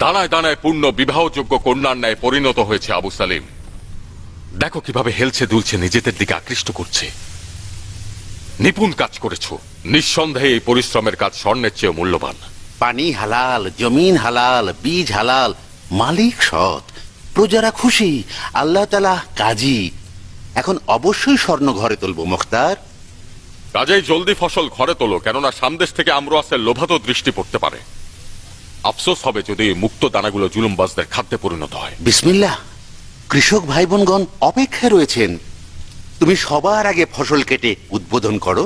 দানায় দানায় পূর্ণ বিবাহযোগ্য কন্যার ন্যায় পরিণত হয়েছে আবু সালিম। দেখো কিভাবে হেলছে দুলছে, নিজেদের দিকে আকৃষ্ট করছে। নিপুণ কাজ করেছো। নিঃসন্দেহে এই পরিশ্রমের কাজ স্বর্ণের চেয়ে মূল্যবান। পানি হালাল, জমিন হালাল, বীজ হালাল, মালিক সৎ, প্রজারা খুশি, আল্লাহ তাআলা কাজী। এখন অবশ্যই স্বর্ণ ঘরে তুলবো মুখতার। কাজেই জলদি ফসল ঘরে তোলো, কেননা সামদেশ থেকে আমরাসের লোভাতো দৃষ্টি পড়তে পারে। আফসোস হবে যদি মুক্ত দানাগুলো জুলুমবাজদের খাদ্যে পরিণত হয়। বিসমিল্লাহ। কৃষক ভাই বোনগণ অপেক্ষায় রয়েছেন। তুমি সবার আগে ফসল কেটে উদ্বোধন করো।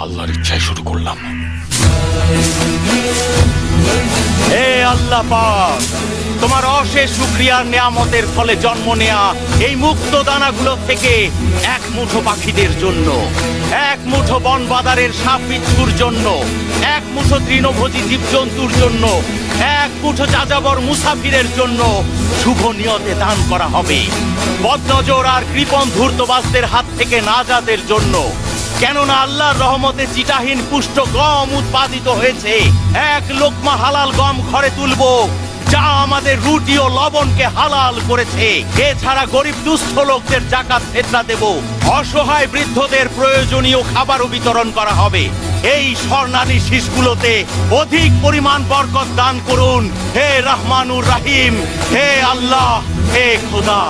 আল্লাহর ইচ্ছায় শুরু করলাম। হে আল্লাহ পাক, তোমার অশেষ শুকরিয়ার নিয়ামতের ফলে জন্ম নেয়া এই মুক্ত দানাগুলো থেকে এক মুঠো পাখিদের জন্য, এক মুঠো বনবাদারের সাপ বিচ্ছুর জন্য, এক মুঠো তৃণভোজী জীবজন্তুর জন্য, এক মুঠো যাযাবর মুসাফিরের জন্য শুভ নিয়তে দান করা হবে। বদনজর আর কৃপণ ধূর্তবাজদের হাত থেকে নাজাতের জন্য। কেননা আল্লাহর রহমতে চিটাহীন পুষ্ট গম উৎপাদিত হয়েছে। এক লোকমা হালাল গম ঘরে তুলবো, যা আমাদের রুটি ও লবণকে হালাল করেছে। এছাড়া গরিব দুস্থ লোকদের জাকাত ফিতরা দেব। অসহায় বৃদ্ধদের প্রয়োজনীয় খাবারও বিতরণ করা হবে। এই স্বর্ণালী শীষগুলোতে অধিক পরিমাণ বরকত দান করুন হে রহমানুর রাহিম, হে আল্লাহ, হে খোদা।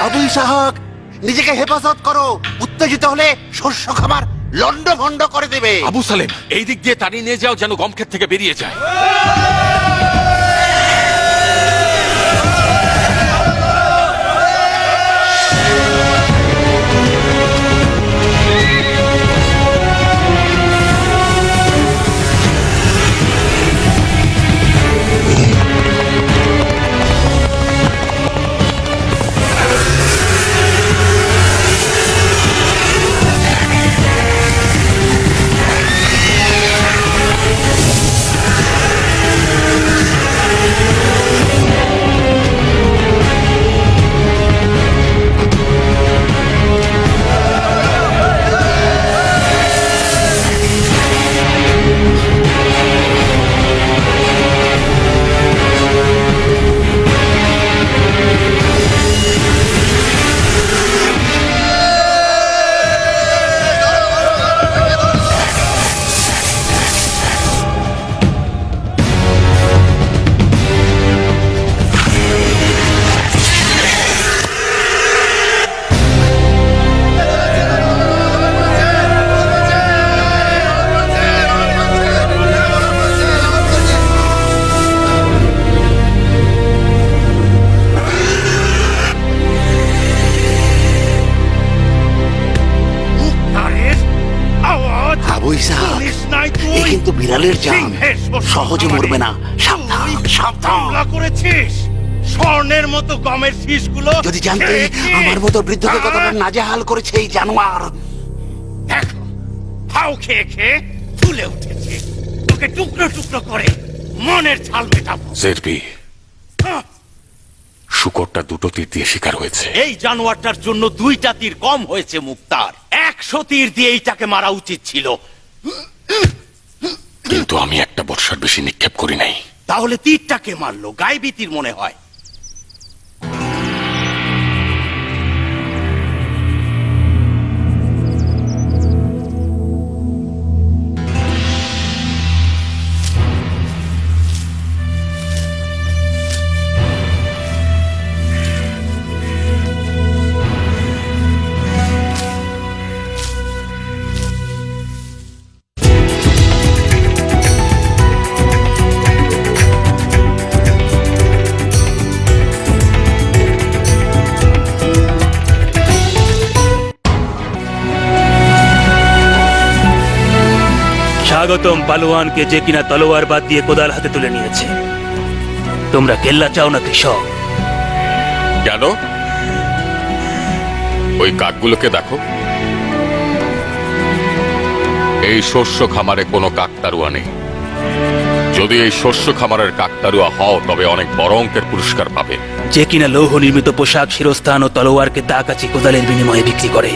আবু ইসহাক, নিজেকে হেফাজত করো। উত্তেজিত হলে শস্য খাবার লন্ড ভন্ড করে দেবে। আবু সালেম, এই দিক দিয়ে তাড়িয়ে নিয়ে যাও যেন গম ক্ষেত থেকে বেরিয়ে যায়। কিন্তু বিড়ালের জান সহজে মরবে না। সাবধান সাবধান। করেছিস স্বর্ণের মতো গমের শীষগুলো যদি জানতে আমার মতো বৃদ্ধকে কতটা নাজেহাল করেছে এই জানোয়ার। দেখো, ফাও খেয়ে খেয়ে ফুলে উঠেছে। তোকে টুকরো টুকরো করে মনের ছাল মেটাবো। জেরবি, শুকরটা দুটো তীর দিয়ে শিকার হয়েছে। এই জানোয়ারটার জন্য 2টা তীর কম হয়েছে মুক্তার। 100 তীর দিয়ে এইটাকে মারা উচিত ছিল। কিন্তু আমি একটা বর্ষার বেশি নিক্ষেপ করি নাই। তাহলে তীরটাকে মারলো? গায়েবী তীর মনে হয়। স্বাগতম পালোয়ানকে, যে কিনা তলোয়ার বাদ দিয়ে কোদাল হাতে তুলে নিয়েছে। তোমরা কেল্লা চাও না কৃষক? কেন? ওই কাকগুলোকে দেখো। এই শস্য খামারে কোনো কাকতারুয়া নেই। যদি এই শস্য খামারের কাকতারুয়া হও তবে অনেক বড় অঙ্কের পুরস্কার পাবে। যে কিনা লৌহ নির্মিত পোশাক, শিরস্থান ও তলোয়ারকে দাকাচি কোদালের বিনিময়ে বিক্রি করে,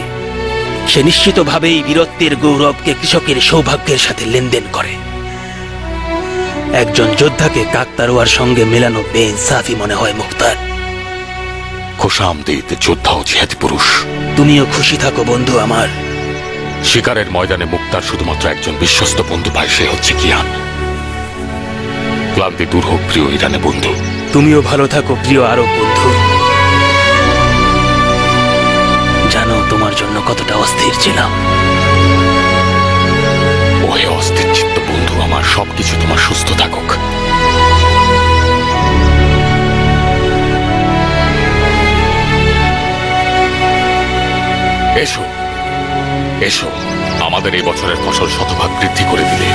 সে নিশ্চিতভাবেই বীরত্বের গৌরবকে কৃষকের সৌভাগ্যের সাথে লেনদেন করে। একজন যোদ্ধাকে কাকতারুয়ার সঙ্গে মেলানো বেইনসাফি মনে হয় মুখতার। খোশামদীদ, যোদ্ধা ও জিহাদি পুরুষ। তুমিও খুশি থাকো বন্ধু আমার। শিকারের ময়দানে মুক্তার শুধুমাত্র একজন বিশ্বস্ত বন্ধু পায়, সে হচ্ছে কিয়ান। ক্লান্তি দূর হোক প্রিয় ইরানে বন্ধু। তুমিও ভালো থাকো প্রিয় আরব বন্ধু। জানো তোমার জন্য কতটা অস্থির ছিলাম। ওহে অস্থির চিত্ত বন্ধু আমার, সবকিছু তোমার সুস্থ থাকুক। এসো এসো, আমাদের এই বছরের ফসল শতভাগ বৃদ্ধি করে দিলে।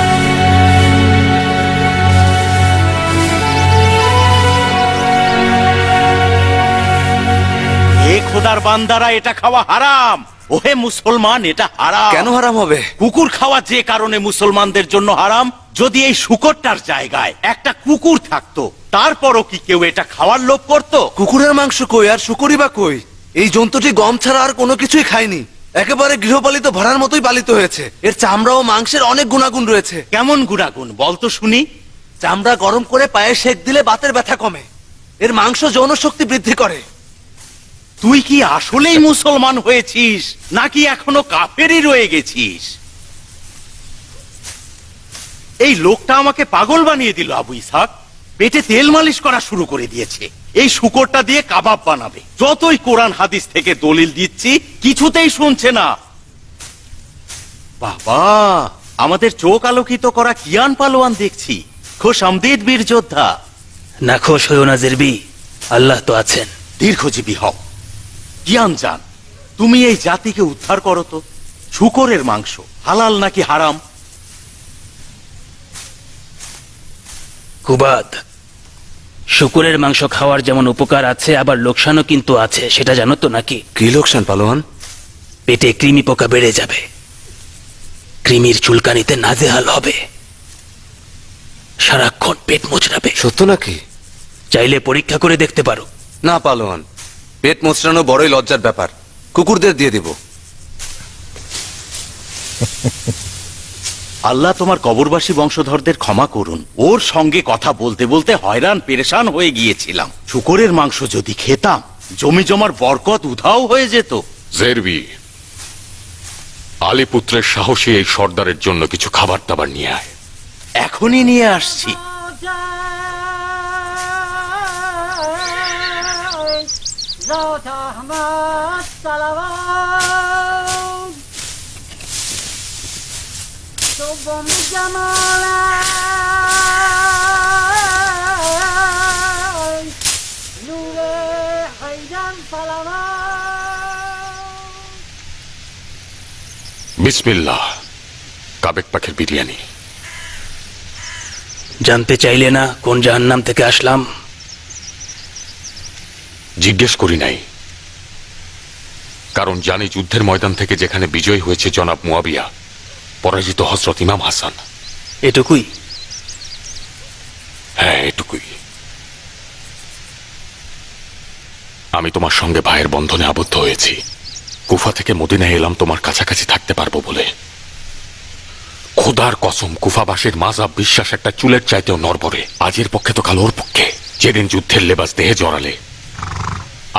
এ খোদার বান্দারা, এটা খাওয়া হারাম। ওহে মুসলমান, এটা হারাম। কেন হারাম হবে? কুকুর খাওয়া যে কারণে মুসলমানদের জন্য হারাম, যদি এই শুকরটার জায়গায় একটা কুকুর থাকতো তারপরও কি কেউ এটা খাওয়ার লোভ করতো? কুকুরের মাংস কই আর শুকরই বা কই? এই জন্তুটি গম ছাড়া আর কোনো কিছুই খায়নি। একেবারে গৃহপালিত ভেড়ার মতোই পালিত হয়েছে। এর চামড়া ও মাংসের অনেক গুণাগুণ রয়েছে। কেমন গুণাগুণ বলতো শুনি? চামড়া গরম করে পায়ে সেক দিলে বাতের ব্যথা কমে। এর মাংস যৌন শক্তি বৃদ্ধি করে। তুই কি আসলেই মুসলমান হয়েছিস নাকি এখনো কাফেরই রয়ে গেছিস? এই লোকটা আমাকে পাগল বানিয়ে দিল আবু ইসহাক। পেটে তেল মালিশ করা শুরু করে দিয়েছে। এই শুকরটা দিয়ে কাবাব বানাবে। যতই কোরআন হাদিস থেকে দলিল দিচ্ছি কিছুতেই শুনছে না। বাবা, আমাদের চোখ আলোকিত করা কিয়ান পালোয়ান দেখছি। খোশামদীদ বীর যোদ্ধা। নাখোশ হইও না জেরবি, আল্লাহ তো আছেন। দীর্ঘজীবী হও। কিয়ান জান, তুমি এই জাতিকে উদ্ধার করো তো। শুকরের মাংস হালাল নাকি হারাম? কুবাদ, শুকুরের মাংস খাওয়ার যেমন উপকার আছে, আবার লোকসানও কিন্তু আছে। সেটা জানো তো নাকি? কি লোকসান পালোয়ান? পেটে কৃমি পোকা বেড়ে যাবে, কৃমির চুলকানিতে নাজেহাল হবে, সারাক্ষণ পেট মোচড়াবে। সত্য নাকি? চাইলে পরীক্ষা করে দেখতে পারো। না পালোয়ান, পেট মোচড়ানো বড়ই লজ্জার ব্যাপার। কুকুরদের দিয়ে দিব। আল্লাহ তোমার কবরবাসী বংশধরদের ক্ষমা করুন। ওর সঙ্গে কথা বলতে বলতে হয়রান পেরেশান হয়ে গিয়েছিলাম। শুকরের মাংস যদি খেতাম জমি জমার বরকত উধাও হয়ে যেত। জেরবি, আলীপুত্রের সাহসী এই সর্দারের জন্য কিছু খাবার দাবার নিয়ে আয়। এখনই নিয়ে আসছি। বিসমিল্লাহ। কাবেক পাখির বিরিয়ানি। জানতে চাইলে না কোন জাহান্নাম থেকে আসলাম? জিজ্ঞেস করি নাই, কারণ জানি যুদ্ধের ময়দান থেকে যেখানে বিজয় হয়েছে জনাব মুয়াবিয়া, পরাজিত হযরত ইমাম হাসান। এটুকুই? হ্যাঁ, এটুকুই। আমি তোমার সঙ্গে ভাইয়ের বন্ধনে আবদ্ধ হয়েছি। কুফা থেকে মদিনায় এলাম তোমার কাছাকাছি থাকতে পারবো বলে। খোদার কসম, কুফাবাসীর মাযহাব বিশ্বাস একটা চুলের চাইতেও নড়বড়ে। আজের পক্ষে তো কাল ওর পক্ষে। যেদিন যুদ্ধের লেবাস দেহে জড়ালে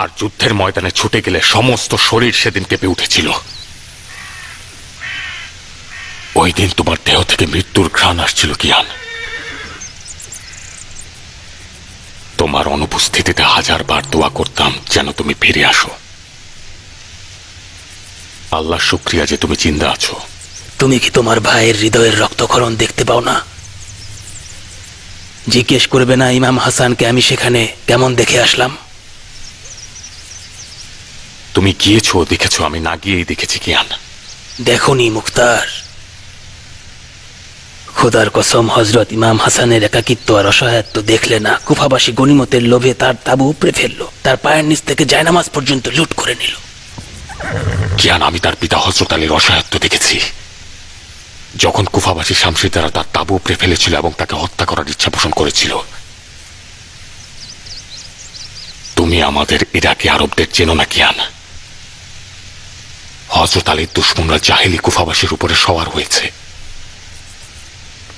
আর যুদ্ধের ময়দানে ছুটে গেলে সমস্ত শরীর সেদিন কেঁপে উঠেছিল। ওই দিন তোমার দেহ থেকে মৃত্যুর ঘ্রাণ আসছিল কিয়ান। তোমার অনুপস্থিতিতে 1000 বার দোয়া করতাম যেন তুমি ফিরে আসো। আল্লাহ শুকরিয়া যে তুমি জিন্দা আছো। তুমি কি তোমার ভাইয়ের হৃদয়ের রক্তক্ষরণ দেখতে পাও না? জিজ্ঞেস করবে না ইমাম হাসানকে আমি সেখানে কেমন দেখে আসলাম? তুমি গিয়েছো, দেখেছো, আমি না গিয়েই দেখেছি কিয়ান। দেখনি মুখতার, খোদার কসম হযরত ইমাম হাসানের একাকিত্ব আর অসহায়ত্ব দেখলে না। কুফাবাসী গনিমতের লোভে তার তাবু উপড়ে ফেললো, তার পায়ের নিচ থেকে জায়নামাজ পর্যন্ত লুট করে নিল। কিয়ান, আমি তার পিতা হযরত আলীর অসহায়ত্ব দেখেছি। যখন কুফাবাসী শামশিদারা তার তাবু উপড়ে ফেলেছিল এবং তাকে হত্যা করার ইচ্ছা পোষণ করেছিল। তুমি আমাদের ইরাকি আরবদের চেনো না কিয়ান? হযরত আলীর দুশমনরা জাহেলি কুফাবাসীর উপরে সওয়ার হয়েছে।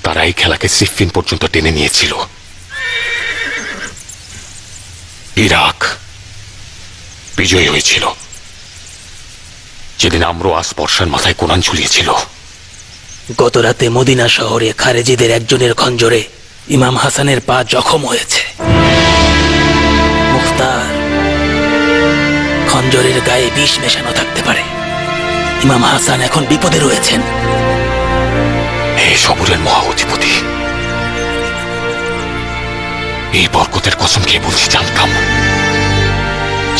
তারা এই খেলাকে সিফিন পর্যন্ত টেনে নিয়েছিল। ইরাক বিজয়ী হয়েছিল যেদিন আমরো আসপর্শার মাথায় কোরআন ঝুলিয়েছিল। গত রাতে মদিনা শহরে খারেজিদের একজনের খঞ্জরে ইমাম হাসানের পা জখম হয়েছে। মুখতার, খঞ্জরের গায়ে বিষ মেশানো থাকতে পারে। ইমাম হাসান এখন বিপদে রয়েছেন। হে সবুরের মহা অধিপতি, এই বরকতের কসম খেয়ে বলছি,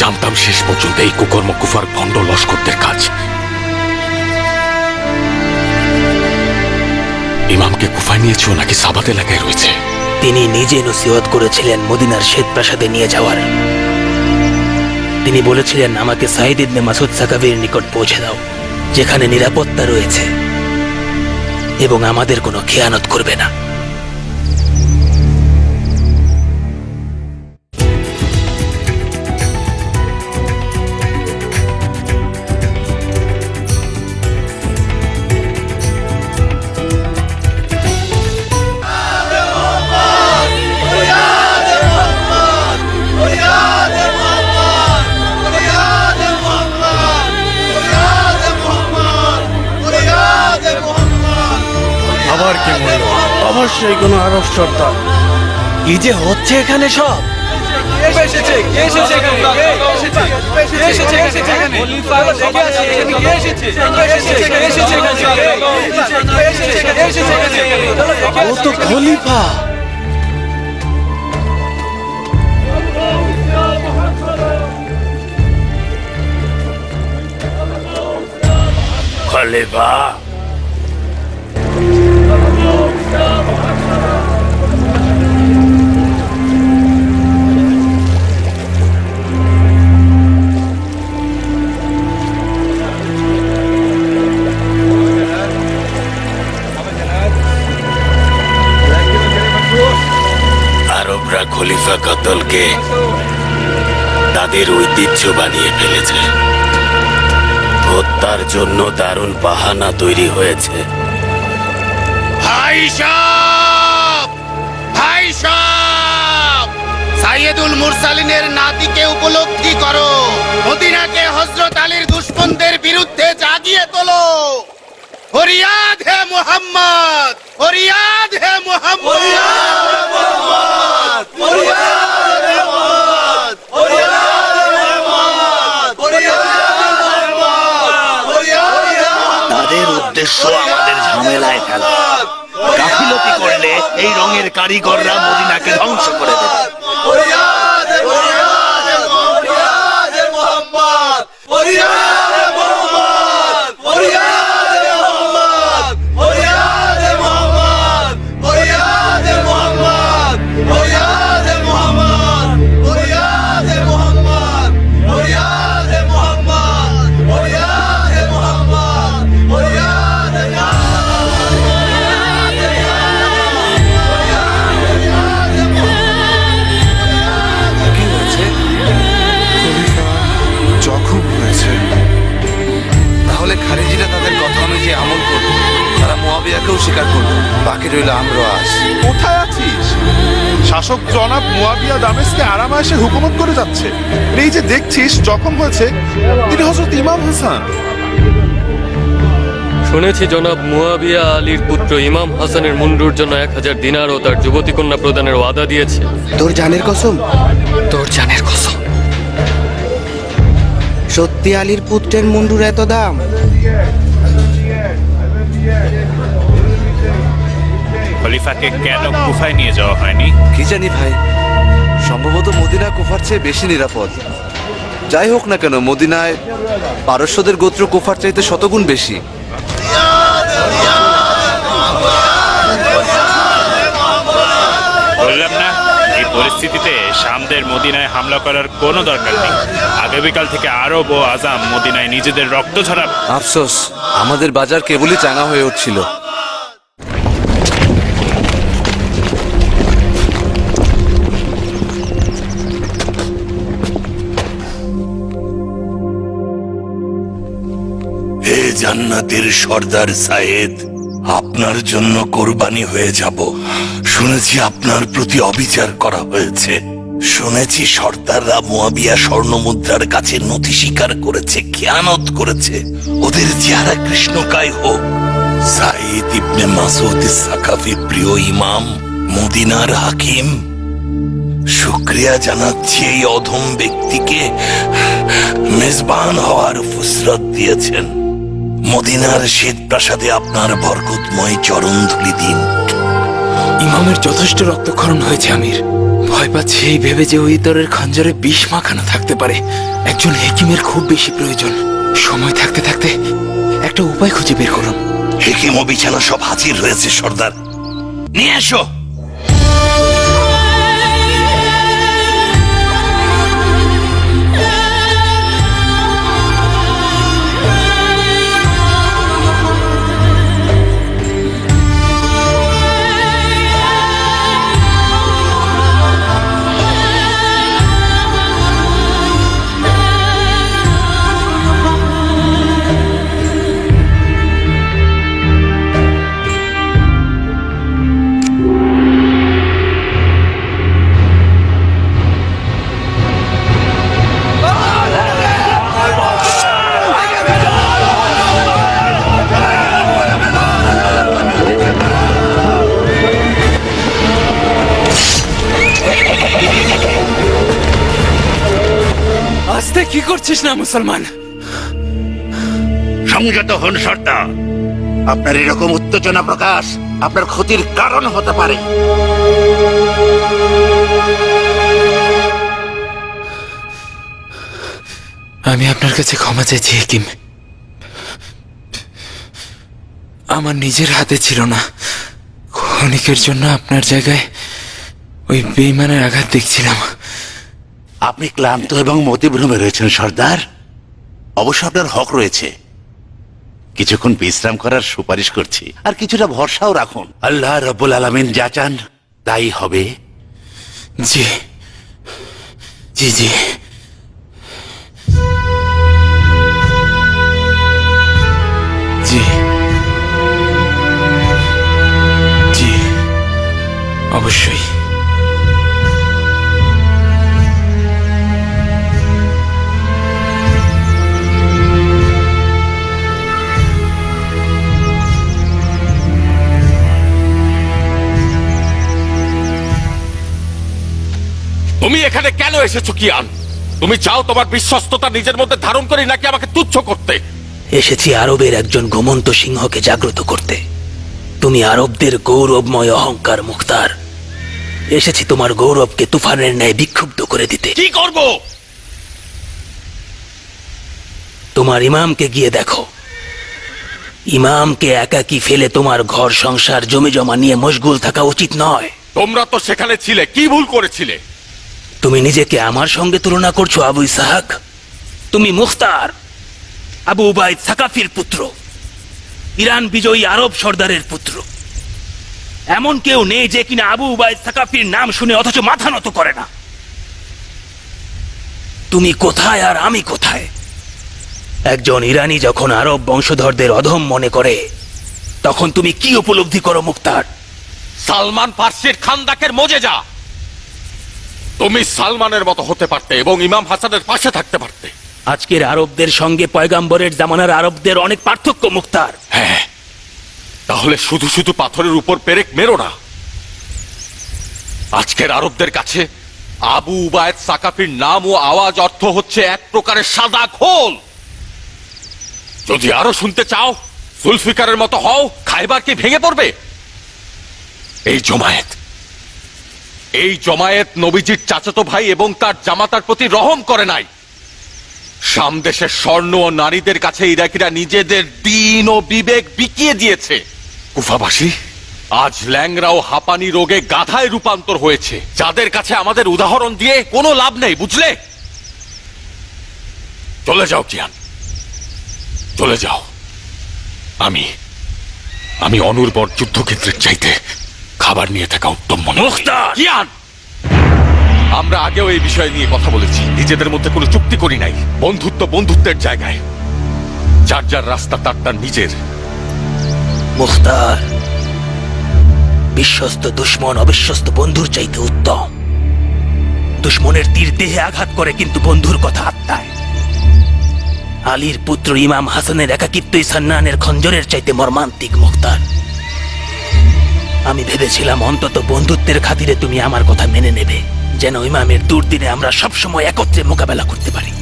জানতাম শেষ পর্যন্ত এই কুকর্ম কুফার ভণ্ড লস্করদের কাজ। ইমামকে কুফায় নিয়েছো নাকি সাবাত এলাকায় রয়েছে? তিনি নিজে নসিহত করেছিলেন মদিনার শ্বেত প্রাসাদে নিয়ে যাওয়ার। তিনি বলেছিলেন, আমাকে সাঈদ ইবনে মাসুদ সাকাফির নিকট পৌঁছে দাও, যেখানে নিরাপত্তা রয়েছে এবং আমাদের কোনো খেয়ানত করবে না। আবার কি বললো? অবশ্যই কোনো আরব সর্দার। কি যে হচ্ছে এখানে সব? ও তো খলিফা। খলিফা, আরবরা খলিফা কতলকে তাদের ঐতিহ্য বানিয়ে ফেলেছে। হত্যার জন্য দারুণ বাহানা তৈরি হয়েছে। ভাই সাহেব, সাইয়েদুল মুরসালিনের নাতিকে উপলব্ধি করো। মদিনাকে হযরত আলীর দুশমনদের বিরুদ্ধে জাগিয়ে তোলো। ফরিয়াদ হে মুহাম্মদ, ফরিয়াদ হে মুহাম্মদ, ফরিয়াদ হে মুহাম্মদ, ফরিয়াদ হে মুহাম্মদ, ফরিয়াদ হে মুহাম্মদ। তাদের উদ্দেশ্য আমাদের ঝামেলায় ফেলা। গাফিলতি করলে এই রঙের কারিগররা মদিনাকে ধ্বংস করে দেবে। ফরিয়াদ হে মুহাম্মদ, ফরিয়াদ হে মুহাম্মদ, ফরিয়াদ হে মুহাম্মদ, ফরিয়াদ হে মুহাম্মদ, ফরিয়াদ হে মুহাম্মদ, ফরিয়াদ হে মুহাম্মদ, ফরিয়াদ হে মুহাম্মদ, ফরিয়াদ হে মুহাম্মদ, ফরিয়াদ হে মুহাম্মদ, ফরিয়াদ হে মুহাম্মদ, ফরিয়াদ হে মুহাম্মদ। কোথায় আছিস? শাসক জনাব মুয়াবিয়া দামেস্কে আরামায়েশে হুকুমত করে যাচ্ছে। এই যে দেখছিস জখম হয়েছে, তিনি হযরত ইমাম হাসান। শুনেছি জনাব মুয়াবিয়া আলীর পুত্র ইমাম হাসানের মুন্ডুর জন্য 1000 দিনার ও তার যুবতী কন্যা প্রদানের ওয়াদা দিয়েছে। তোর জানের কসম? তোর জানের কসম। সত্যি আলীর পুত্রের মুন্ডুর এত দাম? খলিফাকে কেন কুফায় নিয়ে যাওয়া হয়নি? কি জানি ভাই, সম্ভবত মদিনা কুফার চেয়ে বেশি নিরাপদ। যাই হোক না কেন, মদিনায় পারস্যদের গোত্র কুফার চাইতে শতগুণ বেশি। বললাম না, এই পরিস্থিতিতে শামদের মদিনায় হামলা করার কোনো দরকার নেই। আগামীকাল থেকে আরব ও আজাম মদিনায় নিজেদের রক্ত ঝরাবে। আফসোস, আমাদের বাজার কেবলই চাঙা হয়ে উঠছিল। হে জান্নাতের সর্দার সায়েদ, আপনার জন্য কোরবানি হয়ে যাব। শুনেছি আপনার প্রতি অবিচার করা হয়েছে। শুনেছি সর্দাররা মুয়াবিয়া স্বর্ণ মুদ্রার কাছে নথি স্বীকার করেছে, খেয়ানত করেছে। ওদের চেহারা কৃষ্ণকায় হোক। সাইদ ইবনে মাসউদ সাকাফি, প্রিয় ইমাম, মদিনার হাকিম, শুকরিয়া জানাচ্ছি এই অধম ব্যক্তিকে মেজবান হওয়ার ফুসরত দিয়েছেন। মদিনার শ্বেত প্রাসাদে আপনার বরকতময় চরণ ধুলি দিন। ইমামের যথেষ্ট রক্তক্ষরণ হয়েছে আমির। ভয় পাচ্ছি এই ভেবে যে ওই ইতরের খঞ্জরে বিষ মাখানো থাকতে পারে। একজন হেকিমের খুব বেশি প্রয়োজন। সময় থাকতে থাকতে একটা উপায় খুঁজে বের করুন। হেকিম ও বিছানা সব হাজির হয়েছে সর্দার, নিয়ে এসো। আস্তে কি করছিস না মুসলমান? সংযত হন সর্দার। আপনার এরকম উত্তেজনা প্রকাশ আপনার ক্ষতির কারণ হতে পারে। আমি আপনার কাছে ক্ষমা চাইছি হেকিম। আমার নিজের হাতে ছিল না। ক্ষণিকের জন্য আপনার জায়গায় ওই বেঈমানের আঘাত দেখছিলাম। আপনি ক্লান্ত এবং মতিভ্রমে রয়েছেন সর্দার। অবশ্য আপনার হক রয়েছে। কিছুক্ষণ বিশ্রাম করার সুপারিশ করছি, আর কিছুটা ভরসাও রাখুন। আল্লাহ রাব্বুল আলামিন যা চান তাই হবে। জি জি জি। জি জি, অবশ্যই। তুমি এখানে কেন এসেছো কিয়ান? তুমি চাও তোমার বিশ্বস্ততা নিজের মধ্যে ধারণ করি, নাকি আমাকে তুচ্ছ করতে? এসেছি আরবের একজন ঘুমন্ত সিংহকে জাগ্রত করতে। তুমি আরবদের গৌরবময় অহংকার মুখতার। এসেছি তোমার গৌরবকে তুফানের ন্যায় বিক্ষুব্ধ করে দিতে। কি করব? তোমার ইমামকে গিয়ে দেখো। ইমামকে একাকী ফেলে তোমার ঘর সংসার জমি জমা নিয়ে মশগুল থাকা উচিত নয়। তোমরা তো সেখানে ছিলে, কি ভুল করেছিলে? তুমি নিজেকে আমার সঙ্গে তুলনা করছো আবু ইসহাক? তুমি মুখতার, আবু উবাইদ সাকাফির পুত্র, ইরান বিজয়ী আরব সর্দারের পুত্র। এমন কেউ নেই যে কিনা আবু উবাইদ সাকাফির নাম শুনে অথচ মাথা নত করে না। তুমি কোথায় আর আমি কোথায়? একজন ইরানি যখন আরব বংশধরদের অধম মনে করে, তখন তুমি কি উপলব্ধি করো মুখতার? সালমান ফার্সির খান্দাকের মোজেজা। তুমি সালমানের মতো হতে পারতে এবং ইমাম হাসানের পাশে থাকতে পারতে। আজকের আরবদের সঙ্গে পয়গাম্বরের জামানার আরবদের অনেক পার্থক্য মুখতার। হ্যাঁ, তাহলে শুধু শুধু পাথরের উপর পেরেক মেরো না। আজকের আরবদের কাছে আবু উবায়েদ সাকাফির নাম ও আওয়াজ অর্থ হচ্ছে এক প্রকারের সাদা খোল। যদি আরো শুনতে চাও, জুলফিকারের মতো হও, খাইবার কি ভেঙে পড়বে? এই জমায়েত নবীজির চাচাতো ভাই এবং তার জামাতার প্রতি রহম করে নাই। সামদেশের স্বর্ণ ও নারীদের কাছে ইরাকিরা নিজেদের দিন ও বিবেক বিকিয়ে দিয়েছে। কুফাবাসী আজ ল্যাংরা ও হাঁপানি রোগে গাধায় রূপান্তর হয়েছে, যাদের কাছে আমাদের উদাহরণ দিয়ে কোনো লাভ নেই, বুঝলে? চলে যাও কিয়ান, চলে যাও। আমি অনুর্বর যুদ্ধক্ষেত্রের চাইতে খাবার নিয়ে থাকা উত্তম মনে করি। কিয়ান, আমরা আগেও এই বিষয় নিয়ে কথা বলেছি। নিজেদের মধ্যে কোনো চুক্তি করি নাই। বন্ধুত্ব বন্ধুত্বের জায়গায়, যার যার রাস্তা তার তার নিজের। মুখতার, বিশ্বস্ত দুশ্মন অবিশ্বস্ত বন্ধুর চাইতে উত্তম। দুশ্মনের তীর দেহে আঘাত করে, কিন্তু বন্ধুর কথা আত্মায়। আলীর পুত্র ইমাম হাসানের একাকিত্বই সান্নানের খঞ্জরের চাইতে মর্মান্তিক। মুখতার, আমি ভেবেছিলাম অন্তত বন্ধুত্বের খাতিরে তুমি আমার কথা মেনে নেবে, যেন ইমামের দুর্দিনে আমরা সবসময় একত্রে মোকাবেলা করতে পারি।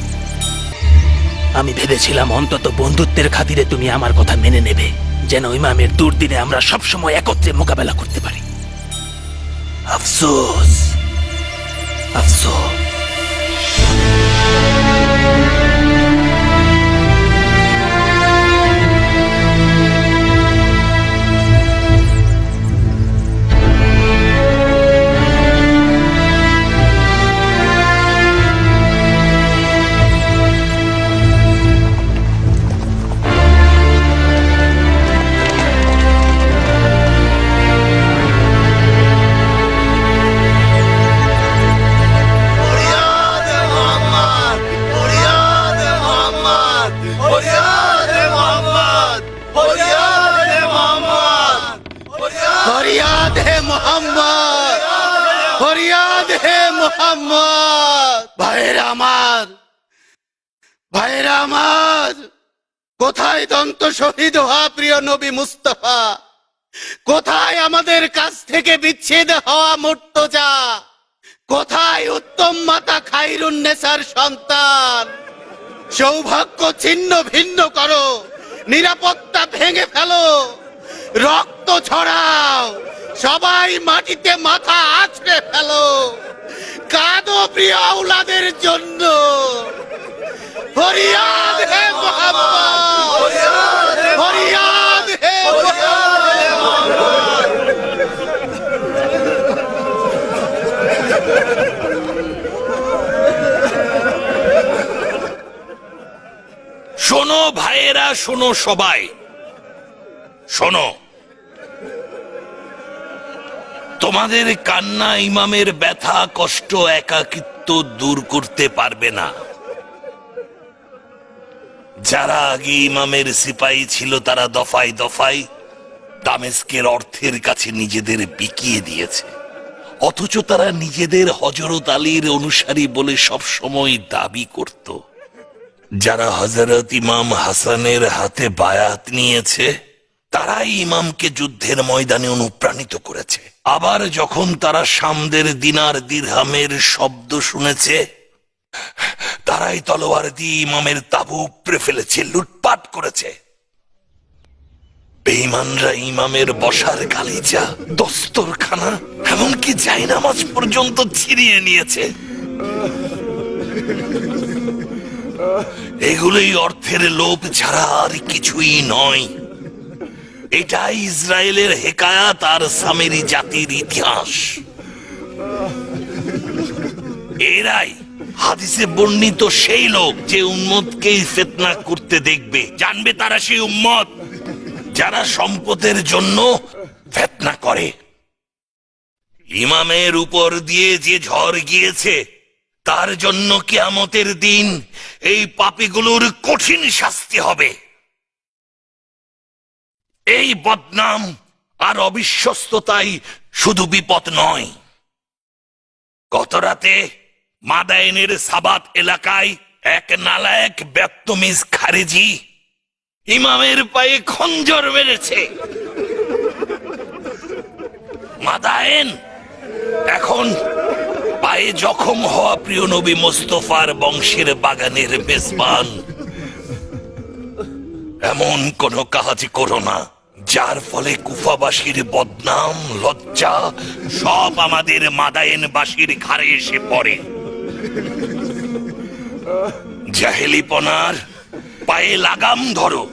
আমি ভেবেছিলাম অন্তত বন্ধুত্বের খাতিরে তুমি আমার কথা মেনে নেবে, যেন ইমামের দুর্দিনে আমরা সবসময় একত্রে মোকাবেলা করতে পারি। আফসোস, আফসোস। ফরিয়াদ হে মোহাম্মদ, ফরিয়াদ হে মোহাম্মদ। ভাইরা আমার, ভাইরা আমার, কোথায় দন্ত শহীদ হওয়া প্রিয় নবী মুস্তাফা? কোথায় আমাদের কাছ থেকে বিচ্ছেদ হওয়া মুর্তজা? কোথায় উত্তম মাতা খাইরুন নেসার সন্তান? সৌভাগ্য ছিন্ন ভিন্ন করো, নিরাপত্তা ভেঙে ফেলো, রক্ত ছড়াও, সবাই মাটিতে মাথা আছড়ে ফেলো, কাঁদো প্রিয় আওলাদের জন্য। ফরিয়াদ হে মোহাম্মদ, ফরিয়াদ হে মোহাম্মদ। শোনো ভাইয়েরা, শোনো সবাই, শোনো। তোমাদের কান্না ইমামের ব্যথা কষ্ট একাকিত্ব দূর করতে পারবে না। যারা আগে ইমামের সিপাহী ছিল তারা দফায় দফায় দামেস্কের অর্থের কাছে নিজেদের বিকিয়ে দিয়েছে, অথচ তারা নিজেদের হযরত আলীর অনুসারী বলে সব সময় দাবি করত। যারা হযরত ইমাম হাসানের হাতে বায়াত নিয়েছে তারাই ইমামকে যুদ্ধের ময়দানে অনুপ্রাণিত করেছে। আবার যখন তারা সামদের দিনার দিরহামের শব্দ শুনেছে, তারাই তলোয়ার দিয়ে ইমামের তাবু উপড়ে ফেলেছে, লুটপাট করেছে। বেঈমানরা ইমামের বসার গালিচা, দস্তরখানা, এমনকি জায়নামাজ পর্যন্ত ছিনিয়ে নিয়েছে। এগুলোই অর্থের লোভ ছাড়া আর কিছুই নয়। এটাই ইসরায়েলের হেকায়াত আর সামেরি জাতির ইতিহাস। এরাই হাদিসে বর্ণিত সেই লোক যে উম্মতকেই ফিতনা করতে দেখবে। জানবে তারা সেই উম্মত যারা সম্পদের জন্য ফিতনা করে। ইমামের উপর দিয়ে যে ঝড় গিয়েছে তার জন্য কিয়ামতের দিন এই পাপীগুলোর কঠিন শাস্তি হবে। এই বদনাম আর অবিশ্বস্ততাই শুধু বিপদ নয়। গত রাতে মাদায়েনের সাবাত এলাকায় এক নালায়েক বদতমিজ খারেজি ইমামের পায়ে খঞ্জর মেরেছে। মাদায়েন এখন পায়ে জখম হওয়া প্রিয় নবী মোস্তফার বংশের বাগানের মেজবান। এমন কোন কাজ করো না যার ফলে কুফাবাসীর বদনাম লজ্জা সব আমাদের মাদায়েনবাসীর ঘাড়ে এসে পড়ে। জাহেলিপনার পায়ে লাগাম ধরো,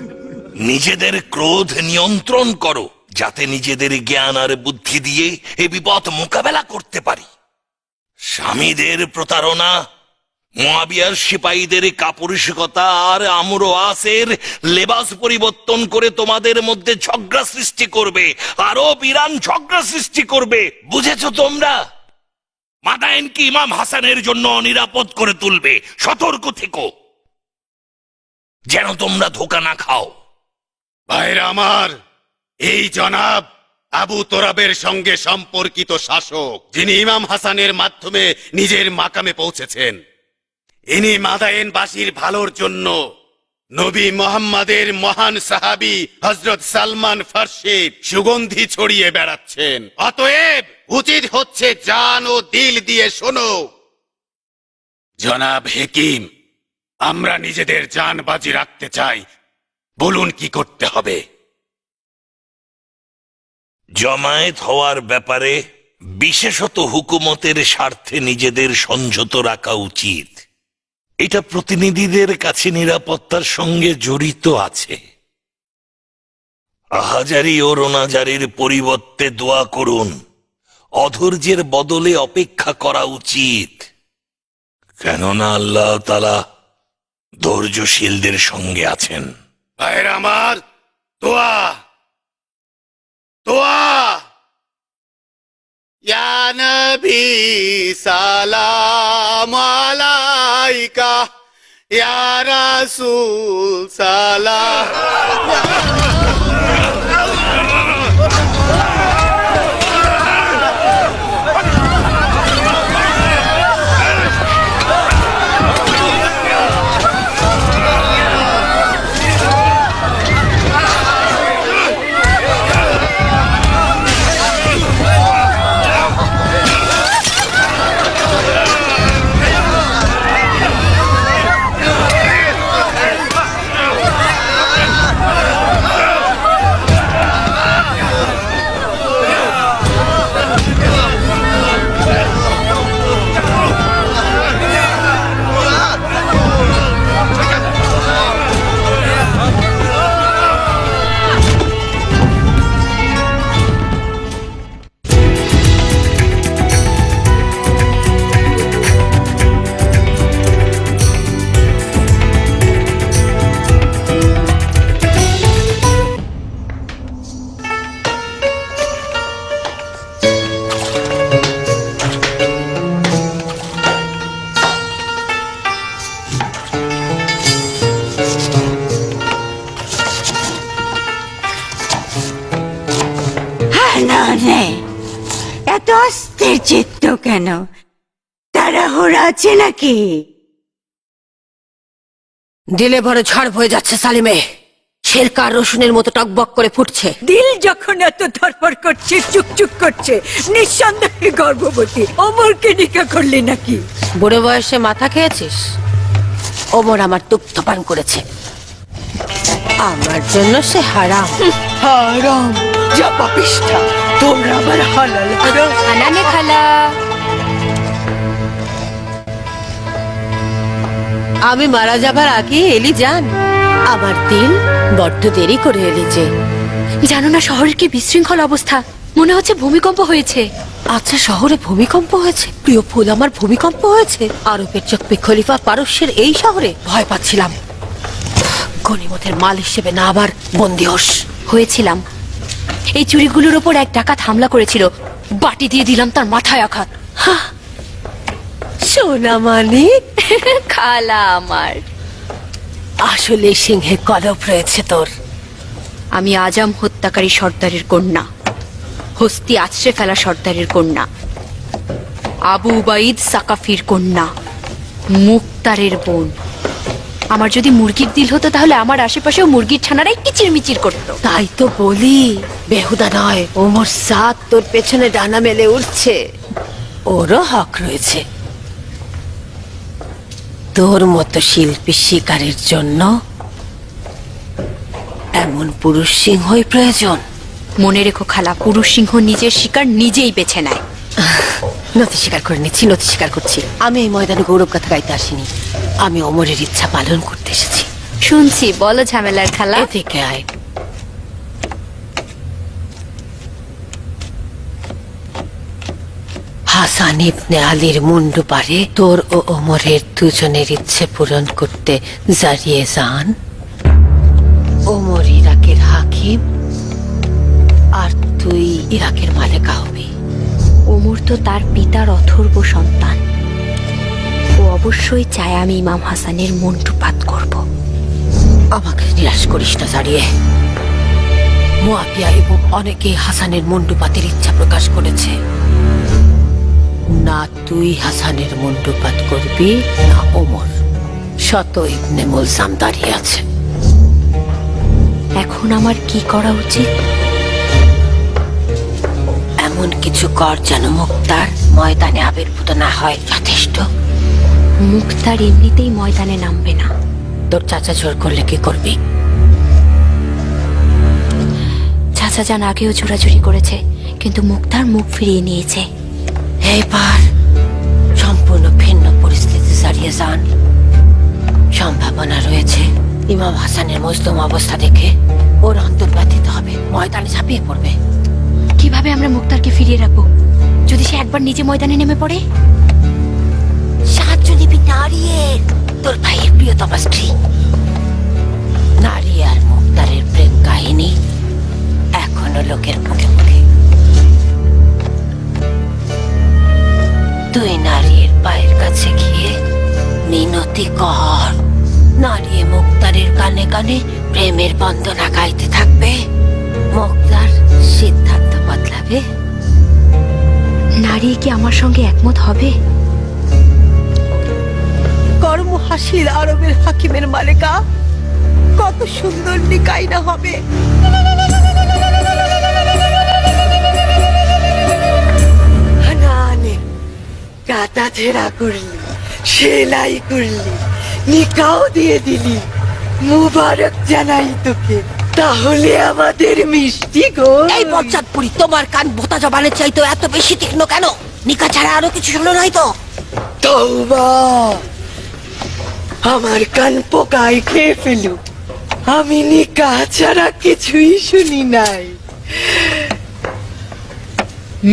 নিজেদের ক্রোধ নিয়ন্ত্রণ করো, যাতে নিজেদের জ্ঞান আর বুদ্ধি দিয়ে এ বিপদ মোকাবেলা করতে পারি। স্বামীদের প্রতারণা, মুয়াবিয়ার সিপাহীদের কাপুরুষতা আর আমর ও আসের লেবাস পরিবর্তন করে তোমাদের মধ্যে ঝগড়া সৃষ্টি করবে, আরো বিরান ঝগড়া সৃষ্টি করবে। বুঝেছো তোমরা? মাদায়েনকে ইমাম হাসানের জন্য অনিরাপদ করে তুলবে। সতর্ক থেকো যেন তোমরা ধোঁকা না খাও। ভাইরা আমার, এই জনাব আবু তোরাবের সঙ্গে সম্পর্কিত শাসক, যিনি ইমাম হাসানের মাধ্যমে নিজের মাকামে পৌঁছেছেন। ইনি মাদায়েনবাসীর ভালোর জন্য নবী মোহাম্মদের মহান সাহাবী হযরত সালমান ফার্সির সুগন্ধি ছড়িয়ে বেড়াচ্ছেন। অতএব উচিত হচ্ছে জান ও দিল দিয়ে শোনো। জনাব হেকিম, আমরা নিজেদের জান বাজি রাখতে চাই, বলুন কি করতে হবে? জমায়েত হওয়ার ব্যাপারে বিশেষত হুকুমতের স্বার্থে নিজেদের সংযত রাখা উচিত। এটা প্রতিনিধিদের কাছে নিরাপত্তার সঙ্গে জড়িত আছে। আহাজারি ও রোনাজারির পরিবর্তে দোয়া করুন। অধৈর্যের বদলে অপেক্ষা করা উচিত, কেননা আল্লাহ তাআলা ধৈর্যশীলদের সঙ্গে আছেন। ভাইরা আমার, দোয়া দোয়া। ইয়া নবী সালাম আলাইকা, ইয়া রাসূল সালাম। এত অস্থির চিত্ত কেন? তাড়াহুড়া আছে নাকি? দিলে ভরে ঝড় হয়ে যাচ্ছে সালিমে, শেরকার রসুনের মতো টকবক করে ফুটছে। দিল যখন এত ধরপড় করছে, চুকচুক করছে, নিঃসন্দেহে গর্ভবতী। ওমরকে নিকা করলি নাকি? বুড়ো বয়সে মাথা খেয়েছিস? ওমর আমার দুগ্ধ পান করেছে, আমার জন্য সে হারাম। হারাম? যা পাপিষ্ঠা, তোমরা আবার হালাল করো। আনানে খালা, আমি মারা যাবার আগে এলি জান। আমার দিল বড্ড দেরি করে এলি যে। জানো না শহরের কি বিশৃঙ্খল অবস্থা, মনে হচ্ছে ভূমিকম্প হয়েছে। আচ্ছা, শহরে ভূমিকম্প হয়েছে? প্রিয় ফুল, আমার ভূমিকম্প হয়েছে। আরবের চক্পে খলিফা পারস্যের এই শহরে? ভয় পাচ্ছিলাম, গনিমতের মাল হিসেবে না আবার বন্দী হোস। হয়েছিলাম। এই চুরিগুলোর ওপর এক ডাকাত হামলা করেছিল, বাটি দিয়ে দিলাম তার মাথায় আঘাত। সোনা মানে খালা আমার, আসলে সিংহে কলপ রয়েছে তোর। আমি আজম হত্যাকারী সর্দারের কন্যা। হস্তি আছড়ে ফেলা সর্দারের কন্যা, আবু উবাইদ সাকাফির কন্যা, মুক্তারের বোন। আমার যদি মুরগির দিল হতো তাহলে আমার আশেপাশেও মুরগির ছানারাই কিচিরমিচির করতো। তাই তো বলি, বেহুদা নয়, ওমর সাদ তোর পেছনে ডানা মেলে উঠছে। ওরও হক রয়েছে। তোর মতো শিল্পী শিকারের জন্য এমন পুরুষ সিংহই প্রয়োজন। মনে রেখো খালা, পুরুষ সিংহ নিজের শিকার নিজেই বেছে নেয়। নথি স্বীকার করে নিচ্ছি, নথি স্বীকার করছি। আমি এই ময়দানে গৌরব কথা গাইতে আসিনি, আমি ওমরের ইচ্ছা পালন করতে এসেছি। শুনছি, বলো ঝামেলার খালা। থেকে আয়। হাসান ইবনে আলীর মুন্ডু পারে তোর ও ওমরের দুজনের ইচ্ছে পূরণ করতে জারিয়ে যান। ওমর ইরাকের হাকিম আর তুই ইরাকের মালেকা হবি। ওমর তো তার পিতার অথর্ব সন্তান, ও অবশ্যই চায় আমি ইমাম হাসানের মন্টুপাত করব। আমাকে নিরাশ করিস না জারিয়ে। মুয়াবিয়া এবং অনেকে হাসানের মুন্ডুপাতের ইচ্ছা প্রকাশ করেছে। না তুই হাসানের মুন্ডুপাত করবি না ওমর। শত ইবনে মুলজাম দাঁড়িয়ে আছে। এখন আমার কি করা উচিত? এমন কিছু কর যেন মুক্তার ময়দানে আবির্ভূত না হয়। যথেষ্ট। মুক্তার এমনিতেই ময়দানে নামবে না। তোর চাচা জোর করলে কি করবি? চাচা যান আগেও জোরাজুরি করেছে, কিন্তু মুক্তার মুখ ফিরিয়ে নিয়েছে। এইবার সম্পূর্ণ ভিন্ন পরিস্থিতি ছাড়িয়ে যান। সম্ভাবনা রয়েছে ইমাম হাসানের মজলুম অবস্থা দেখে ওর অন্তর ব্যথিত হবে, ময়দানে ঝাঁপিয়ে পড়বে। কিভাবে আমরা মুক্তারকে ফিরিয়ে রাখবো যদি সে একবার নিজে ময়দানে নেমে পড়ে? সাহায্য নিবি নারিয়ের, তোর ভাইয়ের প্রিয়তমা স্ত্রী। নারী আর মুক্তারের প্রেম কাহিনী এখনো লোকের মুখে মুখে। তুই নারীর পায়ের কাছে গিয়ে মিনতি কর। নারী মুক্তারের কানে কানে প্রেমের বন্দনা গাইতে থাকবে। মুক্তার সিদ্ধান্ত বদলাবে। নারী কি আমার সঙ্গে একমত হবে? কর্ম হাসিল আরবের হাকিমের মালেকা, কত সুন্দর নিকাই না হবে। কাটা ছেঁড়া করলি, সেলাই করলি, নিকাও দিয়ে দিলি, মুবারক জানাই তোকে। তাহলে আমাদের মিষ্টি গো। এই বজ্জাতপুরি, তোমার কান ভোতা জবানের চাইতো এত বেশি তীক্ষ্ণ কেন? নিকা ছাড়া আরো কিছু শুনো নাই তো? তওবা, আমার কান পোকায় খেয়ে ফেলু। আমি নিকা ছাড়া কিছুই শুনি নাই।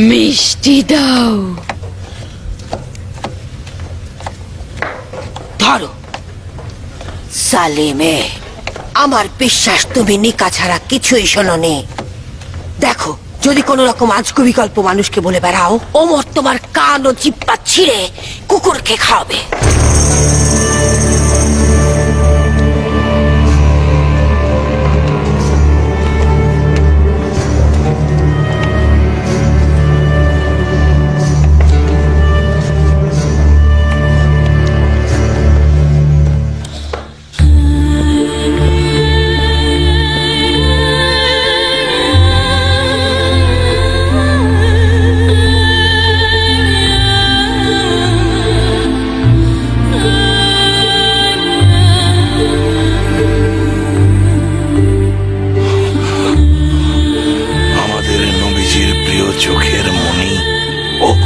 মিষ্টি দাও। ধরো। সালিমে, আমার বিশ্বাস তুমি নিকা ছাড়া কিছুই শোনোনি। দেখো, যদি কোন রকম আজগুবি গল্প মানুষকে বলে বেড়াও, ওমর তোমার কান ও জিব্বা ছিঁড়ে কুকুরকে খাওয়াবে।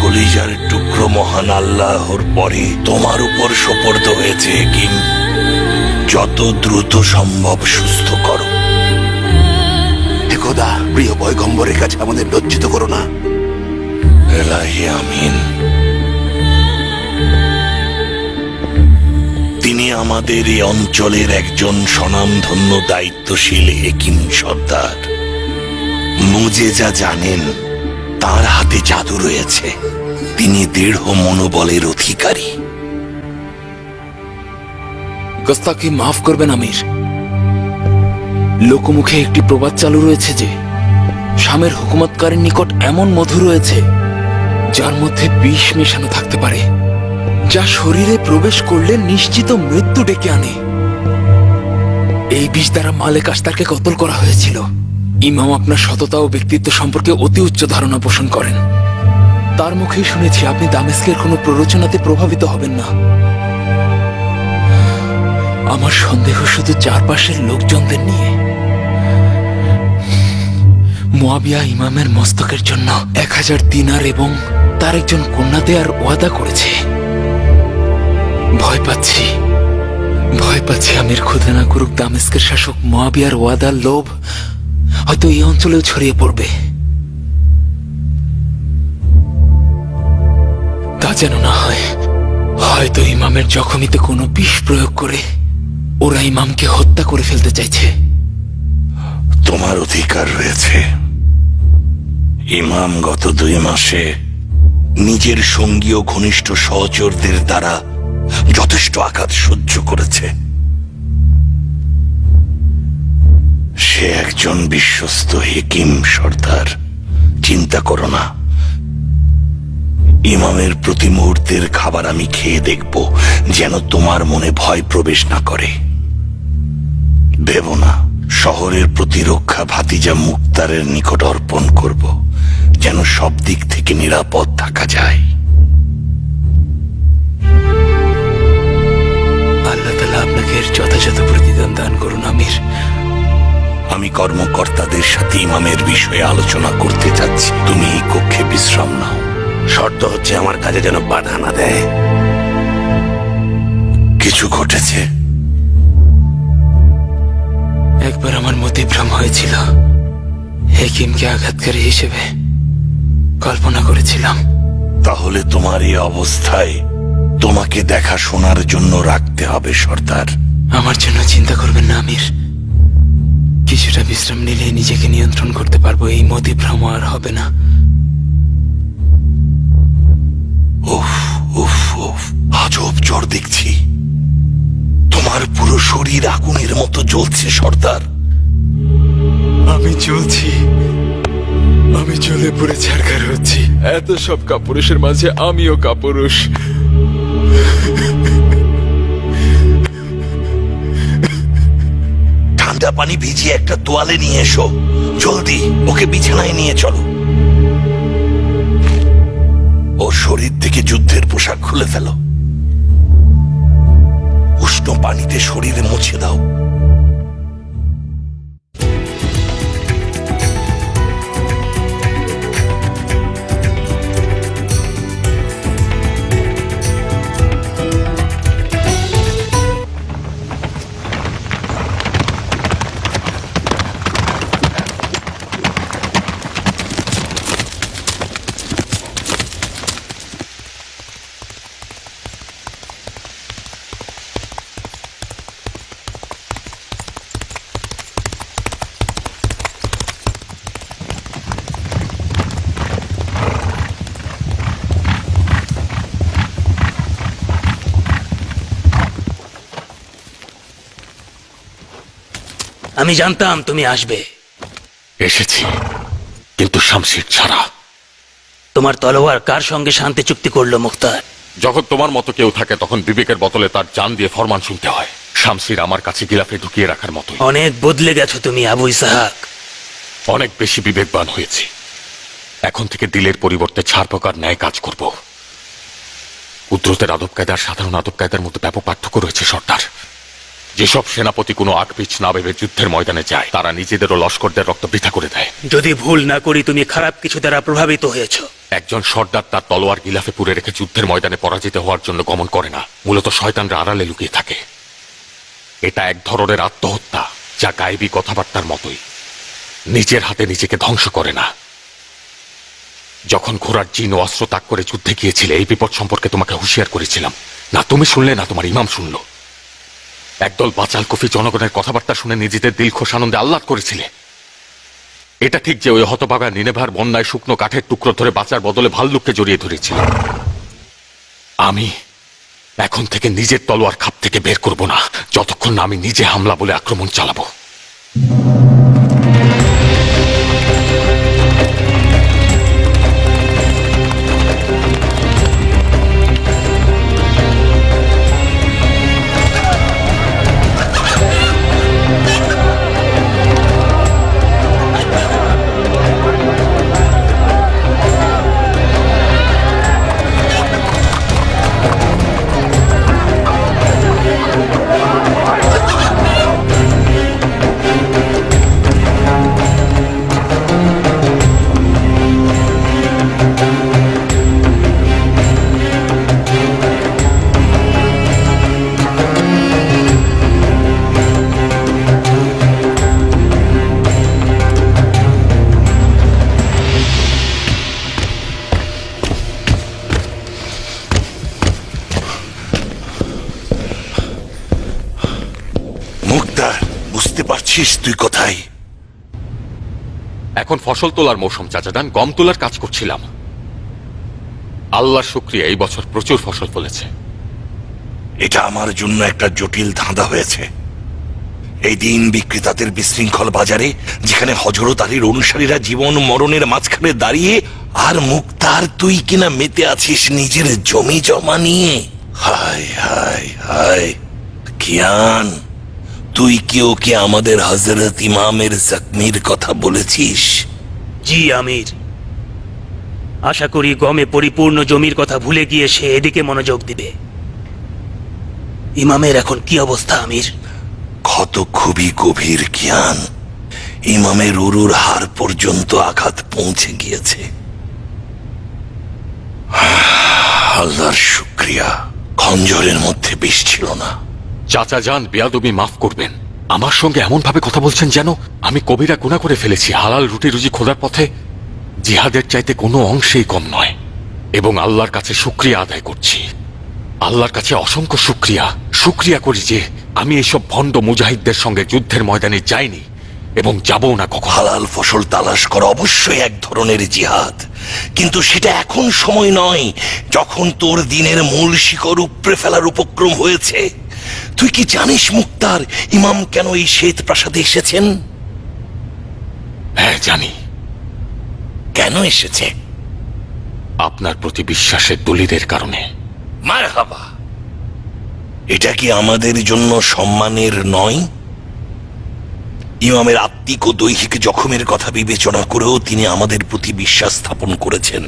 কলিজার টুকরো মহান আল্লাহর পরে তোমার উপর সোপর্দ হয়েছে হেকিম। যত দ্রুত সম্ভব সুস্থ করো। হে খোদা, প্রিয় পয়গম্বরের কাছে আমাদের লজ্জিত করো না। এলাহি আমিন। তিনি আমাদের এই অঞ্চলের একজন স্বনামধন্য দায়িত্বশীল হেকিম সর্দার। মুজে যা জানেন, তার হাতে জাদু রয়েছে। তিনি দৃঢ় মনোবলের অধিকারী। গোস্তাকি মাফ করবেন আমির, লোকমুখে একটি প্রবাদ চালু রয়েছে যে শামের হুকুমতকারীর নিকট এমন মধু রয়েছে যার মধ্যে বিষ মেশানো থাকতে পারে, যা শরীরে প্রবেশ করলে নিশ্চিত মৃত্যু ডেকে আনে। এই বিষ দ্বারা মালেক আশতারকে কতল করা হয়েছিল। ইমাম আপনার সততা ও ব্যক্তিত্ব সম্পর্কে অতি উচ্চ ধারণা পোষণ করেন। তার মুখেই শুনেছি আপনি দামেস্কের কোনো প্ররোচনাতে প্রভাবিত হবেন না। আমার সন্দেহ শুধু চারপাশের লোকজনদের নিয়ে। মুয়াবিয়া ইমামের মস্তকের জন্য 1000 দিনার এবং তার একজন কন্যা দেয়ার ওয়াদা করেছে। ভয় পাচ্ছি আমির খোদা না করুক দামেস্কের শাসক মুয়াবিয়ার ওয়াদার লোভ হয়তো এই অঞ্চলেও ছড়িয়ে পড়বে। তা যেন না হয়। হয়তো ইমামের জখমিতে কোনো বিষ প্রয়োগ করে ওরা ইমামকে হত্যা করে ফেলতে চাইছে। তোমার অধিকার রয়েছে। ইমাম গত 2 মাসে নিজের সঙ্গী ও ঘনিষ্ঠ সহচরদের দ্বারা যথেষ্ট আঘাত সহ্য করেছে। সে একজন বিশ্বস্ত হেকিম সর্দার, চিন্তা করো না। ইমামের প্রতি মুহূর্তের খাবার আমি খেয়ে দেখব, যেন তোমার মনে ভয় প্রবেশ না করে। ভেবো না, শহরের প্রতিরক্ষা ভাতিজা মুক্তারের নিকট অর্পণ করব, যেন সব দিক থেকে নিরাপদ থাকা যায়। আল্লাহ তাআলা আপনাকে এর যথাযথ প্রতিদান দান করুন আমির। আমি কর্মকর্তাদের সাথে ইমামের বিষয়ে আলোচনা করতে যাচ্ছি। তুমি এই কক্ষে বিশ্রাম নাও। শর্ত হচ্ছে আমার কাজে যেন বাধা না দেয়। কিছু ঘটেছে? একবার আমার মতিভ্রম হয়েছিল। হেকিমকে আঘাতকারী হিসেবে কল্পনা করেছিলাম। তাহলে তোমার এই অবস্থায় তোমাকে দেখাশোনার জন্য রাখতে হবে সর্দার। আমার জন্য চিন্তা করবেন না আমির। কিছুটা বিশ্রাম নিলে নিজেকে নিয়ন্ত্রণ করতে পারবো। এই মতিভ্রম আর হবে না। উফ উফ উফ, আজব জ্বর দেখছি। তোমার পুরো শরীর আগুনের মতো জ্বলছে সর্দার। আমি জ্বলে পুড়ে ছারখার হচ্ছি। এত সব কাপুরুষের মাঝে আমিও কাপুরুষ। ঠান্ডা পানি ভিজিয়ে একটা তোয়ালে নিয়ে এসো। জলদি ওকে বিছানায় নিয়ে চলো। ও শরীর থেকে যুদ্ধের পোশাক খুলে ফেলো। উষ্ণ পানিতে শরীরে মুছে দাও। আমি জানতাম তুমি আসবে। এসেছি, কিন্তু শামশির ছাড়া। তোমার তলোয়ার কার সঙ্গে শান্তি চুক্তি করলো মুক্তার? যখন তোমার মতো কেউ থাকে তখন বিবেকের বদলে তার জান দিয়ে ফরমান শুনতে হয়। শামশির আমার কাছে গিলাফে ঢুকিয়ে রাখার মতোই। অনেক বদলে গেছো তুমি আবু ইসহাক। অনেক বেশি বিবেকবান হয়েছি। এখন থেকে দিলের পরিবর্তে ছাড়পোকার ন্যায় কাজ করব। কুদরতের আদব কায়দার সাধারণ আদব কায়দার মধ্যে ব্যাপক পার্থক্য রয়েছে সর্দার। যেসব সেনাপতি কোনো আকপিছ না ভেবে যুদ্ধের ময়দানে যায়, তারা নিজেদেরও লস্করদের রক্ত বৃথা করে দেয়। যদি ভুল না করি তুমি খারাপ কিছু দ্বারা প্রভাবিত হয়েছো। একজন সর্দার তার তলোয়ার গিলাফে পুরে রেখে যুদ্ধের ময়দানে পরাজিত হওয়ার জন্য গমন করে না। মূলত শয়তানরা আড়ালে লুকিয়ে থাকে। এটা এক ধরনের আত্মহত্যা, যা গায়েবী কথাবার্তার মতোই। নিজের হাতে নিজেকে ধ্বংস করে না। যখন ঘোড়ার জিন ও অস্ত্র ত্যাগ করে যুদ্ধে গিয়েছিলে, এই বিপদ সম্পর্কে তোমাকে হুঁশিয়ার করেছিলাম। না তুমি শুনলে, না তোমার ইমাম শুনল। একদল বাচাল কফি জনগণের কথাবার্তা শুনে নিজেদের দিলখোশ আনন্দে আহ্লাদ করেছিলে। এটা ঠিক যে ওই হতভাগা নিনেভার বন্যায় শুকনো কাঠের টুকরো ধরে বাঁচার বদলে ভাল্লুককে জড়িয়ে ধরেছিল। আমি এখন থেকে নিজের তলোয়ার খাপ থেকে বের করব না, যতক্ষণ না আমি নিজে হামলা বলে আক্রমণ চালাবো। যাচ্ছিস তুই কোথায়? এখন ফসল তোলার মৌসুম চাচাজান, গম তোলার কাজ করছিলাম। আল্লাহর শুকরিয়া, এই বছর প্রচুর ফসল ফলেছে। এটা আমার জন্য একটা জটিল ধাঁধা হয়েছে। এই দিন বিক্রেতাদের বিশৃঙ্খল বাজারে, যেখানে হযরত আলীর অনুসারীরা জীবন মরণের মাঝখানে দাঁড়িয়ে, আর মুক্তার তুই কিনা মেতে আছিস নিজের জমি জমা নিয়ে। হায় হায় হায় কিয়ান, তুই কি ওকে আমাদের হযরত ইমামের জখমির কথা বলেছিস? জি আমির, আশা করি গমে পরিপূর্ণ জমির কথা ভুলে গিয়ে সে এদিকে মনোযোগ দিবে। ইমামের এখন কি অবস্থা আমির? ক্ষত খুবই গভীর কিয়ান। ইমামের উরুর হাড় পর্যন্ত আঘাত পৌঁছে গিয়েছে। আল্লাহর শুকরিয়া, খঞ্জরের মধ্যে বিষ ছিল না। চাচাজান, বেয়াদবি মাফ করবেন। আমার সঙ্গে এমন ভাবে কথা বলছেন যেন আমি কবিরা গুনাহ করে ফেলেছি। হালাল রুটি রুজি খোঁজার পথে জিহাদের চাইতে কোনো অংশেই কম নয়, এবং আল্লাহর কাছে শুকরিয়া আদায় করছি। আল্লাহর কাছে অসংখ্য শুকরিয়া করি যে আমি এইসব ভণ্ড মুজাহিদদের সঙ্গে যুদ্ধের ময়দানে যাইনি এবং যাবও না কখনো। হালাল ফসল তালাশ করা অবশ্যই এক ধরনের জিহাদ, কিন্তু সেটা এখন সময় নয়, যখন তোর দিনের মূল শিকড় উপড়ে ফেলার উপক্রম হয়েছে। তুই কি জানিস মুক্তার, ইমাম কেন এই শ্বেত প্রাসাদে এসেছেন? হ্যাঁ জানি। কেন এসেছে? আপনার প্রতি বিশ্বাসের দলিলের কারণে। মারহাবা। এটা কি আমাদের জন্য সম্মানের নয়? ইমামের আত্মিক ও দৈহিক জখমের কথা বিবেচনা করেও তিনি আমাদের প্রতি বিশ্বাস স্থাপন করেছেন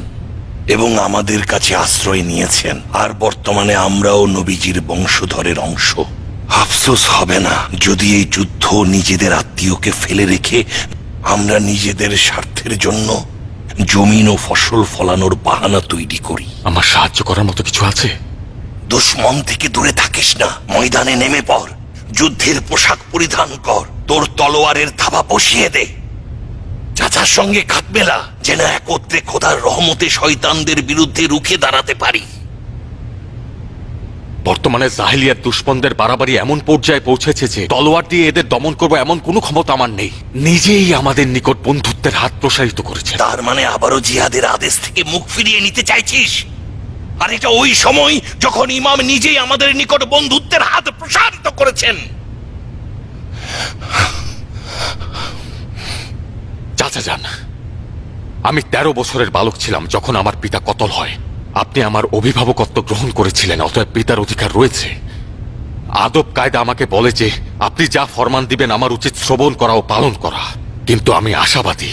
এবং আমাদের কাছে আশ্রয় নিয়েছেন, আর বর্তমানে আমরাও নবীজির বংশধরের অংশ। আফসোস হবে না যদি এই যুদ্ধ নিজেদের আত্মীয়কে ফেলে রেখে আমরা নিজেদের স্বার্থের জন্য জমিন ও ফসল ফলানোর বাহানা তৈরি করি। আমার সাহায্য করার মতো কিছু আছে? দুশ্মন থেকে দূরে থাকিস না, ময়দানে নেমে পড়, যুদ্ধের পোশাক পরিধান কর, তোর তলোয়ারের থাবা বসিয়ে দে, চাচার সঙ্গে কাঁধ মেলা, যেন একত্রে খোদার রহমতে শয়তানদের বিরুদ্ধে রুখে দাঁড়াতে পারি। বর্তমানে জাহিলিয়াত দুশ্মনদের বাড়াবাড়ি এমন পর্যায়ে পৌঁছেছে যে তলোয়ার দিয়ে এদের দমন করবো এমন কোনো ক্ষমতা আমার নেই। নিজেই আমাদের নিকট বন্ধুত্বের হাত প্রসারিত করেছে। তার মানে আবারও জিহাদের আদেশ থেকে মুখ ফিরিয়ে নিতে চাইছিস? আর এটা ওই সময় যখন ইমাম নিজেই আমাদের নিকট বন্ধুত্বের হাত প্রসারিত করেছেন। চাচাজান, আমি 13 বছরের বালক ছিলাম যখন আমার পিতা কতল হয়। আপনি আমার অভিভাবকত্ব গ্রহণ করেছিলেন, অতএব পিতার অধিকার রয়েছে। আদব কায়দা আমাকে বলে যে আপনি যা ফরমান দিবেন আমার উচিত শ্রবণ করা ও পালন করা। কিন্তু আমি আশাবাদী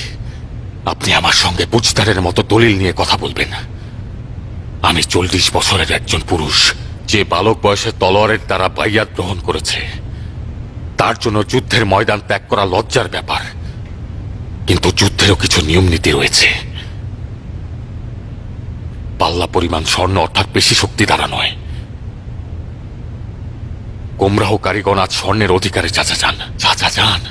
আপনি আমার সঙ্গে বুঝদারের মতো দলিল নিয়ে কথা বলবেন। আমি 40 বছরের একজন পুরুষ, যে বালক বয়সে তলোয়ারের দ্বারা বাইয়াত গ্রহণ করেছে। তার জন্য যুদ্ধের ময়দান ত্যাগ করা লজ্জার ব্যাপার, কিন্তু যুদ্ধেরও কিছু নিয়ম নীতি রয়েছে। পাল্লা পরিমাণ স্বর্ণ অর্থাৎ বেশি শক্তি দ্বারা নয়। গোমরাহ কারিগণ আজ স্বর্ণের অধিকারে চাচাজান।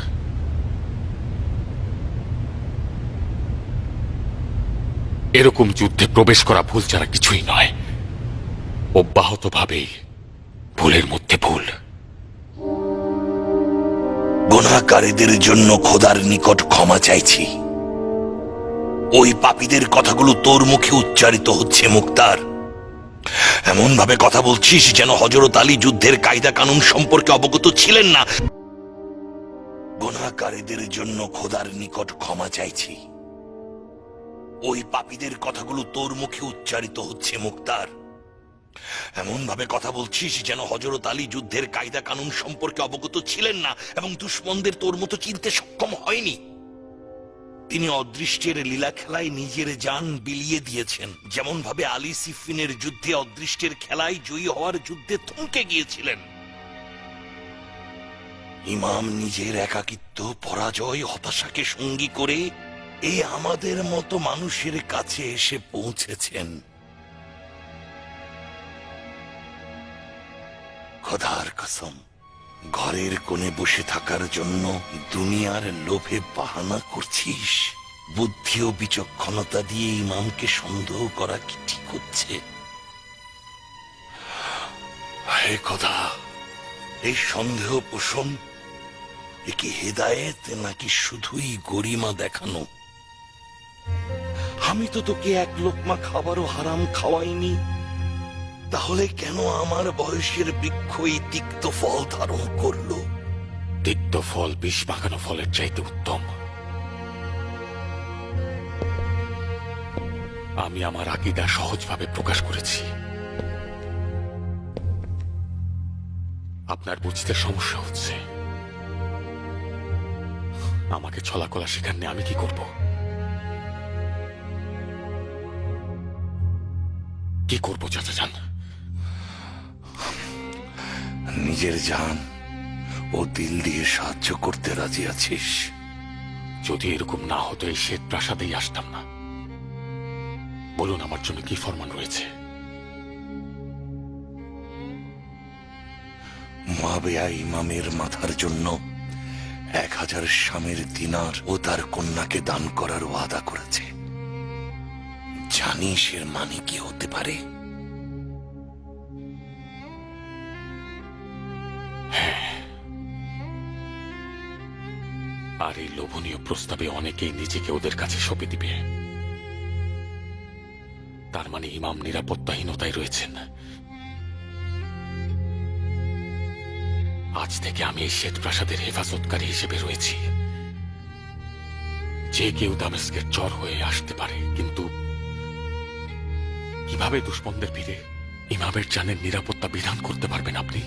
এরকম যুদ্ধে প্রবেশ করা ভুল ছাড়া কিছুই নয়, অব্যাহতভাবেই ভুলের মধ্যে ভুল। গুনাহকারীদের জন্য খোদার নিকট ক্ষমা চাইছি। ওই পাপীদের কথাগুলো তোর মুখে উচ্চারিত হচ্ছে মুক্তার। এমন ভাবে কথা বলছিস যেন হযরত আলী যুদ্ধের কায়দা কানুন সম্পর্কে অবগত ছিলেন না। গুনাহকারীদের জন্য খোদার নিকট ক্ষমা চাইছি। ওই পাপীদের কথাগুলো তোর মুখে উচ্চারিত হচ্ছে মুক্তার। এমন ভাবে কথা বলছিস যেন হযরত আলী যুদ্ধের কায়দা কানুন সম্পর্কে অবগত ছিলেন না এবং দুশ্মনদের তোর মতো চিনতে সক্ষম হয়নি। তিনি অদৃষ্টের লীলা খেলায় নিজের জান বিলিয়ে দিয়েছেন, যেমন ভাবে আলী সিফিনের যুদ্ধে অদৃষ্টের খেলায় জয়ী হওয়ার যুদ্ধে থমকে গিয়েছিলেন। ইমাম নিজের একাকিত্ব, পরাজয়, হতাশাকে সঙ্গী করে এই আমাদের মতো মানুষের কাছে এসে পৌঁছেছেন। খোদার কসম, ঘরের কোণে বসে থাকার জন্য দুনিয়ার লোভে বাহানা করছিস? বুদ্ধি ও বিচক্ষণতা দিয়ে ইমামকে সন্দেহ করা কি ঠিক হচ্ছে? হে খোদা, এই সন্দেহ পোষণ এ কি হেদায়েত নাকি শুধুই গরিমা দেখানো? আমি তো তোকে এক লোকমা খাবারও হারাম খাওয়াইনি, তাহলে কেন আমার বয়সের বৃক্ষ এই তিক্ত ফল ধারণ করলো? তিক্ত ফল বিষ মাখানো ফলের চাইতে উত্তম। আমি আমার আকীদা সহজভাবে প্রকাশ করেছি। আপনার বুঝতে সমস্যা হচ্ছে। আমাকে ছলাকলা শেখাননি, আমি কি করব? কি করব চাচা যান? নিজের জান ও দিল দিয়ে সাহায্য করতে রাজি আছিস? যদি এরকম না হতো এই শ্বেত প্রাসাদেই আসতাম না। বলুন আমার জন্য কি ফরমান রয়েছে? মুয়াবিয়া ইমামের মাথার জন্য 1000 শামের দিনার ও তার কন্যাকে দান করার ওয়াদা করেছে। জানিস এর মানে কি হতে পারে? আর এই লোভনীয় প্রস্তাবে অনেকেই নিজেকে ওদের কাছে সঁপে দিবে। তার মানে ইমাম নিরাপত্তাহীনতায় রয়েছেন। আজ থেকে আমি এই শ্বেত প্রাসাদের হেফাজতকারী হিসেবে রয়েছি। যে কেউ দামেস্কের চর হয়ে আসতে পারে, কিন্তু কিভাবে দুশ্মনদের ভিড়ে ইমামের জানের নিরাপত্তা বিধান করতে পারবেন আপনি?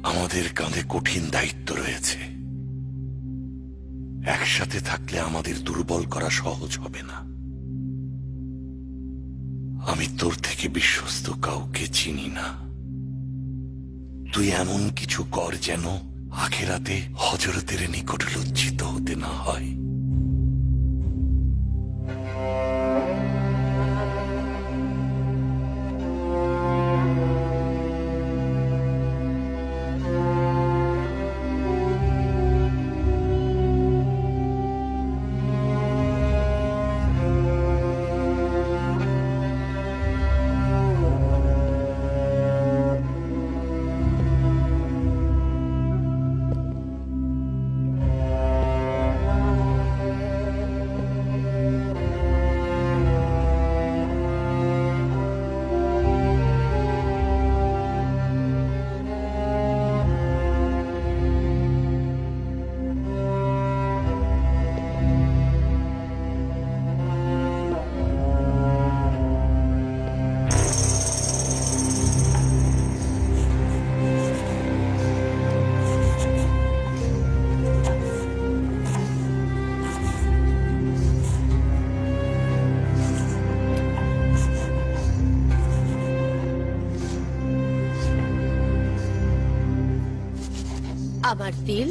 আমাদের কাঁধে কঠিন দায়িত্ব রয়েছে। একসাথে থাকলে আমাদের দুর্বল করা সহজ হবে না। আমি তোর থেকে বিশ্বস্ত কাউকে চিনি না। তুই এমন কিছু কর যেন আখিরাতে হযরতের নিকট লজ্জিত হতে না হয়। আমার দিল,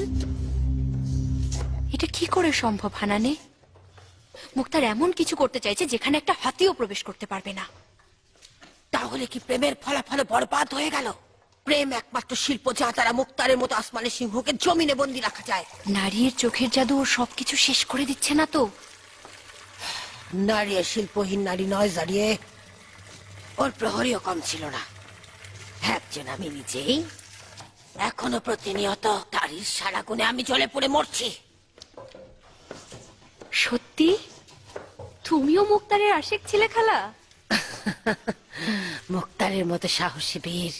এটা কি করে সম্ভব হানানে? মুক্তার এমন কিছু করতে চাইছে যেখানে একটা হাতিও প্রবেশ করতে পারবে না। তাহলে কি প্রেমের ফলাফল বরবাদ হয়ে গেল? প্রেম একমাত্র শিল্প যা তারা মুক্তারের মতো আসমানের সিংহকে জমিনে বন্দি রাখা যায়। নারীর চোখের জাদু ওর সবকিছু শেষ করে দিচ্ছে না তো? নারী শিল্পহীন নারী নয় জারিয়ে, ওর প্রহরীও কম ছিল না। একজন আমি নিজেই, এখনো প্রতিনিয়ত তারই সারা গুণে আমি জ্বলে পড়ে মরছি। সত্যি তুমিও মুক্তারের আশিক ছিলে খালা? মুক্তারের মতো সাহসী বীর,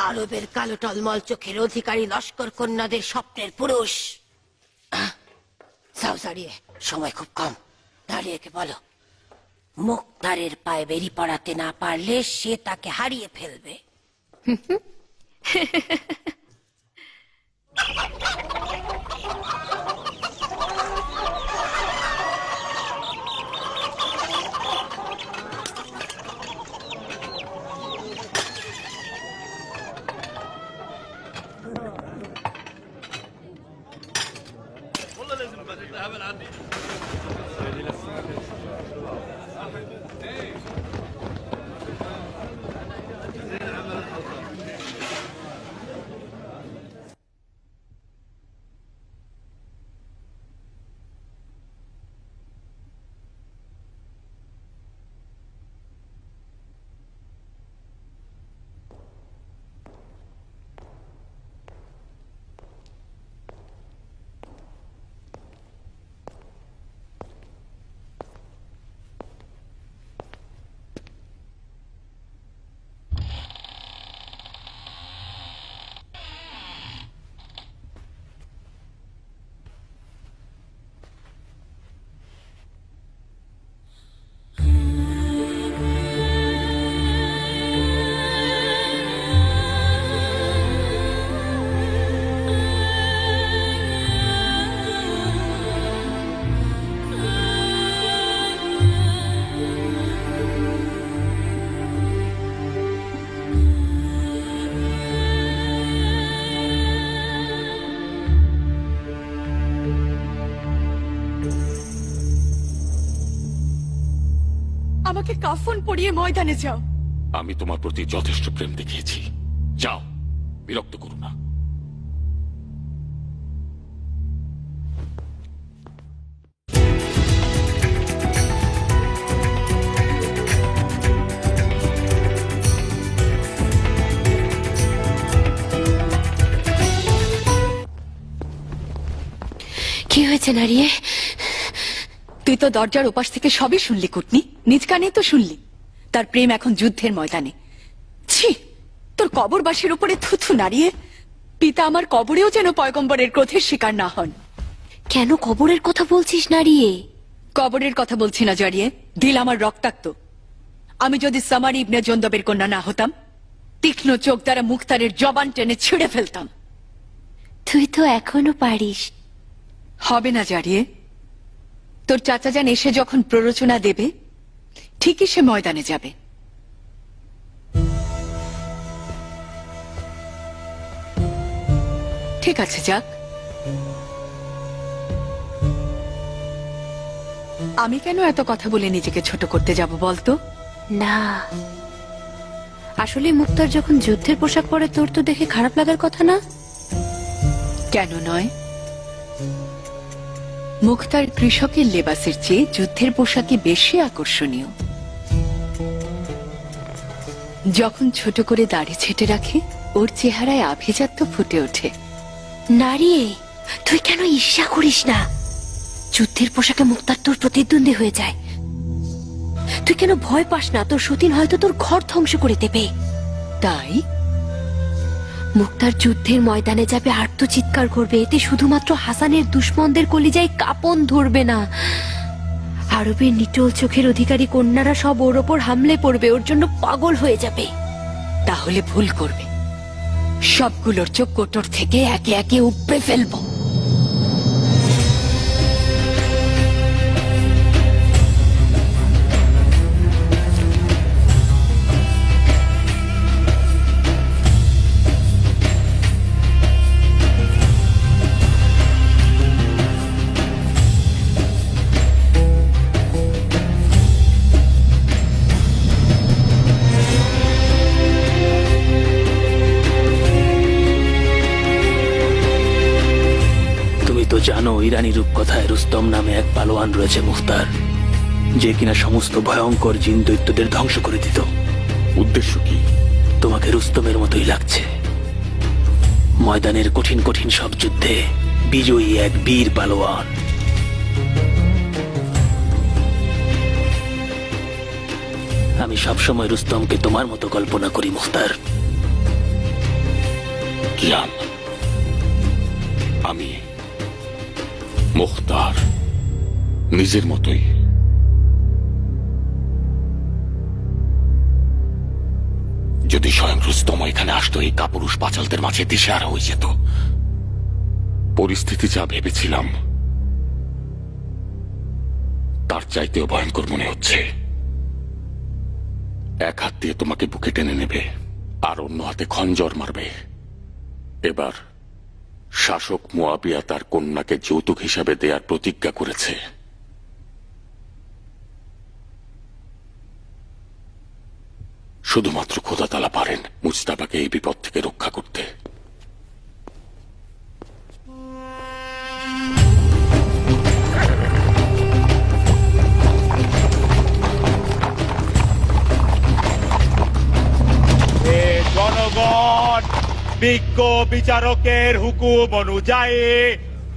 আরবের কালো টলমল চোখের অধিকারী লস্কর কন্যাদের স্বপ্নের পুরুষ। যাও দাঁড়িয়ে, সময় খুব কম। দাঁড়িয়েকে বলো মুক্তারের পায়ে বেরি পড়াতে না পারলে সে তাকে হারিয়ে ফেলবে। আমাকে কাফন পরিয়ে ময়দানে যাও। আমি তোমার প্রতি যথেষ্ট প্রেম দেখিয়েছি, যাও, বিরক্ত করো না। কি হয়েছে নারিয়ে? তুই তো দরজার ওপাশ থেকে সবই শুনলি কুটনি, নিজ কানে তো শুনলি। তার প্রেম এখন যুদ্ধের ময়দানে। ছি, তোর কবরবাসীর উপরে থুথু নাড়িয়ে। পিতা আমার কবরেও যেন পয়গম্বরের ক্রোধের শিকার না হন। কেন কবরের কথা বলছিস নারিয়ে? কবরের কথা বলছি না জড়িয়ে, দিল আমার রক্তাক্ত। আমি যদি সামার ইবনে জন্দবের কন্যা না হতাম, তীক্ষ্ণ চোখ দ্বারা মুখতারের জবান টেনে ছিঁড়ে ফেলতাম। তুই তো এখনো পারিস। হবে না জারিয়ে, তোর চাচা যান এসে যখন প্ররোচনা দেবে, ঠিকই সে ময়দানে যাবে। ঠিক আছে, যাক। আমি কেন এত কথা বলে নিজেকে ছোট করতে যাব বলতো? না, আসলে মুক্তার যখন যুদ্ধের পোশাক পরে তোর তো দেখে খারাপ লাগার কথা না? কেন নয়? মুক্তার কৃষকের লেবাসের চেয়ে যুদ্ধের পোশাকই বেশি আকর্ষণীয়। যখন ছোট করে দাড়ি ছেটে রাখে, ওর চেহারায় আভিজাত্য ফুটে ওঠে। নারিয়ে, তুই কেন ঈর্ষা করিস না? যুদ্ধের পোশাকে মুক্তার তোর প্রতিদ্বন্দ্বী হয়ে যায়। তুই কেন ভয় পাস না? তোর সতীন হয়তো তোর ঘর ধ্বংস করে দেবে। তাই মুক্তার যুদ্ধের ময়দানে যাবে, আর্তচিৎকার করবে। এতে শুধুমাত্র হাসানের দুশ্মনদের কলিজায় কাঁপন ধরবে না, আরবের নিটোল চোখের অধিকারী কন্যারা সব ওর ওপর হামলে পড়বে, ওর জন্য পাগল হয়ে যাবে। তাহলে ভুল করবে। সবগুলোর চোখ কোটর থেকে একে একে উপড়ে ফেলবো। জানো, ইরানি রূপকথায় রুস্তম নামে এক পালোয়ান রয়েছে মুখতার, যে কিনা সমস্ত ভয়ঙ্কর জিন দৈত্যদের ধ্বংস করে দিত। উদ্দেশ্য কি? তোমাকে রুস্তমের মতোই লাগছে। ময়দানের কঠিন কঠিন সব যুদ্ধে বিজয়ী এক বীর পালোয়ান। আমি সবসময় রুস্তমকে তোমার মতো কল্পনা করি মুখতার। জ্ঞান, আমি মুখতার নিজের মতোই। যদি স্বয়ং রুস্তম এখানে আসতো, এই কাপুরুষ পাচালদের মাঝে দিশেহারা হয়ে যেত। পরিস্থিতি যা ভেবেছিলাম তার চাইতেও ভয়ঙ্কর মনে হচ্ছে। এক হাত দিয়ে তোমাকে বুকে টেনে নেবে আর অন্য হাতে খঞ্জর মারবে। এবার শাসক মুয়াবিয়া তার কন্যাকে যৌতুক হিসাবে দেয়ার প্রতিজ্ঞা করেছে। শুধুমাত্র খোদা তাআলা পারেন মুজতাবাকে এই বিপদ থেকে রক্ষা করতে। জনগণ, বিজ্ঞ বিচারকের হুকুম অনুযায়ী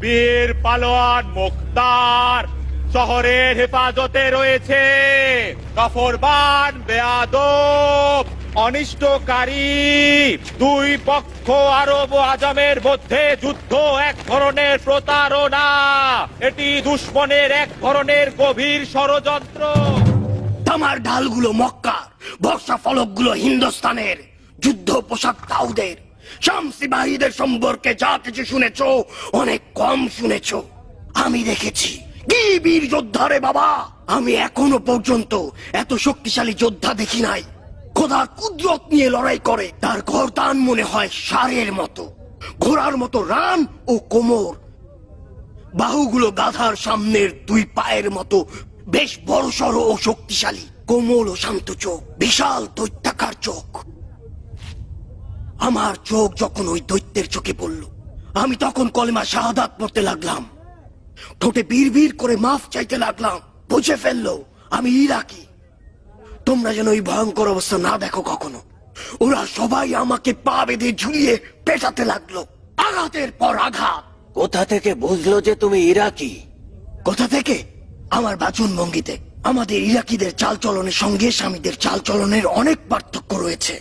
বীর পালোয়ান মুখতার শহরের হেফাজতে রয়েছে। কাফরবান, বেয়াদব, অনিষ্টকারী দুই পক্ষ আরব ও আজমের মধ্যে যুদ্ধ এক ধরনের প্রতারণা। এটি দুশ্মনের এক ধরনের গভীর ষড়যন্ত্র। তামার ঢালগুলো মক্কার, বর্ষা ফলকগুলো হিন্দুস্তানের, যুদ্ধ পোশাক দাউদের। শামসি বাহিদের সম্পর্কে যা কিছু শুনেছো অনেক কম শুনেছো। আমি দেখেছি কি বীর যোদ্ধা রে বাবা। আমি এখনো পর্যন্ত এত শক্তিশালী যোদ্ধা দেখি নাই। খোদার কুদরত নিয়ে লড়াই করে, তার গর্দান মনে হয় ষাঁড়ের মতো, ঘোড়ার মতো রান ও কোমর, বাহুগুলো গাধার সামনের দুই পায়ের মতো বেশ বড়সড় ও শক্তিশালী। কোমল ও শান্ত চোখ, বিশাল দৈত্যাকার চোখ। আমার চোখ যখন ওই দৈত্যের চোখে পড়ল, আমি তখন কলেমা শাহাদাত পড়তে লাগলাম, ঠোঁটে বীর করে মাফ চাইতে লাগলাম। বুঝে ফেললো আমি ইরাকি। তোমরা যেন ওই ভয়ঙ্কর অবস্থা না দেখো কখনো। ওরা সবাই আমাকে পা বেঁধে ঝুলিয়ে পেটাতে লাগলো, আঘাতের পর আঘাত। কোথা থেকে বুঝলো যে তুমি ইরাকি? কোথা থেকে? আমার বাচন ভঙ্গিতে। আমাদের ইরাকিদের চালচলনের সঙ্গে স্বামীদের চালচলনের অনেক পার্থক্য রয়েছে।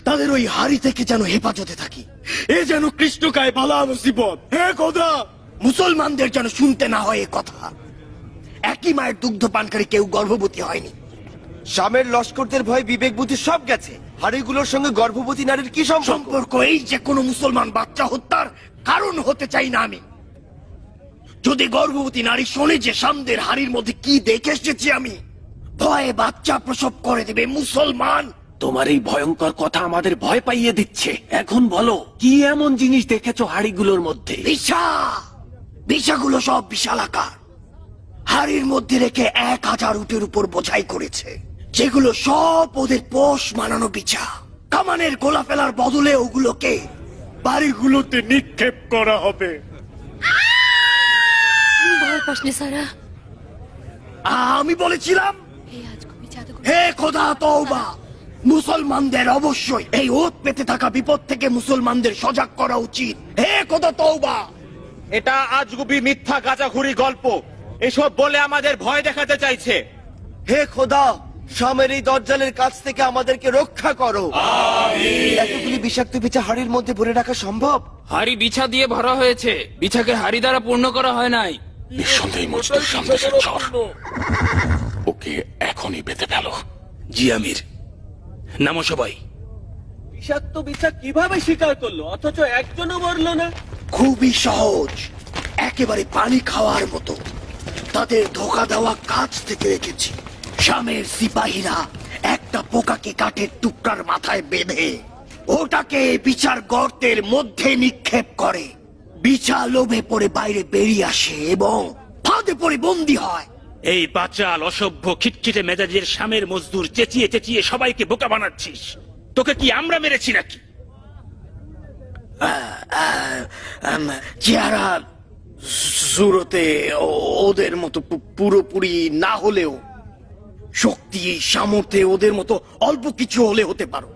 তাদের ওই হাড়ি থেকে যেন হেফাজতে থাকি। এ যেন কৃষ্ণকায় বালা মুসিবত। হে খোদা, মুসলমানদের যেন শুনতে না হয় এ কথা। একই মায়ের দুগ্ধ পানকারী কেউ গর্ভবতী হয়নি। শামের লস্করদের ভয় বিবেক বুদ্ধি সব গেছে। হাড়িগুলোর সঙ্গে গর্ভবতী নারীর কি সম্পর্ক? এই যে কোনো মুসলমান বাচ্চা হত্যার কারণ হতে চাই না আমি। যদি গর্ভবতী নারী শোনে যে সামদের হাড়ির মধ্যে কি দেখে এসেছি আমি, ভয়ে বাচ্চা প্রসব করে দেবে মুসলমান। তোমার এই ভয়ঙ্কর কথা আমাদের ভয় পাইয়ে দিচ্ছে। এখন বলো, কি এমন জিনিস দেখেছো হাড়িগুলোর মধ্যে? বিছাগুলো সব বিশাল আকার, হাড়ির মধ্যে রেখে 1000 উটের উপর বোঝাই করেছে, যেগুলো সব ওদের পোষ মানানো বিছা। কামানের গোলা ফেলার বদলে ওগুলোকে বাড়িগুলোতে নিক্ষেপ করা হবে। আমি বলেছিলাম, হে খোদা তওবা, মুসলমানদের অবশ্যই এই ওত পেতে থাকা বিপদ থেকে মুসলমানদের সজাগ করা উচিত। হে খোদা তওবা। এটা আজগুবি মিথ্যা গাঁজাখুরি গল্প। এসব বলে আমাদের ভয় দেখাতে চাইছে। হে খোদা, শামের এই দজ্জালের কাছ থেকে আমাদেরকে রক্ষা করো। এতগুলি বিষাক্ত বিছা হাড়ির মধ্যে ভরে রাখা সম্ভব? হাড়ি বিছা দিয়ে ভরা হয়েছে, বিছাকে হাড়ি দ্বারা পূর্ণ করা হয় নাই। নিঃসন্দেহে মজদুর সন্দেশের ঝড়। ওকে এখনই বেঁধে ফেলো। জি আমির। নামো সবাই। বিষাক্ত বিছা কিভাবে স্বীকার করলো অথচ একজনও মরলো না? খুবই সহজ, একেবারে পানি খাওয়ার মতো। তাদের ধোকা দেওয়া কাজ থেকে রেখেছি। শামের সিপাহীরা একটা পোকাকে কাঠের টুকরার মাথায় বেঁধে ওটাকে বিছার গর্তের মধ্যে নিক্ষেপ করে। বিছা লোভে পড়ে বাইরে বেরিয়ে আসে এবং ফাঁদে পড়ে বন্দী হয়। এই বাচাল অসভ্য খিটখিটে মেজাজের শামের মজদুর চেঁচিয়ে চেঁচিয়ে সবাইকে বোকা বানাচ্ছিস। তোকে কি আমরা মেরেছি নাকি? চেহারা সুরতে ওদের মতো পুরোপুরি না হলেও শক্তি সামর্থ্যে ওদের মতো অল্প কিছু হলে হতে পারো।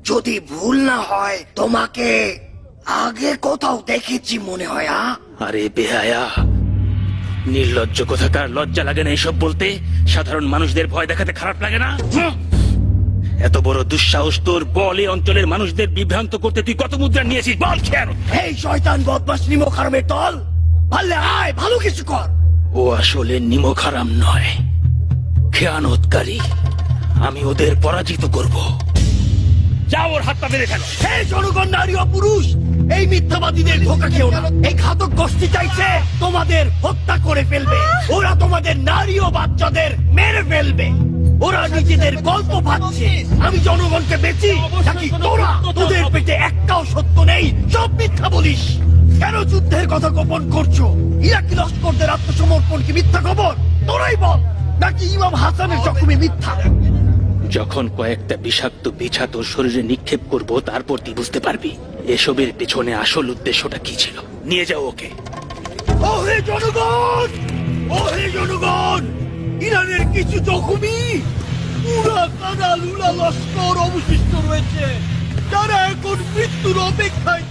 যদি ভুল না হয় তোমাকে আগে কোথাও দেখেছি মনে হয়। আরে বেহায়া, নির্লজ্জ কোথাকার, লজ্জা লাগে না এসব বলতে? সাধারণ মানুষদের ভয় দেখাতে খারাপ লাগে না? এত বড় দুঃসাহস তোর! বল, এই অঞ্চলের মানুষদের বিভ্রান্ত করতে তুই কত মুদ্রা নিয়েছিস বল? খেয়াল এই শয়তান বদমাস নিমক হারামের দল, পারলে আয় ভালো কিছু কর। ও আসলে নিমক হারাম নয়, খেয়ানতকারী। আমি ওদের পরাজিত করব। যাও, ওর হাতটা বেঁধে ফেলো। হে জনগণ, নারী ও পুরুষ, এই মিথ্যাবাদীদের ধোঁকা খেও না। এই ঘাতক গোষ্ঠী চাইছে তোমাদের হত্যা করে ফেলবে। ওরা তোমাদের নারী ও বাচ্চাদের মেরে ফেলবে। ওরা নিজেদের গল্প ভাবছে। আমি জনগণকে বেচি নাকি তোরা? তোদের পেটে একটাও সত্য নেই, সব মিথ্যা বলিস। কেন যুদ্ধের কথা গোপন করছো? ইরাকি লস্করদের আত্মসমর্পণ কি মিথ্যা খবর? তোরাই বল, নাকি ইমাম হাসানের জখমে মিথ্যা? যখন কয়েকটা বিষাক্ত বিছা তোর শরীরে নিক্ষেপ করব, তারপর তুই বুঝতে পারবি এসবের পেছনে আসল উদ্দেশ্যটা কি ছিল। নিয়ে যাও ওকে। ও হে জনগণ, ও হে জনগণ, ইরানের কিছু জখমি পুরা কানা লুলা লস্কর অবশিষ্ট রয়েছে, যারা এখন মৃত্যুর অপেক্ষায়।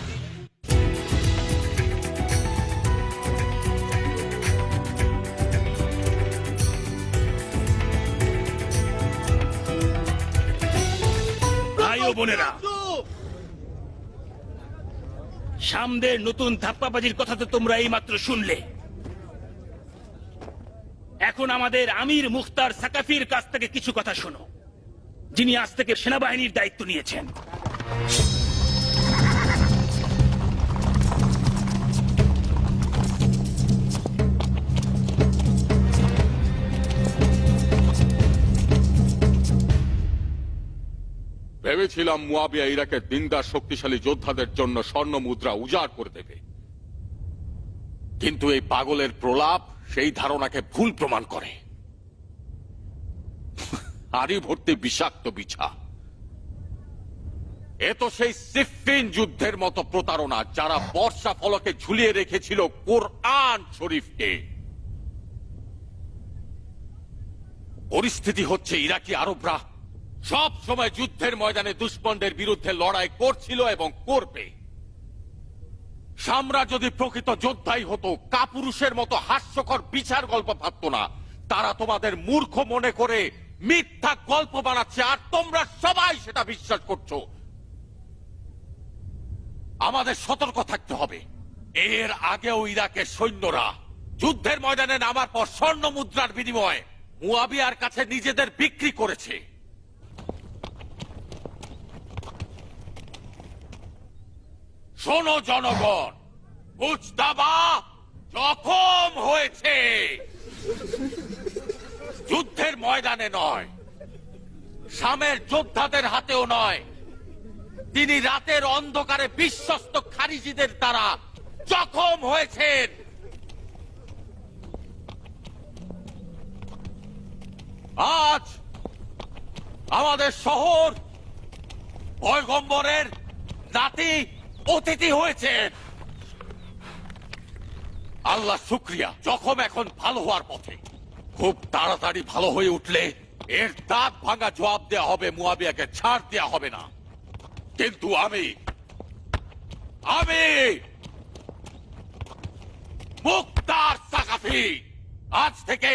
ভাই ও বোনেরা, সামদের নতুন ধাপ্পাবাজির কথা তো তোমরা এই মাত্র শুনলে। এখন আমাদের আমির মুখতার সাকাফির কাছ থেকে কিছু কথা শোনো, যিনি আজ থেকে সেনাবাহিনীর দায়িত্ব নিয়েছেন। ভেবেছিলাম মুয়াবিয়া ইরাকের দিনদার শক্তিশালী যোদ্ধাদের জন্য স্বর্ণ মুদ্রা উজাড় করে দেবে, কিন্তু এই পাগলের প্রলাপ সেই ধারণাকে ভুল প্রমাণ করে। হাড়ি ভর্তি বিষাক্ত বিছা। এ তো সেই সিফিন যুদ্ধের মতো প্রতারণা, যারা বর্ষা ফলকে ঝুলিয়ে রেখেছিল কোরআন শরীফকে। পরিস্থিতি হচ্ছে ইরাকি আরবরা সব সময় যুদ্ধের ময়দানে দুশমনদের বিরুদ্ধে লড়াই করছিল এবং করবে। সামরা যদি প্রকৃত যোদ্ধাই হতো, কাপুরুষের মতো হাস্যকর বিচার গল্প ভাবত না। তারা তোমাদের মূর্খ মনে করে মিথ্যা গল্প বানাচ্ছে, আর তোমরা সবাই সেটা বিশ্বাস করছো। আমাদের সতর্ক থাকতে হবে। এর আগেও ইরাকের সৈন্যরা যুদ্ধের ময়দানে নামার পর স্বর্ণ মুদ্রার বিনিময়ে মুয়াবিয়ার কাছে নিজেদের বিক্রি করেছে। শোনো জনগণ, মুজতাবা জখম হয়েছে, যুদ্ধের ময়দানে নয়, শামের যোদ্ধাদের হাতেও নয়। তিনি রাতের অন্ধকারে বিশ্বস্ত খারিজিদের দ্বারা জখম হয়েছেন। আজ আমাদের শহর পয়গম্বরের নাতি অতিথি হয়েছেন। আল্লাহ শুকরিয়া, জখম এখন ভালো হওয়ার পথে। খুব তাড়াতাড়ি ভালো হয়ে উঠলে এর দাঁত ভাঙা জবাব দেওয়া হবে, মুয়াবিয়াকে ছাড় দেওয়া হবে না। কিন্তু আমি মুক্তার সাকাফি আজ থেকে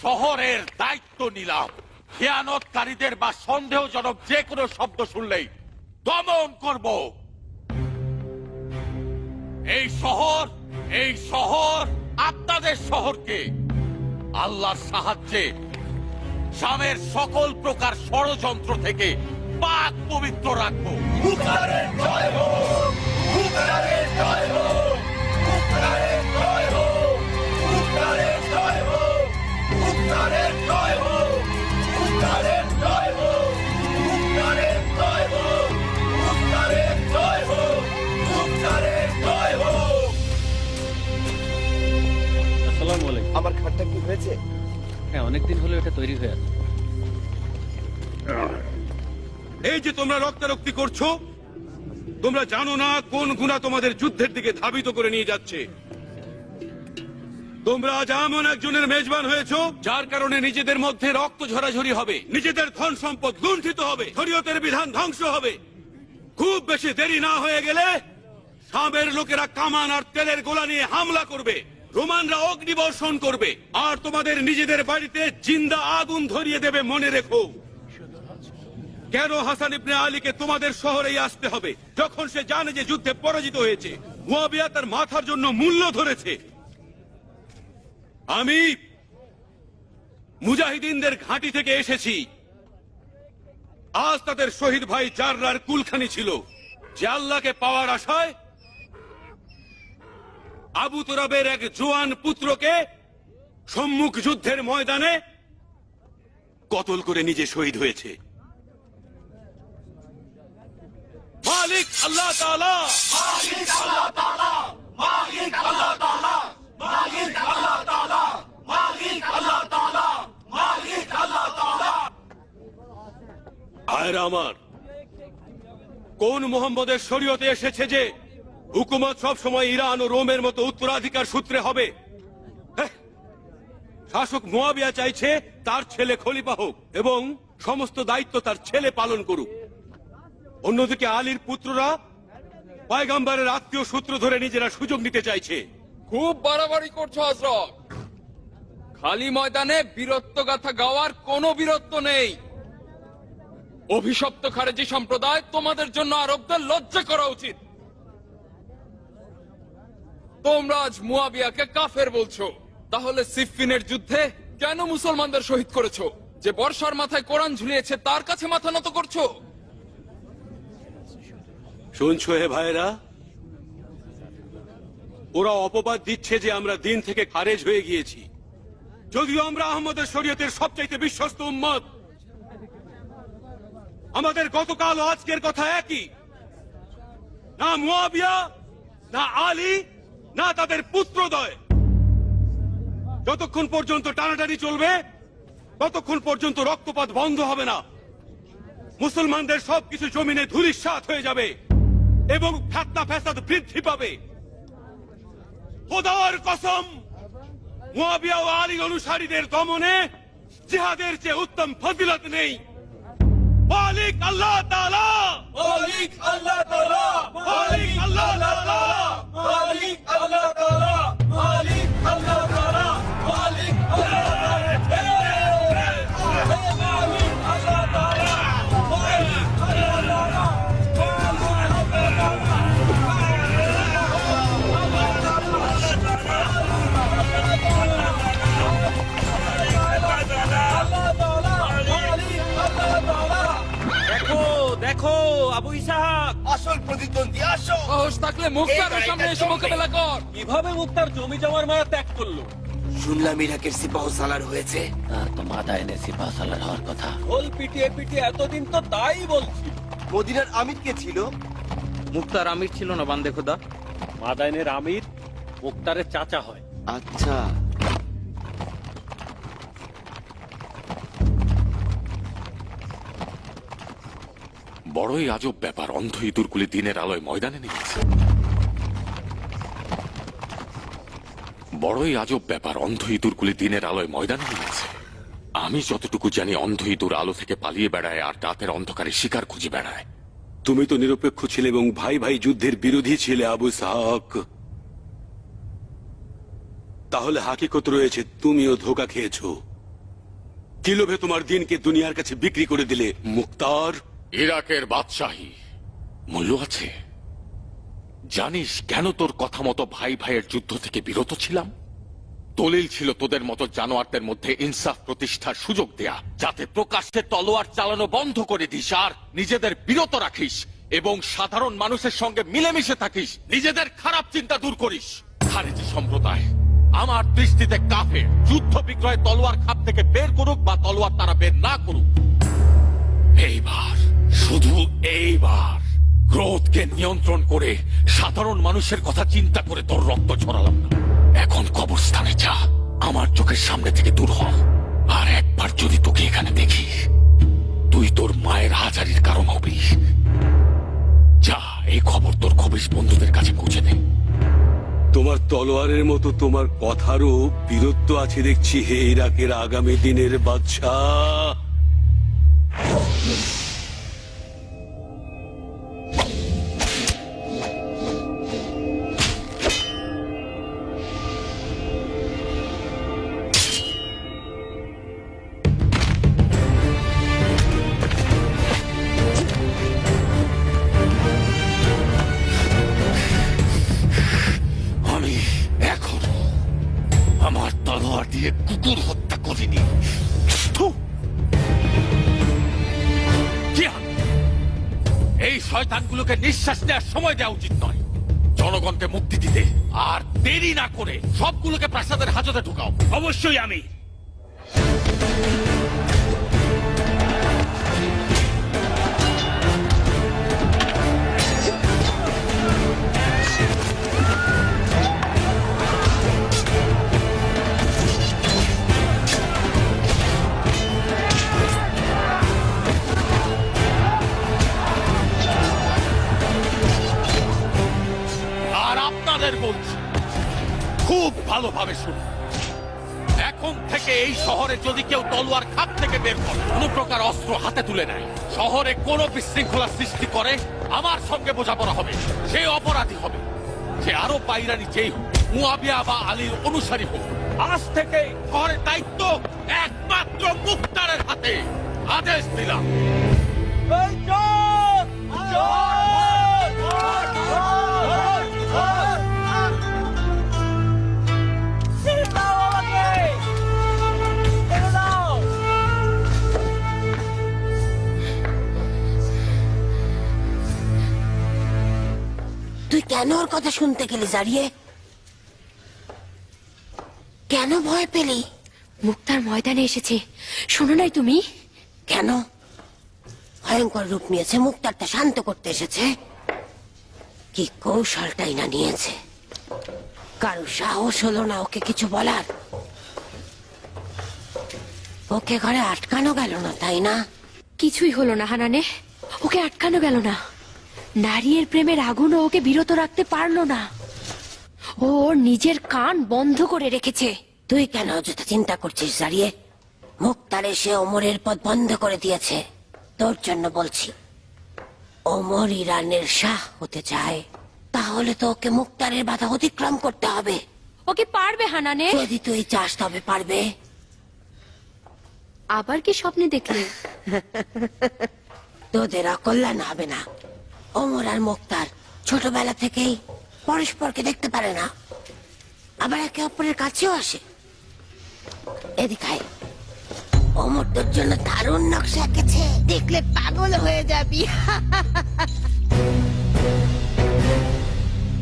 শহরের দায়িত্ব নিলাম। খেয়ানতকারীদের বা সন্দেহজনক যে কোনো শব্দ শুনলেই দমন করব। এই শহর আপনাদের শহরকে আল্লাহর সাহায্যে শামের সকল প্রকার ষড়যন্ত্র থেকে পাক পবিত্র রাখবো। আসসালামু আলাইকুম। আমার খাটটা কি হয়েছে? হ্যাঁ, অনেকদিন হলো এটা তৈরি হয়ে আছে। এই যে তোমরা রক্তারক্তি করছো, তোমরা জানো না কোন গুনাহ তোমাদের যুদ্ধের দিকে ধাবিত করে নিয়ে যাচ্ছে। তোমরা আজ এমন একজনের মেজবান হয়েছো যার কারণে নিজেদের মধ্যে রক্ত ঝরাঝরি হবে, নিজেদের ধন সম্পদ লুণ্ঠিত হবে, শরীয়তের বিধান ধ্বংস হবে। খুব বেশি দেরি না হয়ে গেলে শামের লোকেরা কামান আর তেলের গোলা নিয়ে হামলা করবে, রোমানরা অগ্নিবর্ষণ করবে, আর তোমাদের নিজেদের বাড়িতে জিন্দা আগুন ধরিয়ে দেবে। মনে রেখো, কেন হাসান ইবনে আলীকে তোমাদের শহরেই আসতে হবে যখন সে জানে যে যুদ্ধে পরাজিত হয়েছে? মুয়াবিয়া তার মাথার জন্য মূল্য ধরেছে। আমি মুজাহিদিনদের ঘাঁটি থেকে এসেছি। আজ তাদের শহীদ ভাই জাররার কুলখানি ছিল, যে আল্লাহকে পাওয়ার আশায় আবু তুরাবের এক জোয়ান পুত্রকে সম্মুখ যুদ্ধের ময়দানে কতল করে নিজে শহীদ হয়েছে। মালিক আল্লাহ তাআলা, মালিক আল্লাহ তাআলা, মালিক আল্লাহ তাআলা, মালিক আল্লাহ তাআলা, মালিক আল্লাহ তাআলা, মালিক আল্লাহ তাআলা। আয়ের আমার, কোন মুহাম্মদের শরীয়তে এসেছে যে হুকুমত সব সময় ইরান ও রোমের মতো উত্তরাধিকার সূত্রে হবে? শাসক মুয়াবিয়া চাইছে তার ছেলে খলিফা হোক এবং সমস্ত দায়িত্ব তার ছেলে পালন করুক। অন্যদিকে আলীর পুত্ররা পয়গম্বরের আত্মীয় সূত্র ধরে নিজেরা সুযোগ নিতে চাইছে। খুব বাড়াবাড়ি করছো হযরত। খালি ময়দানে বীরত্ব গাথা গাওয়ার কোনো বীরত্ব নেই। অভিশপ্ত খারেজি সম্প্রদায়, তোমাদের জন্য আরবদের লজ্জা করা উচিত। তোমরা আজ মুয়াবিয়াকে কাফের বলছো, তাহলে সিফফিনের যুদ্ধে কেন মুসলমানদের শহীদ করেছো? যে বর্ষার মাথায় কোরআন ঝুলিয়েছে তার কাছে মাথা নত করছো? শুনছো হে ভাইরা, ওরা অপবাদ দিচ্ছে যে আমরা দিন থেকে খারেজ হয়ে গিয়েছি, যদিও আমরা আহমদের শরীয়তের সবচাইতে বিশ্বস্ত উম্মত। আমাদের গতকাল ও আজকের কথা একই। না মুয়াবিয়া, না আলী, না তাদের পুত্রদ্বয়। যতক্ষণ পর্যন্ত টানাটানি চলবে ততক্ষণ পর্যন্ত রক্তপাত বন্ধ হবে না। মুসলমানদের সবকিছু জমিনে ধূলিসাৎ হয়ে যাবে এবং ফিতনা ফাসাদ বৃদ্ধি পাবে। খোদার কসম, মুয়াবিয়া ও আলীর অনুসারীদের দমনে জিহাদের চেয়ে উত্তম ফজিলত নেই। মালিক আল্লাহ তাআলা, মালিক আল্লাহ তাআলা, মালিক আল্লাহ তাআলা, মালিক আল্লাহ তাআলা, মালিক আল্লাহ তাআলা, মালিক আল্লাহ দেখো আবু ইসহাক, আসল প্রতিদ্বন্দ্বী আসো। সাহস থাকলে মুক্তারের সামনে এসে মোকাবেলা কর। কিভাবে মুক্তার জমি জমার মায়া ত্যাগ করলো? শুনলাম ইরাকের সিপাহ সালার হয়েছে। তো মাদায়নে সিপাহ সালার হওয়ার কথা। ঢোল পিটিয়ে পিটিয়ে এতদিন তো তাই বলছি। মদিনার আমির কে ছিল? মুক্তার আমির ছিল না বান্দে খোদা। মাদায়নের আমির মুক্তারের চাচা হয়। আচ্ছা, বড়ই আজব ব্যাপার, অন্ধ ইঁদুরগুলি দিনের আলোয় ময়দানে নেমেছে। বড়ই আজব ব্যাপার, অন্ধ ইঁদুরগুলি দিনের আলোয় ময়দানে নেমেছে। আমি যতটুকু জানি অন্ধ ইঁদুর আলো থেকে পালিয়ে বেড়ায় আর রাতের অন্ধকারে শিকার খুঁজে বেড়ায়। তুমি তো নিরপেক্ষ ছিলে এবং ভাই ভাই যুদ্ধের বিরোধী ছিলে আবু ইসহাক। তাহলে হাকিকত রয়েছে তুমিও ধোঁকা খেয়েছো। কি লোভে তোমার দিনকে দুনিয়ার কাছে বিক্রি করে দিলে মুক্তার? ইরাকের বাদশাহী মূল্য আছে। জানিস কেন তোর কথা মতো ভাই ভাইয়ের যুদ্ধ থেকে বিরত ছিলাম? দলিল ছিল তোদের মতো জানোয়ারদের মধ্যে ইনসাফ প্রতিষ্ঠার সুযোগ দেয়া, যাতে প্রকাশ্যে তলোয়ার চালানো বন্ধ করে দিস আর নিজেদের বিরত রাখিস এবং সাধারণ মানুষের সঙ্গে মিলেমিশে থাকিস, নিজেদের খারাপ চিন্তা দূর করিস। খারেজি সম্প্রদায় আমার দৃষ্টিতে কাফের। যুদ্ধ বিক্রয় তলোয়ার খাপ থেকে বের করুক বা তলোয়ার তারা বের না করুক, এইবার শুধু এইবার ক্রোধকে নিয়ন্ত্রণ করে সাধারণ মানুষের কথা চিন্তা করে তোর রক্ত ঝরালাম না। এখন কবরস্থানে যা, আমার চোখের সামনে থেকে দূর হ। আর একবার যদি তোকে এখানে দেখি, তুই তোর মায়ের হাজারির কারণ হবি। যা, এই খবর তোর খবিশ বন্ধুদের কাছে পৌঁছে দে। তোমার তলোয়ারের মতো তোমার কথারও বীরত্ব আছে দেখছি হে ইরাকের আগামী দিনের বাদশাহ। আমি এখনো আমার তলোয়ার দিয়ে কুকুর হত্যা করিনি। থু! জিহাদ, এই শয়তানগুলোকে নিঃশ্বাস নেওয়ার সময় দেওয়া উচিত নয়। জনগণকে মুক্তি দিতে আর দেরি না করে সবগুলোকে প্রাসাদের হাজতে ঢুকাও। অবশ্যই আমি। আর আপনাদের বলছি, খুব ভালোভাবে শুনুন, এখন থেকে এই শহরে যদি কেউ তলোয়ার খাপ থেকে বের করে কোনো প্রকার অস্ত্র হাতে তুলে নেয়, শহরে কোনো বিশৃঙ্খলা সৃষ্টি করে, আমার সঙ্গে বোঝাপড়া হবে, সে অপরাধী হবে। সে আরো বাইরানি যেই হোক, মুয়াবিয়া বা আলীর অনুসারী হোক, আজ থেকে শহরের দায়িত্ব একমাত্র মুক্তারের হাতে। আদেশ দিলাম। তুই কেন ওর কথা শুনতে গেলি জারিয়ে? কেন ভয় পেলি? মুক্তার ময়দানে এসেছে, শোনো নাই তুমি? কেন? ভয়ঙ্কর রূপ নিয়েছে, মুক্তারটা শান্ত করতে এসেছে। কি কৌশলটাই না নিয়েছে, কারো সাহস হলো না ওকে কিছু বলার। ও ওকে ঘরে আটকানো গেল না, তাই না? কিছুই হলো না হানানে, ওকে আটকানো গেল না। নারীর প্রেমের আগুনও ওকে বিরত রাখতে পারলো না। ও ওর নিজের কান বন্ধ করে রেখেছে। তুই কেন অযথা চিন্তা করছিস দাঁড়িয়ে? মুক্তার এসে ওমরের পথ বন্ধ করে দিয়েছে। তোর জন্য বলছি, ওমর ইরানের শাহ হতে চায়, তাহলে তো ওকে মুক্তারের বাধা অতিক্রম করতে হবে। ওকে পারবে হানানে? যদি তুই চাস তবে পারবে। আবার কি স্বপ্নে দেখলে? তোদের অকল্যাণ হবে না। ওমর আর মুক্তার ছোটবেলা থেকেই পরস্পরকে দেখতে পারে না, আবার একে অপরের কাছেও আসে। এদিকে আয়। ওমর তোর জন্য দারুণ নকশা এঁকেছে, দেখলে পাগল হয়ে যাবি।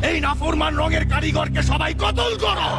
এই নাফরমান রঙের কারিগরকে সবাই কতল করো।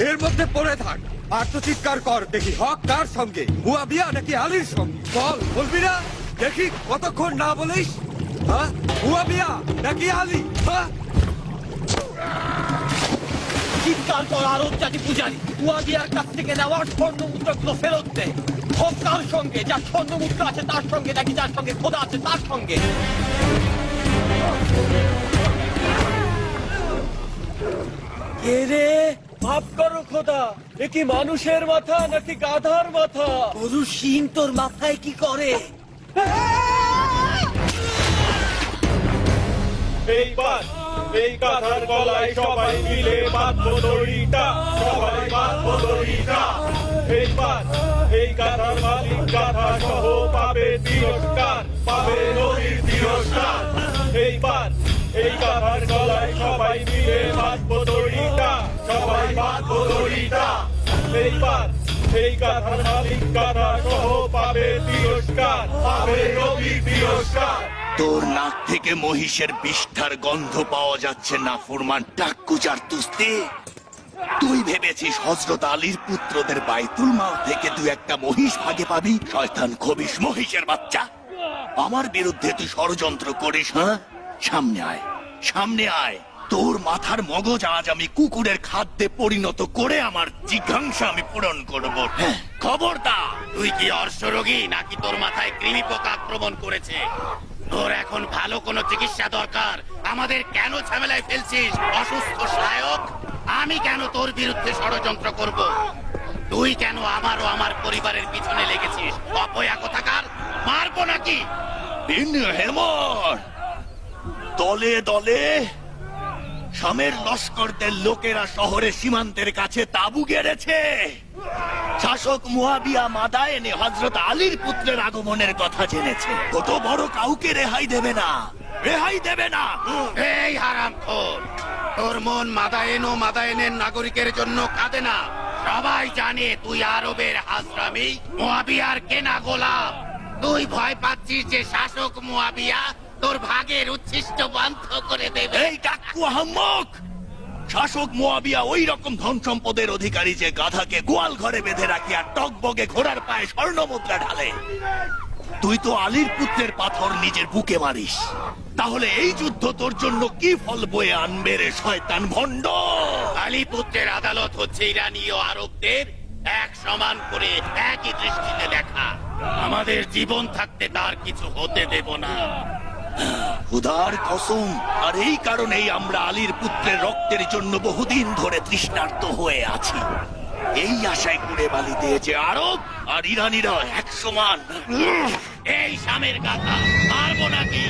এর মধ্যে পড়ে থাক আর তো চিৎকার কর, দেখি হক কার সঙ্গে, মুয়াবিয়া নাকি আলীর সঙ্গে? বলবি না? দেখি কতক্ষণ না বলিস। হ্যাঁ, মুয়াবিয়া নাকি আলী? হ্যাঁ, চিৎকার কর আরব জাতি পূজারী, মুয়াবিয়ার কাছ থেকে নেওয়ার স্বর্ণ মুদ্রাগুলো ফেরত দে। হক কার সঙ্গে? যার স্বর্ণ মুদ্রা আছে তার সঙ্গে, নাকি যার সঙ্গে খোদা আছে তার সঙ্গে? কে রে? ভাব করো খোদা, এ কি মানুষের মাথা নাকি গাধার মাথা? গরু শিং তোর মাথায় কি করে? এইবার এই গাধার গলায় সবাই মিলে বাঁধবো দড়িটা, সবাই বাঁধবো দড়িটা। এইবার এই গাধার মালিক গাধা সহ পাবে তিরস্কার, পাবে নদীর তিরস্কার। এইবার এই গাধার গলায় সবাই মিলে বাঁধবো দড়িটা, সবাই বাঁধবো দড়িটা। এইবার এই গাধার মালিক গাধা সহ পাবে তিরস্কার, পাবে নদীর তিরস্কার। তোর নাক থেকে মহিষের বিষ্ঠার গন্ধ পাওয়া যাচ্ছে না ফুরমান টাক্কুচার তুস্তি। তুই ভেবেছিস হযরত আলীর পুত্রদের বাইতুল মাল থেকে তুই একটা মহিষ ভাগে পাবি? শয়তান খবিশ মহিষের বাচ্চা, আমার বিরুদ্ধে তুই ষড়যন্ত্র করিস? হ্যাঁ, সামনে আয়, সামনে আয়। তোর মাথার মগজ আজ আমি কুকুরের খাদ্যে পরিণত করে আমার জিজ্ঞাসা আমি পূরণ করব। হ্যাঁ, খবরদার! তুই কি অর্শরোগী নাকি তোর মাথায় কৃমি পোকা আক্রমণ করেছে? তোর এখন ভালো কোনো চিকিৎসা দরকার। আমাদের কেন ঝামেলায় ফেলছিস অসুস্থ শায়ক? আমি কেন তোর বিরুদ্ধে ষড়যন্ত্র করব? তুই কেন আমার ও আমার পরিবারের পিছনে লেগেছিস? অপয়া কোথাকার, মারবো নাকি? বিন হেমর, দলে দলে শামের লস্করদের লোকেরা শহরের সীমান্তের কাছে তাবু গেড়েছে। শাসক মুয়াবিয়া মাদায়েনে হযরত আলীর পুত্রের আগমনের কথা জেনেছে। কত বড় কাউকে রেহাই দেবে না, রেহাই দেবে না। এই হারামখোর, তোর মন মাদায়েন ও মাদায়েনের নাগরিকের জন্য কাঁদে না। সবাই জানে তুই আরবের হাজরামি, মুয়াবিয়ার কেনা গোলাম। তুই ভয় পাচ্ছিস যে শাসক মুয়াবিয়া তোর ভাগের উচ্ছিষ্ট বন্ধ করে দেবে। এই টাক্কু আহম্মক, শাসক মুয়াবিয়া ওই রকম ধন সম্পদের অধিকারী যে গাধাকে গোয়াল ঘরে বেঁধে রাখি আর টকবগে ঘোড়ার পায়ে স্বর্ণ মুদ্রা ঢালে। তুই তো আলীর পুত্রের পাথর নিজের বুকে মারিস। তাহলে এই যুদ্ধ তোর জন্য কি ফল বয়ে আনবে রে শয়তান ভণ্ড? আলী পুত্রের আদালত হচ্ছে ইরানি ও আরবদের এক সমান করে একই দৃষ্টিতে দেখা। আমাদের জীবন থাকতে তার কিছু হতে দেব না। খুদার কসম, আর এই কারণেই আমরা আলীর পুত্রের রক্তের জন্য বহুদিন ধরে তৃষ্ণার্ত হয়ে আছি। এই আশায় কুড়ে বালি দিয়েছে আরব আর ইরানিরা এক সমান। এই শামের গাথা মারবো নাকি?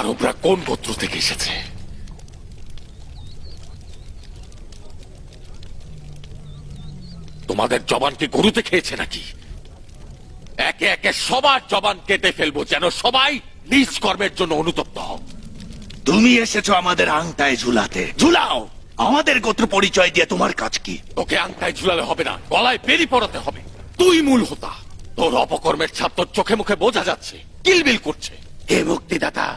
আরবরা কোন গোত্র থেকে এসেছে? তোমাদের জবান কি গরুতে খেয়েছে নাকি? একে একে সবার জবান কেটে ফেলবো, যেন সবাই নিজ কর্মের জন্য অনুতপ্ত হও। তুমি এসেছো আমাদের আংটায় ঝুলাতে, ঝুলাও। আমাদের গোত্র পরিচয় দিয়ে তোমার কাজ কি? তোকে আংটায় ঝুলালে হবে না, গলায় বেরি পড়াতে হবে। তুই মূল হোতা। তোর অপকর্মের ছাপ তোর চোখে মুখে বোঝা যাচ্ছে, কিলবিল করছে। হে মুক্তিদাতা,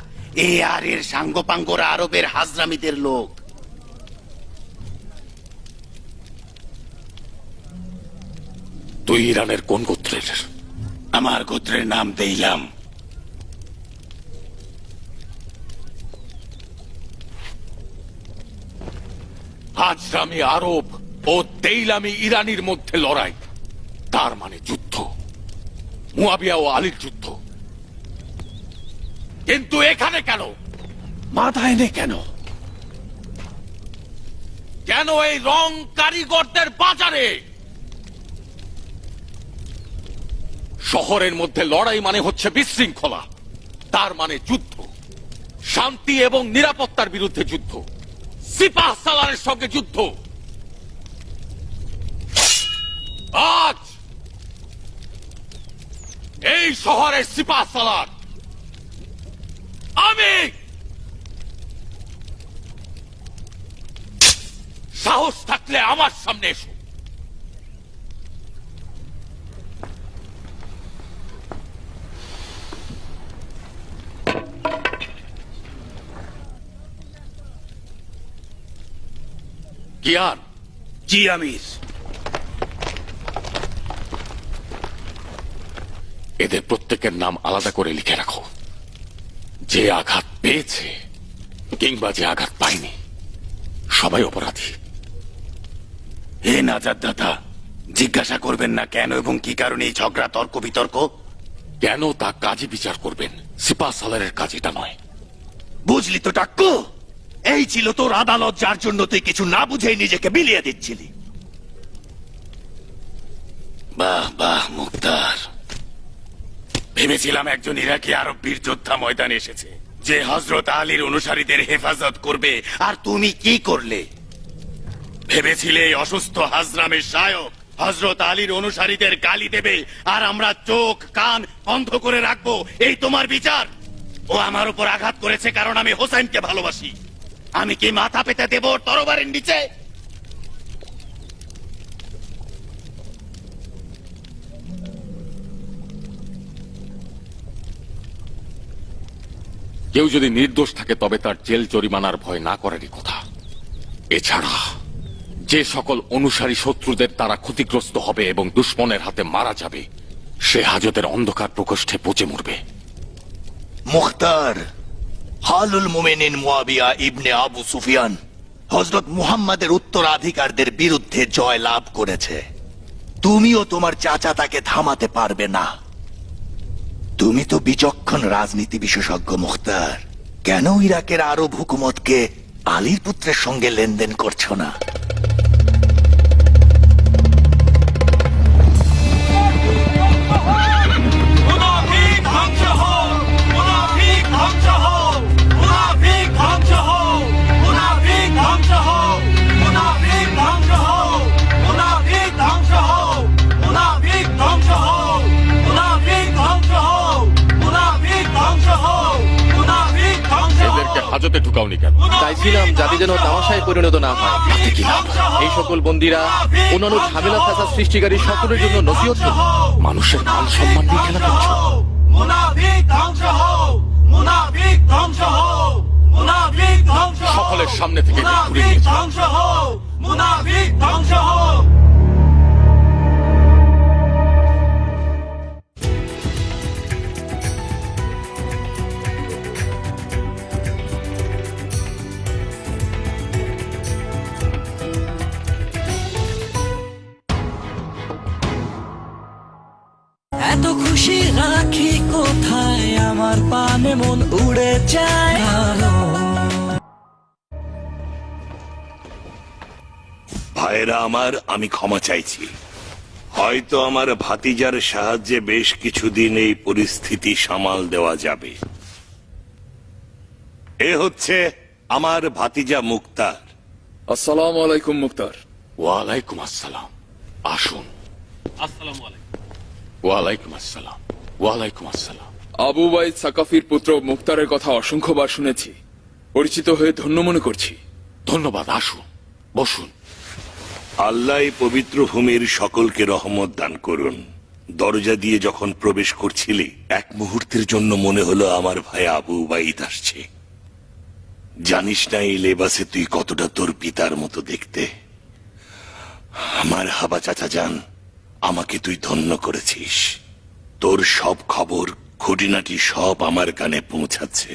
এ আর এর সাঙ্গপাঙ্গরা আরবের হাজরামিদের লোক। তুই ইরানের কোন গোত্রের? আমার গোত্রের নাম দেইলাম। হাজরামি আরব ও দেইলামি ইরানির মধ্যে লড়াই, তার মানে যুদ্ধ, মুয়াবিয়া ও আলীর যুদ্ধ। কিন্তু এখানে কেন? মাথায় নে কেন? কেন এই রং কারিগরদের বাজারে? শহরের মধ্যে লড়াই মানে হচ্ছে বিশৃঙ্খলা, তার মানে যুদ্ধ, শান্তি এবং নিরাপত্তার বিরুদ্ধে যুদ্ধ, সিপাহ সালারের সঙ্গে যুদ্ধ। আজ এই শহরের সিপাহ সালার আমি। সাহস থাকলে আমার সামনে এসো। কিয়ান। জি আমির। এদের প্রত্যেকের নাম আলাদা করে লিখে রাখো। যে আঘাত পেয়েছে কিংবা যে আঘাত পায়নি, সবাই অপরাধী। হে নাজাত দাতা, জিজ্ঞাসা করবেন না কেন এবং কি কারণে এই ঝগড়া, তর্ক বিতর্ক? কেন তা কাজে বিচার করবেন, সিপাহ সালারের কাজ এটা নয়। বুঝলি তো টাক্কু, এই ছিল তোর আদালত, যার জন্য তুই কিছু না বুঝেই নিজেকে বিলিয়ে দিচ্ছিলি। বাহ বাহ মুক্তার, ভেবেছিলাম একজন ইরাকি আরব বীর যোদ্ধা ময়দানে এসেছে, যে হযরত আলীর অনুসারীদের হেফাজত করবে, আর তুমি কি করলে? ভেবেছিলে এই অসুস্থ হাজরামের শায়ক হযরত আলীর অনুসারীদের গালি দেবে আর আমরা চোখ কান বন্ধ করে রাখবো, এই তোমার বিচার? ও আমার উপর আঘাত করেছে কারণ আমি হোসেনকে ভালোবাসি। আমি কি মাথা পেতে দেব ওর তরবারের নিচে? কেউ যদি নির্দোষ থাকে তবে তার জেল জরিমানার ভয় না করারই কথা। এছাড়া যে সকল অনুসারী শত্রুদের দ্বারা ক্ষতিগ্রস্ত হবে এবং দুশ্মনের হাতে মারা যাবে, সে হাজতের অন্ধকার প্রকোষ্ঠে পচে মরবে। মুখতার, হালুল মুমিনিন মুয়াবিয়া ইবনে আবু সুফিয়ান হযরত মুহাম্মাদের উত্তরাধিকারদের বিরুদ্ধে জয় লাভ করেছে। তুমিও তোমার চাচা তাকে থামাতে পারবে না। তুমি তো বিচক্ষণ রাজনীতি বিশেষজ্ঞ মুখতার, কেন ইরাকের আরব হুকুমতকে আলীর পুত্রের সঙ্গে লেনদেন করছো না? হাজতে ঢুকাওনি কেন? চাইছিলাম জাতি যেন তামাশায় পরিণত না হয়। এই সকল বন্দীরা অন্যান্য ঝামেলা ফাসাদ সৃষ্টিকারী সকলের জন্য নসিহত করুন। মানুষের মান সম্মান নিয়ে খেলা করছো। সকলের সামনে থেকে ঘুরে নিয়ে যাও। এত খুশি রাখি কোথায়, আমার পানে মন উড়ে যায়। ভাইরা আমার, আমি ক্ষমা চাইছি। হয়তো আমার ভাতিজার সাহায্যে বেশ কিছুদিন এই পরিস্থিতি সামাল দেওয়া যাবে। এ হচ্ছে আমার ভাতিজা মুক্তার। আসসালামু আলাইকুম মুক্তার। ওয়ালাইকুম আসসালাম। আসুন। ওয়ালাইকুম আসসালাম। ওয়ালাইকুম আসসালাম। আবু উবাইদ সাকাফির পুত্র মুক্তারের কথা অসংখ্যবার শুনেছি, পরিচিত হয়ে ধন্য মনে করছি। ধন্যবাদ। আসুন, বসুন। আল্লাহ এই পবিত্র ভূমির সকলকে রহমত দান করুন। দরজা দিয়ে যখন প্রবেশ করছিলি, এক মুহূর্তের জন্য মনে হলো আমার ভাই আবু উবাইদ আসছে। জানিস না এই লেবাসে তুই কতটা তোর পিতার মতো দেখতে। আমার হাবা চাচা যান, আমাকে তুই ধন্য করেছিস। তোর সব খবর খুঁটিনাটি সব আমার কানে পৌঁছাচ্ছে।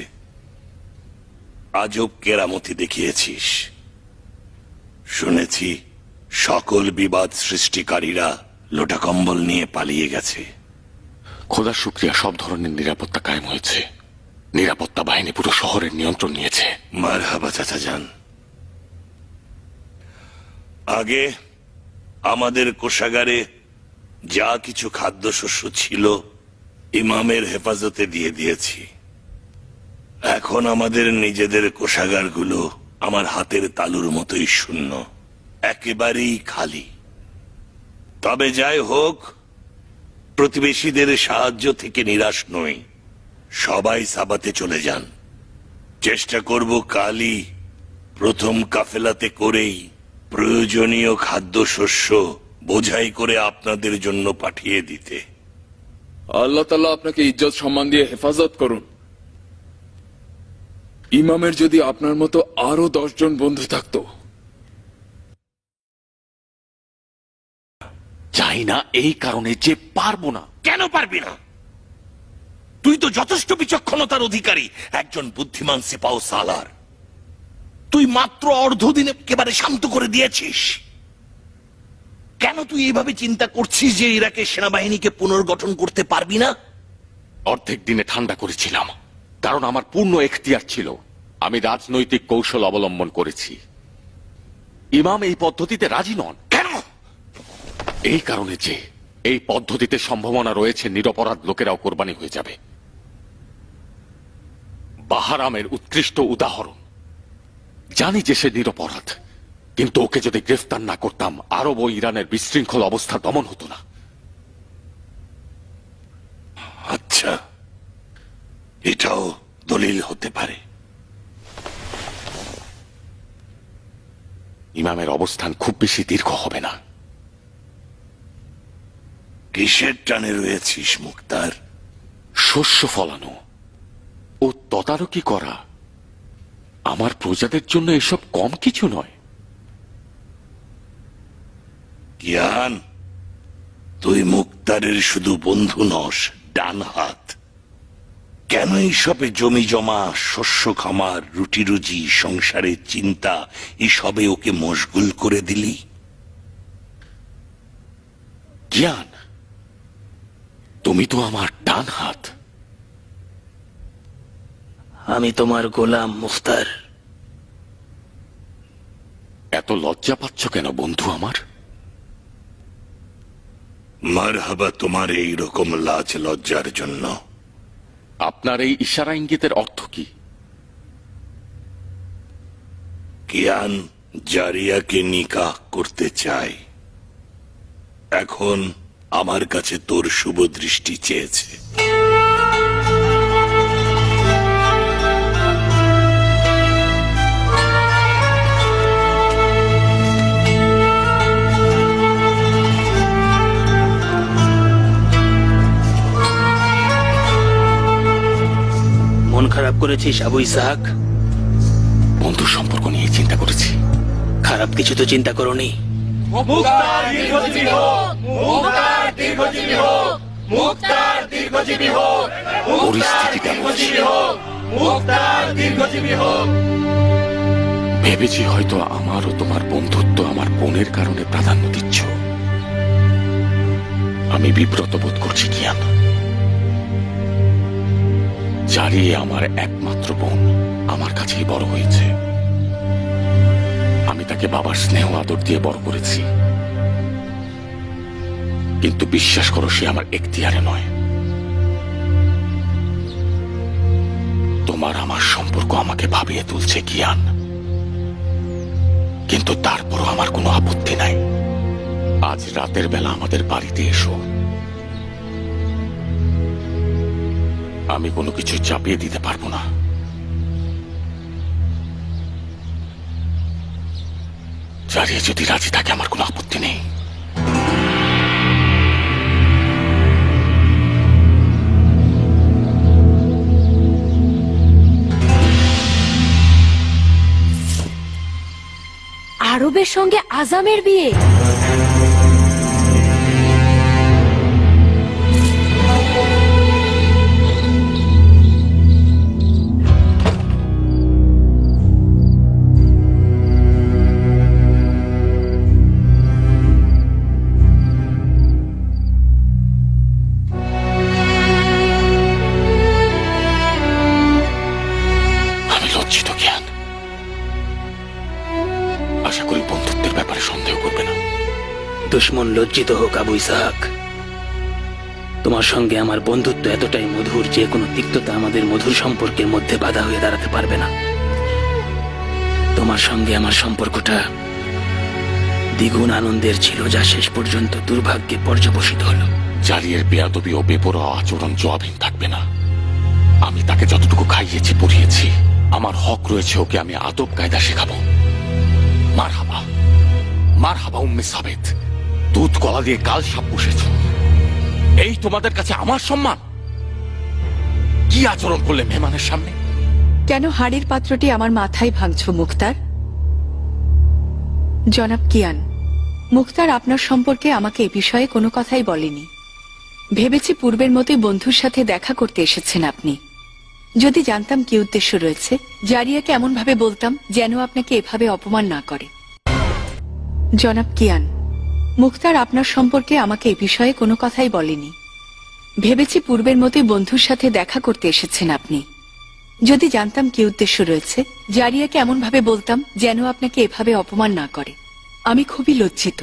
আজব কেরামতি দেখিয়েছিস। শুনেছি সকল বিবাদ সৃষ্টিকারীরা লোটা কম্বল নিয়ে পালিয়ে গেছে। খোদার শুকরিয়া, সব ধরনের নিরাপত্তা কায়েম হয়েছে। নিরাপত্তা বাহিনী পুরো শহরের নিয়ন্ত্রণ নিয়েছে। মারহাবা চাচা যান। আগে আমাদের কোষাগারে যা কিছু খাদ্যশস্য ছিল ইমামের হেফাজতে দিয়ে দিয়েছি। এখন আমাদের নিজেদের কোষাগারগুলো আমার হাতের তালুর মতোই শূন্য, একেবারেই খালি। তবে যাই হোক, প্রতিবেশীদের সাহায্য থেকে নিরাশ নই। সবাই সাবাতে চলে যান। চেষ্টা করব কালই প্রথম কাফেলাতে করেই প্রয়োজনীয় খাদ্যশস্য বোঝাই করে আপনাদের জন্য পাঠিয়ে দিতে। আল্লাহ তাআলা আপনাকে ইজ্জত সম্মান দিয়ে হেফাজত করুন। ইমামের যদি আপনার মতো আরো 10 জন বন্ধু থাকতো। চাই না এই কারণে যে পারবো না। কেন পারবি না? তুই তো যথেষ্ট বিচক্ষণতার অধিকারী, একজন বুদ্ধিমান সিপাহ সালার। তুই মাত্র অর্ধদিনে একেবারে শান্ত করে দিয়েছিস। কেন তুই এইভাবে চিন্তা করছিস যে ইরাকের সেনাবাহিনীকে পুনর্গঠন করতে পারবি না? অর্ধেক দিনে ঠান্ডা করেছিলাম, কারণ আমার পূর্ণ এখতিয়ার ছিল। আমি রাজনৈতিক কৌশল অবলম্বন করেছি। ইমাম এই পদ্ধতিতে রাজি নন। কেন? এই কারণে যে এই পদ্ধতিতে সম্ভাবনা রয়েছে নিরপরাধ লোকেরাও কোরবানি হয়ে যাবে। বাহারামের উৎকৃষ্ট উদাহরণ। জানি যে সে নিরপরাধ, কিন্তু ওকে যদি গ্রেফতার না করতাম আরব ও ইরানের বিশৃঙ্খল অবস্থা দমন হতো না। আচ্ছা, এটাও দলিল হতে পারে। ইমামের অবস্থান খুব বেশি দীর্ঘ হবে না। কিসের টানে রয়েছিস মুক্তার? শস্য ফলানো ও তদারকি করা আমার প্রজাদের জন্য এসব কম কিছু নয়। জ্ঞান, তুই মুক্তারের শুধু বন্ধু নস, ডান হাত। কেন এইসবে জমি জমা, শস্য খামার, রুটি রুজি, সংসারের চিন্তা এসবে ওকে মশগুল করে দিলি? জ্ঞান, তুমি তো আমার ডান হাত। আমি তোমার গোলাম মুখতার। এত লজ্জা পাচ্ছ কেন বন্ধু আমার? মারহাবা তোমার এই রকম লাজ লজ্জার জন্য। আপনার এই ইশারা ইঙ্গিতের অর্থ কি? কিয়ান জারিয়াকে নিকাহ করতে চাই। এখন আমার কাছে তোর শুভ দৃষ্টি চেয়েছে। মন খারাপ করেছিস আবু ইসহাক? বন্ধু সম্পর্ক নিয়ে চিন্তা করেছি। খারাপ কিছু তো চিন্তা করোনি। মুক্তার দীর্ঘজীবী হোক! মুক্তার দীর্ঘজীবী হোক! মুক্তার দীর্ঘজীবী হোক! পরিস্থিতিটা বুঝি। মুক্তার দীর্ঘজীবী হোক! ভেবেছি হয়তো আমার ও তোমার বন্ধুত্ব আমার বোনের কারণে প্রাধান্য দিচ্ছ। আমি বিব্রত বোধ করছি কিয়ান। জারিয়ে আমার একমাত্র বোন আমার কাছেই বড় হয়েছে। আমি তাকে বাবার স্নেহ আদর দিয়ে বড় করেছি, কিন্তু বিশ্বাস করো সে আমার এখতিয়ারে নয়। তোমার আমার সম্পর্ক সম্পর্ক আমাকে ভাবিয়ে তুলছে কিয়ান, কিন্তু তারপরও আমার কোনো আপত্তি নাই। আজ রাতের বেলা আমাদের বাড়িতে এসো। আমি কোনো কিছু চাপিয়ে দিতে পারবো না। জারিয়া যদি রাজি থাকে আমার কোনো আপত্তি নেই। আরবের সঙ্গে আজামের বিয়ে? আমি লজ্জিত জ্ঞান। আশা করি বন্ধুত্বের ব্যাপারে সন্দেহ করবে না। দুশ্মন লজ্জিত হোক আবু ইসহাক, তোমার সঙ্গে আমার বন্ধুত্ব এতটাই মধুর যে কোনো তিক্ততা আমাদের মধুর সম্পর্কের মধ্যে বাধা হয়ে দাঁড়াতে পারবে না। তোমার সঙ্গে আমার সম্পর্কটা দ্বিগুণ আনন্দের ছিল, যা শেষ পর্যন্ত দুর্ভাগ্যে পর্যবসিত হলো। জারিয়ের বেয়াদবি ও বেপরোয়া আচরণ জবাবহীন থাকবে না। আমি তাকে যতটুকু খাইয়েছি পড়িয়েছি, আমার হক রয়েছে ওকে আমি আদব কায়দা শেখাবো। মারহাবা, মারহাবা উম্মে সাবেত। দুধ গলা দিয়ে কাল সাপ বসেছ, এই তোমাদের কাছে আমার সম্মান? কি আচরণ করলে মেহমানের সামনে? কেন হাড়ির পাত্রটি আমার মাথায় ভাঙছো মুখতার? জনাব কিয়ান, মুখতার আপনার সম্পর্কে আমাকে এ বিষয়ে কোনো কথাই বলেনি। ভেবেছি পূর্বের মতোই বন্ধুর সাথে দেখা করতে এসেছেন আপনি। যদি জানতাম কি উদ্দেশ্য রয়েছে, জারিয়াকে এমন ভাবে বলতাম যেন আপনাকে এভাবে অপমান না করে। জনাব কিয়ান, মুখতার আপনার সম্পর্কে আমাকে এ বিষয়ে কোনো কথাই বলেনি। ভেবেছি পূর্বের মতোই বন্ধুর সাথে দেখা করতে এসেছেন আপনি। যদি জানতাম কি উদ্দেশ্য রয়েছে, জারিয়াকে এমন ভাবে বলতাম যেন আপনাকে এভাবে অপমান না করে। আমি খুবই লজ্জিত।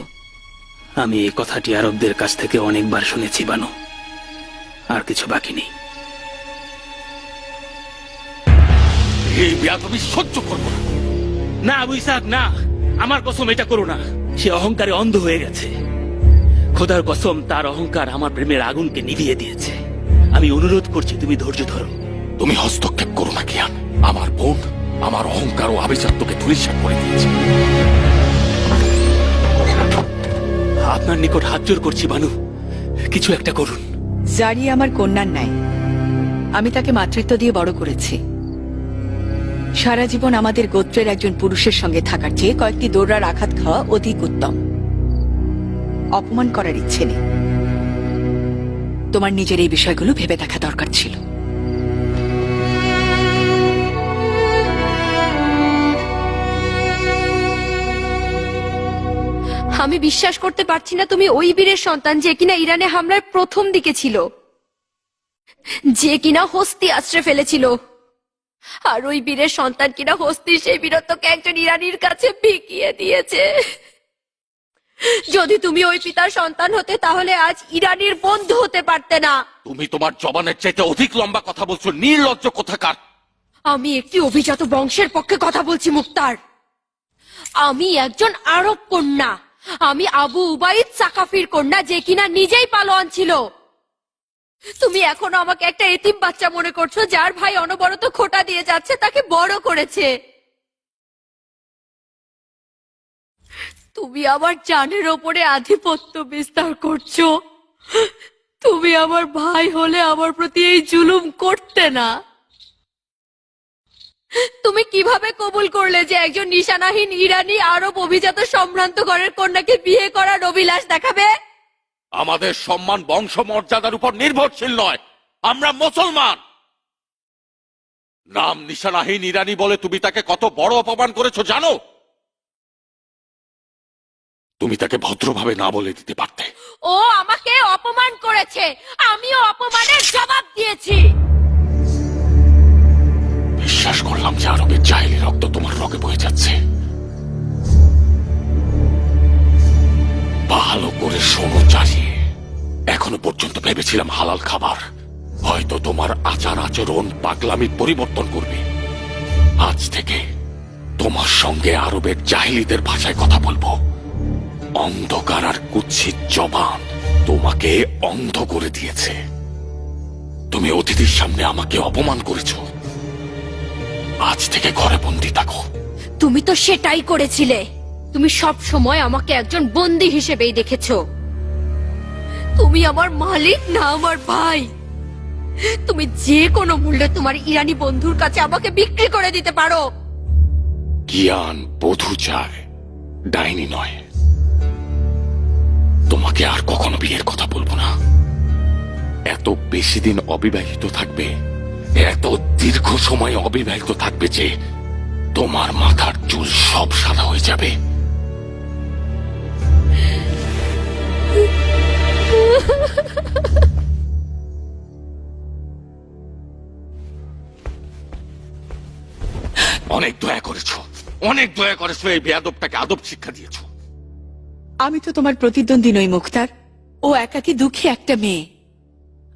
আমি এই কথাটি আরবদের কাছ থেকে অনেকবার শুনেছি বানু, আর কিছু বাকি নেই। এই বেয়াদবি সহ্য করবো না। না আবু ইসহাক, না, আমার কসম এটা করো না। সে অহংকারে অন্ধ হয়ে গেছে। খোদার কসম, তার অহংকার আমার প্রেমের আগুনকে নিভিয়ে দিয়েছে। আমি অনুরোধ করছি তুমি ধৈর্য ধরো। তুমি হস্তক্ষেপ করো না কিয়ান। আমার বোন আমার অহংকার ও আভিজাত্যকে ধূলিসাৎ করে দিয়েছে। আপনার নিকট হাত জোর করছি বানু, কিছু একটা করুন। জারিয়া আমার কন্যার ন্যায়। আমি তাকে মাতৃত্ব দিয়ে বড় করেছি। সারা জীবন আমাদের গোত্রের একজন পুরুষের সঙ্গে থাকার চেয়ে কয়েকটি দৌড়ার আঘাত খাওয়া অধিক উত্তম। অপমান করার ইচ্ছে নেই। তোমার নিজের এই বিষয়গুলো ভেবে দেখা দরকার ছিল। আমি বিশ্বাস করতে পারছি না তুমি ওই বীরের সন্তান যে কিনা ইরানে হামলার প্রথম দিকে ছিল, যে কিনা হস্তি আশ্রে ফেলেছিল, আর ওই বীরের সন্তান কিনা হস্তির সেই বীরত্বকে একজন ইরানির কাছে বিকিয়ে দিয়েছে। যদি তুমি ওই পিতার সন্তান হতে তাহলে আজ ইরানির বন্ধু হতে পারতে না। তুমি তোমার জবানের চাইতে অধিক লম্বা কথা বলছো, নির্লজ্জ কোথাকার। আমি একটি অভিজাত বংশের পক্ষে কথা বলছি মুক্তার। আমি একজন আরব কন্যা। আমি আবু উবাইদ সাকাফির কন্যা, যে কিনা নিজেই পালোয়ান ছিল। তুমি এখনো আমাকে একটা এতিম বাচ্চা মনে করছো, যার ভাই অনবরত খোঁটা দিয়ে যাচ্ছে, তাকে বড় করেছে। তুমি আমার জানের ওপরে আধিপত্য বিস্তার করছো। তুমি আমার ভাই হলে আমার প্রতি এই জুলুম করতে না। তুমি কিভাবে কবুল করলে যে একজন নিশানাহীন ইরানি আরব অভিজাত সম্ভ্রান্ত ঘরের কন্যাকে বিয়ে করার অভিলাষ দেখাবে? আমাদের সম্মান বংশ মর্যাদার উপর নির্ভরশীল নয়। আমরা মুসলমান। নাম নিশানাহীন ইরানি বলে তুমি তাকে কত বড় অপমান করেছো জানো? তুমি তাকে ভদ্রভাবে না বলে দিতে পারতে। ও আমাকে অপমান করেছে, আমিও অপমানের জবাব দিয়েছি। বিশ্বাস করলাম যে আরবের জাহেলি রক্ত তোমার রগে বয়ে যাচ্ছে। ভালো করে শোনো চারিয়ে, এখনো পর্যন্ত ভেবেছিলাম হালাল খাবার হয়তো তোমার আচার আচরণ পাগলামি পরিবর্তন করবে, আজ থেকে তোমার সঙ্গে আরবের জাহিলিদের ভাষায় কথা বলবো। অন্ধকার আর কুৎসিত জবান তোমাকে অন্ধ করে দিয়েছে। তুমি অতিথির সামনে আমাকে অপমান করেছো। আজ থেকে ঘরে বন্দি থাকো। তুমি তো সেটাই করেছিলে। তুমি সব সময় আমাকে একজন বন্দী হিসেবেই দেখেছো। তুমি আমার মালিক না আমার ভাই। তুমি যে কোনো মূল্যে তোমার ইরানি বন্ধুর কাছে আমাকে বিক্রি করে দিতে পারো। জ্ঞান বধূ চায়, ডাইনি নয়। তোমাকে আর কখনো বিয়ের কথা বলবো না। এত বেশি দিন অবিবাহিত থাকবে, এত দীর্ঘ সময় অবিবাহিত থাকবে যে তোমার মাথার চুল সব সাদা হয়ে যাবে। অনেক দয়া করেছো, অনেক দয়া করেছো। এই বেয়াদবটাকে আদব শিক্ষা দিয়েছো। আমি তো তোমার প্রতিদ্বন্দ্বী নই মুখতার। ও একাকী দুঃখী একটা মেয়ে।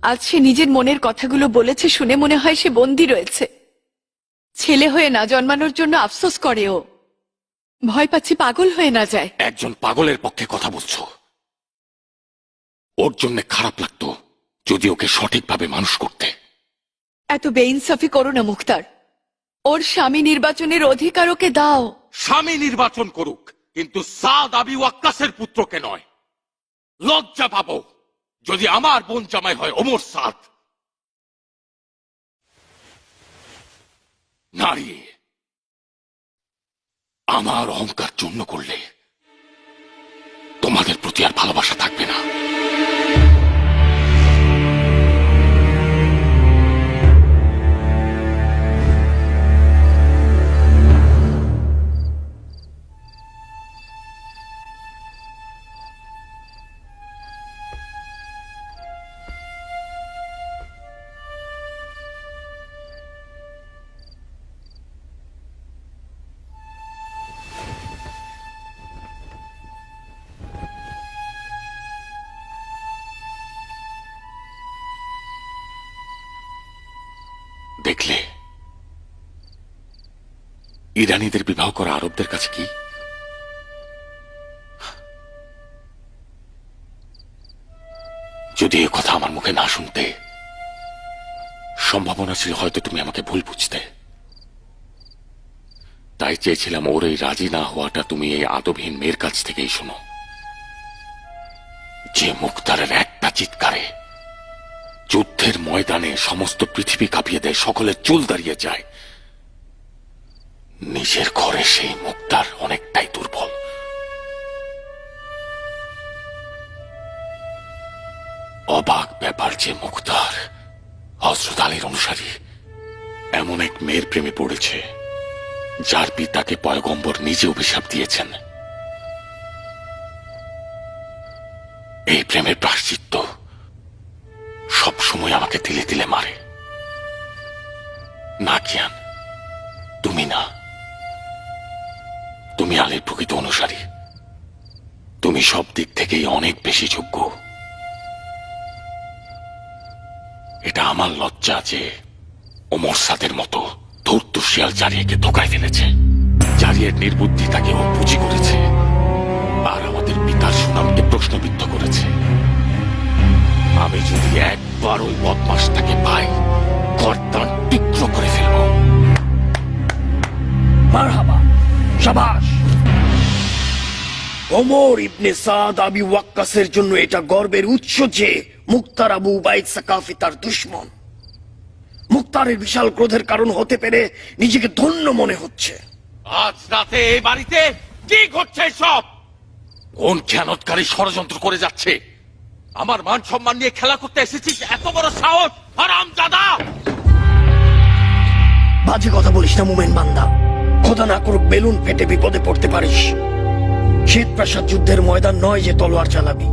আজ সে নিজের মনের কথাগুলো বলেছে শুনে মনে হয় সে বন্দী রয়েছে। ছেলে হয়ে না জন্মানোর জন্য আফসোস করে ও। ভয় পাচ্ছি পাগল হয়ে না যায়। একজন পাগলের পক্ষে কথা বলছো। ওর জন্য খারাপ লাগতো যদি ওকে সঠিকভাবে মানুষ করতে। এত বেইনসাফি করো না মুখতার। ওর স্বামী নির্বাচনের অধিকার ওকে দাও। স্বামী নির্বাচন করুক, কিন্তু সাদ আবি ওয়াক্কাসের পুত্রকে নয়। লজ্জা পাবো যদি আমার বোন জামাই হয় ওমর সাদ। নারী আমার অহংকার চূর্ণ করলে তোমাদের প্রতি আর ভালোবাসা থাকবে না। দেখলে ইরানিদের বিবাহ করা আরবদের কাছে কি? যদি এ কথা আমার মুখে না শুনতে, সম্ভাবনা ছিল হয়তো তুমি আমাকে ভুল বুঝতে। তাই চেয়েছিলাম ওর এই রাজি না হওয়াটা তুমি এই আদবহীন মেয়ের কাছ থেকেই শোনো, যে মুখতারের একটা চিৎকারে যুদ্ধের ময়দানে সমস্ত পৃথিবী কাঁপিয়ে দেয়, সকলের চুল দাঁড়িয়ে যায়। নিজের ঘরে সেই মুখতার অনেকটাই দুর্বল। অবাক ব্যাপার যে মুখতার হযরত আলীর অনুসারী এমন এক মেয়ের প্রেমে পড়েছে যার পিতাকে পয়গম্বর নিজে অভিশাপ দিয়েছেন। এই প্রেমের প্রায়শ্চিত্ত সবসময় আমাকে তিলে তিলে মারে। না কিয়ান, তুমি না, তুমি আলীর প্রকৃত অনুসারী। তুমি সব দিক থেকেই অনেক বেশি যোগ্য। এটা আমার লজ্জা যে ওমর সাদের মতো ধূর্ত শিয়াল জারিয়াকে ধোকায় ফেলেছে। জারিয়ার নির্বুদ্ধি তাকে ও পুঁজি করেছে আর আমাদের পিতার সুনামকে প্রশ্নবিদ্ধ করেছে। আমি যদি একবার ওই বদমাসটাকে পাই, গর্দান তীক্ষ্ণ করে ফেলব। মারহাবা, শাবাশ। ওমর ইবনে সাদ আবি ওয়াক্কাসের জন্য এটা গর্বের উৎস যে মুখতার আবু উবাইদ সাকাফি তার দুশমন। মুখতারের বিশাল ক্রোধের কারণ হতে পেরে নিজেকে ধন্য মনে হচ্ছে। আজ রাতে এই বাড়িতে কি ঘটছে সব? কোন খেয়ানতকারী ষড়যন্ত্র করে যাচ্ছে? আমার মান সম্মান নিয়ে খেলা করতে এসেছিস? এত বড় সাহস, হারামজাদা! বাজে কথা বলিস না মুমেন বান্দা। খোদা না করুক বেলুন ফেটে বিপদে পড়তে পারিস। শ্বেত প্রাসাদ যুদ্ধের ময়দান নয় যে তলোয়ার চালাবি।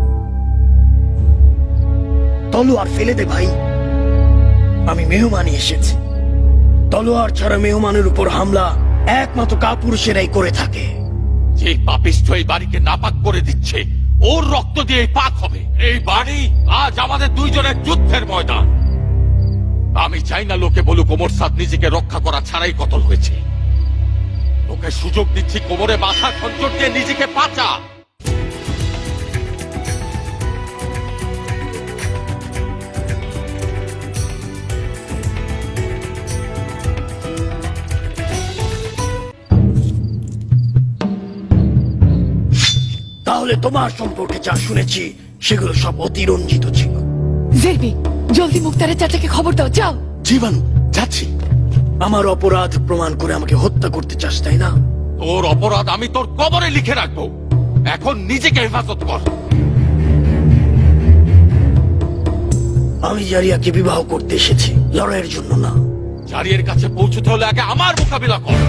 তলোয়ার ফেলে দে ভাই। আমি মেহমানি এসেছি। তলোয়ার ছাড়া মেহমানের উপর হামলা একমাত্র কাপুরুষেরাই করে থাকে। যে পাপিষ্ঠ এই বাড়িকে নাপাক করে দিচ্ছে, ওর রক্ত দিয়ে পাক হবে। এই বাড়ি আজ আমাদের দুইজনের যুদ্ধের ময়দান। আমি চাই না লোকে বলুক ওমর সাদ নিজেকে রক্ষা করা ছাড়াই কতল হয়েছে। তোকে সুযোগ দিচ্ছি, কোমরে মাথা খঞ্জর দিয়ে নিজেকে বাঁচা। তাহলে তোমার সম্পর্কে যা শুনেছি সেগুলো সব অতিরঞ্জিত ছিল। জেরবি, জলদি মুক্তারের চাচাকে খবর দাও, যাও। জীবাণু, যাচ্ছি। আমার অপরাধ প্রমাণ করে আমাকে হত্যা করতে চাস, তাই না? তোর অপরাধ আমি তোর কবরে লিখে রাখবো। এখন নিজেকে হেফাজত কর। আমি জারিয়াকে বিবাহ করতে এসেছি, লড়াইয়ের জন্য না। জারিয়ের কাছে পৌঁছতে হলে আগে আমার মোকাবিলা কর।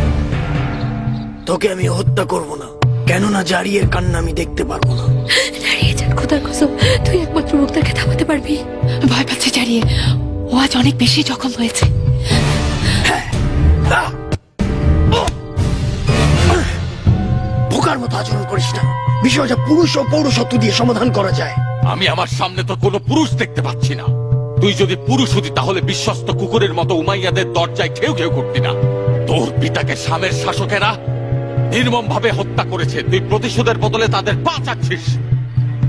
তোকে আমি হত্যা করব না, কেননা জারিয়ের কান্না আমি দেখতে পারবো না। দাঁড়িয়ে যান, খোদার কসম, তুই একমাত্র মুক্তারকে থামাতে পারবি। ভয় পাচ্ছে জারিয়ে, ও আজ অনেক বেশি জখম হয়েছে। বোকার মতো আচরণ করিস না। বিষয়টা পুরুষ ও পৌরসত্ব দিয়ে সমাধান করা যায়। আমি আমার সামনে তো কোনো পুরুষ দেখতে পাচ্ছি না। তুই যদি পুরুষ হতি তাহলে বিশ্বস্ত কুকুরের মতো উমাইয়াদের দরজায় ঘেউ ঘেউ করতি না। তোর পিতাকে শামের শাসকেরা নির্মম ভাবে হত্যা করেছে, তুই প্রতিশোধের বদলে তাদের পা চাচ্ছিস।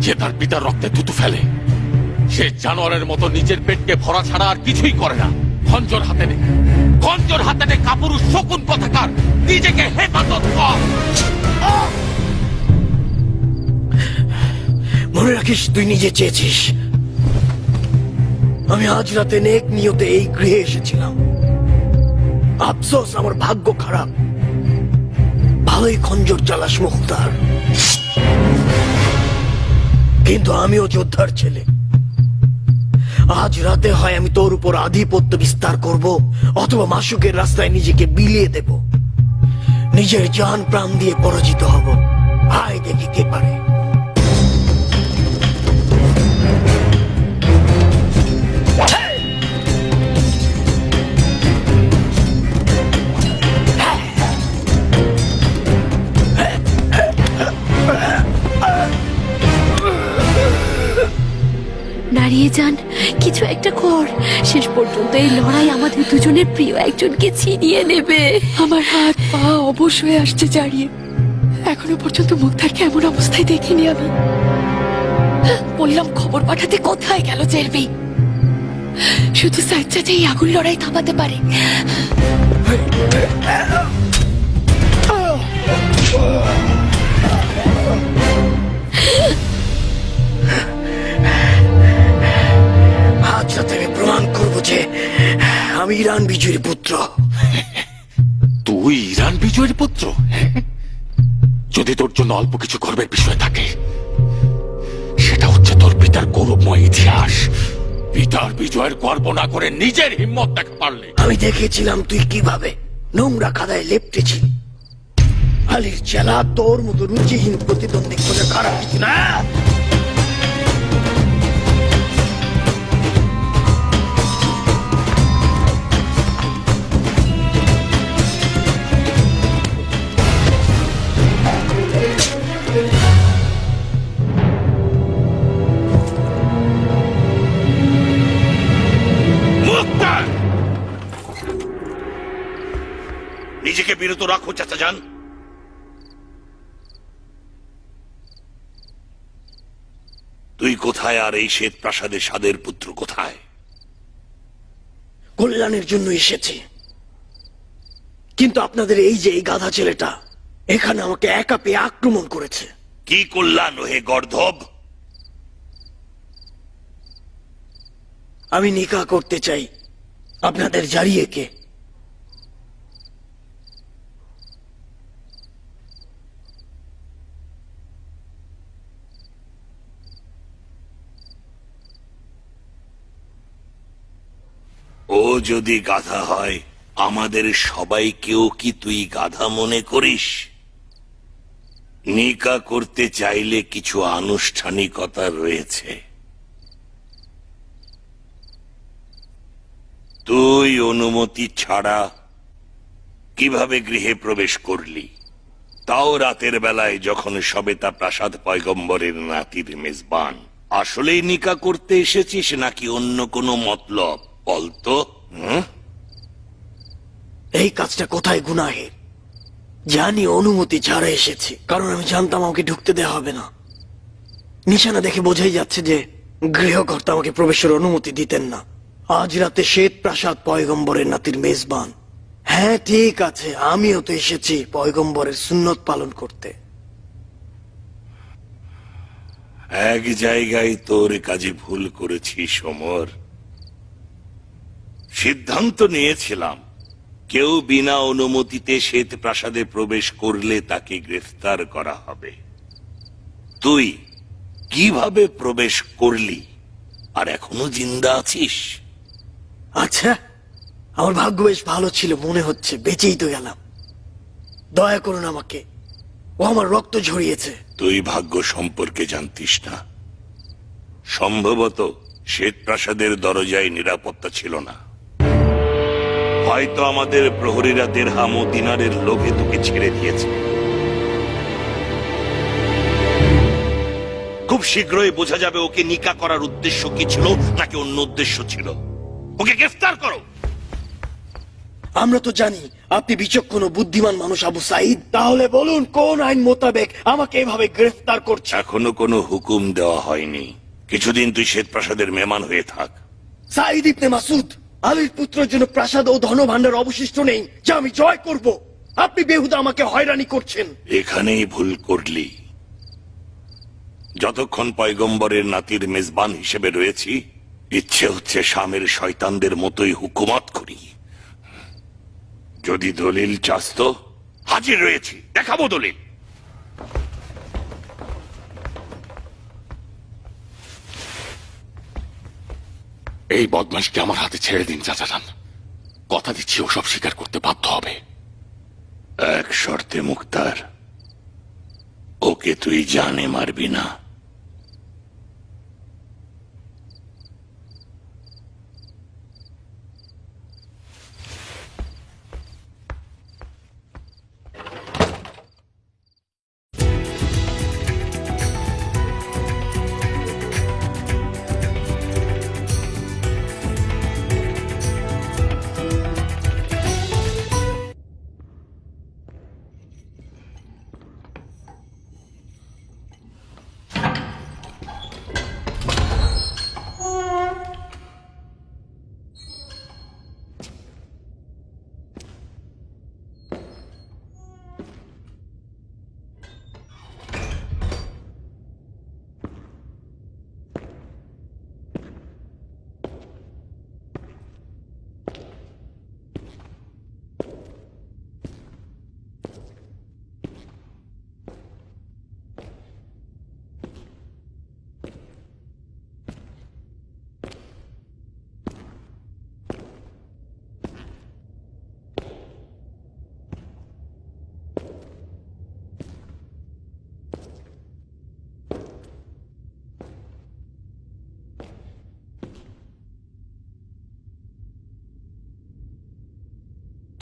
যে তার পিতার রক্তে থুতু ফেলে, সে জানোয়ারের মতো নিজের পেটকে ভরা ছাড়া আর কিছুই করে না। খঞ্জর হাতে নে, খঞ্জর হাতে নে, কাপুরুষ শকুন কথাকার, নিজেকে হেফাজত কর। মনে রাখিস, তুই নিজে চেয়েছিস। আমি আজ রাতে নেক নিয়তে এই গৃহে এসেছিলাম। আফসোস, আমার ভাগ্য খারাপ। ভালোই খঞ্জর চালাস মুখতার, কিন্তু আমিও যোদ্ধার ছেলে। আজ রাতে হয় আমি তোর উপর আধিপত্য বিস্তার করব, অথবা মাসুকের রাস্তায় নিজেকে বিলিয়ে দেব। নিজের জান প্রাণ দিয়ে পরাজিত হব। আয় দেখি কে পারে। দাঁড়িয়ে যান, কিছু একটা কর। শেষ পর্যন্ত এই লড়াই আমাদের দুজনের প্রিয় একজনকে ছিনিয়ে নেবে। আমার হাত পা অবশ হয়ে আসছে জারিয়ে। এখনো পর্যন্ত মুক্তারকে এমন অবস্থায় দেখিনি আমি। বললাম খবর পাঠাতে, কোথায় গেল জেরবি? শুধু সাইদ চাচা এই আগুন লড়াই থামাতে পারে। আজ রাতে আমি প্রমাণ করবো যে আমি ইরান বিজয়ীর পুত্র। তুই ইরান বিজয়ের পুত্র? যদি তোর জন্য অল্প কিছু গর্বের বিষয় থাকে, সেটা হচ্ছে তোর পিতার গৌরবময় ইতিহাস। পিতার বিজয়ের গর্ব না করে নিজের হিম্মত দেখা পারলে। আমি দেখেছিলাম তুই কিভাবে নোংরা কাদায় লেপটেছিলি। আলীর চেলা তোর মতো রুচিহীন প্রতিদ্বন্দ্বী খোঁজা খারাপ কিছু না। নিজেকে বিরত রাখো চাচা যান। তুই কোথায়, আর এই শ্বেত প্রাসাদে সাদের পুত্র কোথায়? কল্যাণের জন্য এসেছি, কিন্তু আপনাদের এই যে এই গাধা ছেলেটা এখানে আমাকে একা পেয়ে আক্রমণ করেছে। কি কল্যাণ হে গর্ধব? আমি নিকাহ করতে চাই আপনাদের জারিয়েকে। ও যদি গাধা হয়, আমাদের সবাইকেও কি তুই গাধা মনে করিস? নিকাহ করতে চাইলে কিছু আনুষ্ঠানিকতা রয়েছে। তুই অনুমতি ছাড়া কিভাবে গৃহে প্রবেশ করলি, তাও রাতের বেলায়, যখন সবেতা প্রাসাদ পয়গম্বরের নাতির মেজবান? আসলেই নিকাহ করতে এসেছিস নাকি অন্য কোনো মতলব? বলতো। এই কাজটা কোথায় গুনাহের? জানি অনুমতি ছাড়া এসেছি, কারণ আমি জানতাম আমাকে ঢুকতে দেওয়া হবে না। নিশানা দেখে বোঝাই যাচ্ছে যে গৃহকর্তা আমাকে প্রবেশের অনুমতি দিতেন না। আজ রাতে শ্বেত প্রাসাদ পয়গম্বরের নাতির মেজবান। হ্যাঁ ঠিক আছে, আমিও তো এসেছি পয়গম্বরের সুন্নত পালন করতে। এক জায়গায় তোর কাজে ভুল করেছি সমর। সিদ্ধান্ত নিয়েছিলাম কেউ বিনা অনুমতিতে শ্বেত প্রাসাদে প্রবেশ করলে তাকে গ্রেফতার করা হবে। তুই কিভাবে প্রবেশ করলি আর এখনো জিন্দা আছিস? আচ্ছা, আমার ভাগ্য বেশ ভালো ছিল মনে হচ্ছে, বেঁচেই তো গেলাম। দয়া করুন আমাকে, ও আমার রক্ত ঝরিয়েছে। তুই ভাগ্য সম্পর্কে জানতিস না। সম্ভবত শ্বেত প্রাসাদের দরজায় নিরাপত্তা ছিল না। হয়তো আমাদের প্রহরীরা দেড়হাম ও দিনারের লোভে তোকে ছেড়ে দিয়েছে। খুব শীঘ্রই বোঝা যাবে ওকে নিকা করার উদ্দেশ্য কি ছিল নাকি অন্য উদ্দেশ্য ছিল। ওকে গ্রেফতার করো। আমরা তো জানি আপনি বিচক্ষণ ও বুদ্ধিমান মানুষ আবু সাইদ। তাহলে বলুন কোন আইন মোতাবেক আমাকে এভাবে গ্রেফতার করছে? এখনো কোনো হুকুম দেওয়া হয়নি। কিছুদিন তুই শ্বেত প্রাসাদের মেহমান হয়ে থাক। সাইদ ইবনে মাসুদ, আলীর পুত্রের জন্য প্রাসাদ ও ধনভাণ্ডার অবশিষ্ট নেই যা আমি জয় করব। আপনি বেহুদা আমাকে হয়রানি করছেন। এখানেই ভুল করলি। যতক্ষণ পয়গম্বরের নাতির মেজবান হিসেবে রয়েছি, ইচ্ছে হচ্ছে শামের শয়তানদের মতোই হুকুমত করি। যদি দলিল চাস তো হাজির রয়েছি, দেখাবো দলিল। এই বদমাশকে আমার হাতে ছেড়ে দিন চাচাজান। কথা দিচ্ছি ও সব স্বীকার করতে বাধ্য হবে। এক শর্তে মুক্তার, ওকে তুই জানে মারবি না।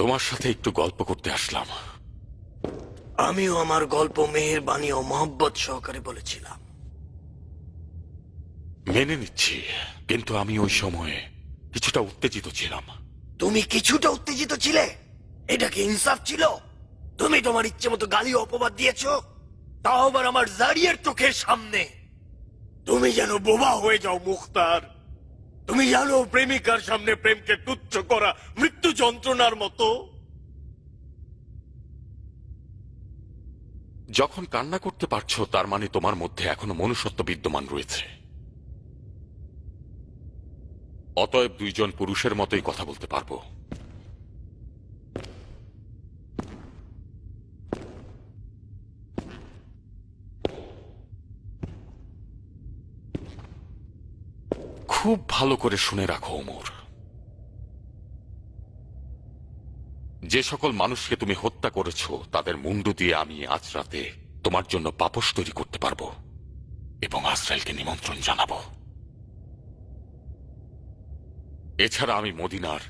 তোমার সাথে একটু গল্প করতে আসলাম। আমিও আমার গল্প মেহেরবানি ও মহব্বত সহকারে বলেছিলাম। মেনে নিচ্ছি, কিন্তু আমি ওই সময়ে কিছুটা উত্তেজিত ছিলাম। তুমি কিছুটা উত্তেজিত ছিলে? এটা কি ইনসাফ ছিল? তুমি তোমার ইচ্ছে মতো গালি ও অপবাদ দিয়েছো, তাও আবার আমার জারিয়ার চোখের সামনে। তুমি যেন বোবা হয়ে যাও মুখতার। তুমি জানো প্রেমিকার সামনে প্রেমকে তুচ্ছ করা মৃত্যু যন্ত্রণার মতো। যখন কান্না করতে পারছো তার মানে তোমার মধ্যে এখনো মনুষ্যত্ব বিদ্যমান রয়েছে। অতএব দুইজন পুরুষের মতোই কথা বলতে পারবো। খুব ভালো করে শুনে রাখো ওমর, যে সকল মানুষকে তুমি হত্যা করেছো তাদের মুন্ডু দিয়ে আমি আজ রাতে তোমার জন্য পাপোশ তৈরি করতে পারবো এবং আজরাইলকে নিমন্ত্রণ জানাবো। এছাড়া আমি মদিনার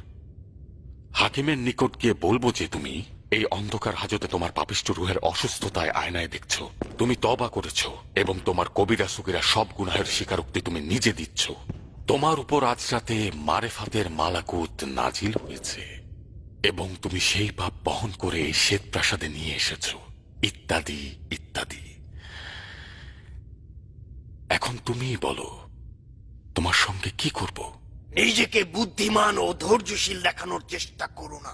হাকিমের নিকট গিয়ে বলবো যে তুমি এই অন্ধকার হাজতে তোমার পাপিষ্ঠ রুহের অসুস্থতায় আয়নায় দেখছো, তুমি তওবা করেছো এবং তোমার কবিরা সগীরা সব গুনাহের স্বীকারোক্তি তুমি নিজে দিচ্ছ। তোমার উপর আজ রাতে মারেফাতের মালাকুত নাজিল হয়েছে এবং তুমি সেই পাপ বহন করে এই শ্বেত প্রাসাদে নিয়ে এসেছ, ইত্যাদি ইত্যাদি। এখন তুমিই বলো, তোমার সঙ্গে কি করব? নিজেকে বুদ্ধিমান ও ধৈর্যশীল দেখানোর চেষ্টা করো না।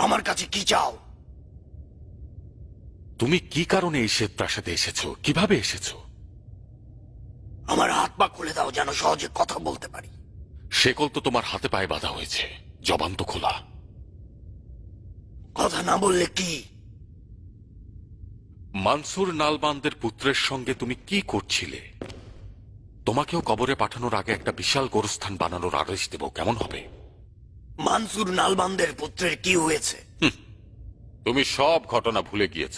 আমার কাছে কি চাও? তুমি কি কারণে এই শ্বেত প্রাসাদে এসেছো? কিভাবে এসেছো? আমার হাত পা খুলে দাও, যেন সহজে কথা বলতে পারি। শেকল তো তোমার হাতে পায়ে বাঁধা হয়েছে, জবান তো খোলা। কথা না বললে কি? মানসুর নালবান্দের পুত্রের সঙ্গে তুমি কি করছিলে? তোমাকেও কবরে পাঠানোর আগে একটা বিশাল গোরস্থান বানানোর আদেশ দেব, কেমন হবে? মানসুর নালবান্দের পুত্রের কি হয়েছে? তুমি সব ঘটনা ভুলে গিয়েছ।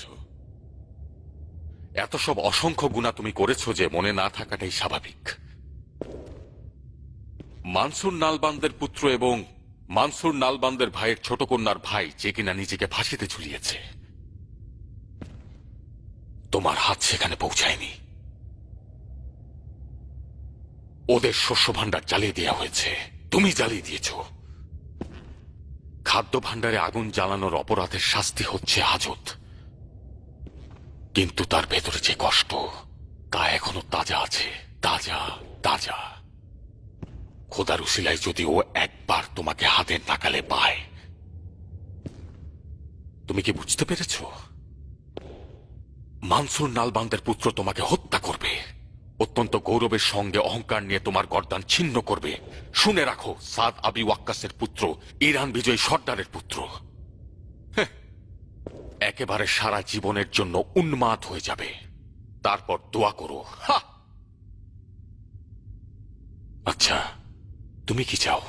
এত সব অসংখ্য গুনাহ তুমি করেছো যে মনে না থাকাটাই স্বাভাবিক। মানসুর নালবান্দের পুত্র এবং মানসুর নালবান্দের ভাইয়ের ছোট কন্যার ভাই, যে কিনা নিজেকে ফাঁসিতে ঝুলিয়েছে, তোমার হাত সেখানে পৌঁছায়নি। ওদের শস্য ভাণ্ডার জ্বালিয়ে দেওয়া হয়েছে, তুমি জ্বালিয়ে দিয়েছ। খাদ্য ভাণ্ডারে আগুন জ্বালানোর অপরাধের শাস্তি হচ্ছে হাজত, কিন্তু তার ভেতরে যে কষ্ট তা এখনো তাজা আছে, তাজা তাজা। খোদার উসিলায় যদি ও একবার তোমাকে হাতের নাগালে পায়। তুমি কি বুঝতে পেরেছ? মানসুর নালবান্দের পুত্র তোমাকে হত্যা করবে, অত্যন্ত গৌরবের সঙ্গে অহংকার নিয়ে তোমার গর্দান ছিন্ন করবে। শুনে রাখো, সাদ আবি ওয়াক্কাসের পুত্র, ইরান বিজয়ী সর্দারের পুত্র। একেবারে সারা জীবনের জন্য উন্মাদ হয়ে যাবে। তারপর দোয়া করো। আচ্ছা, তুমি কি চাও?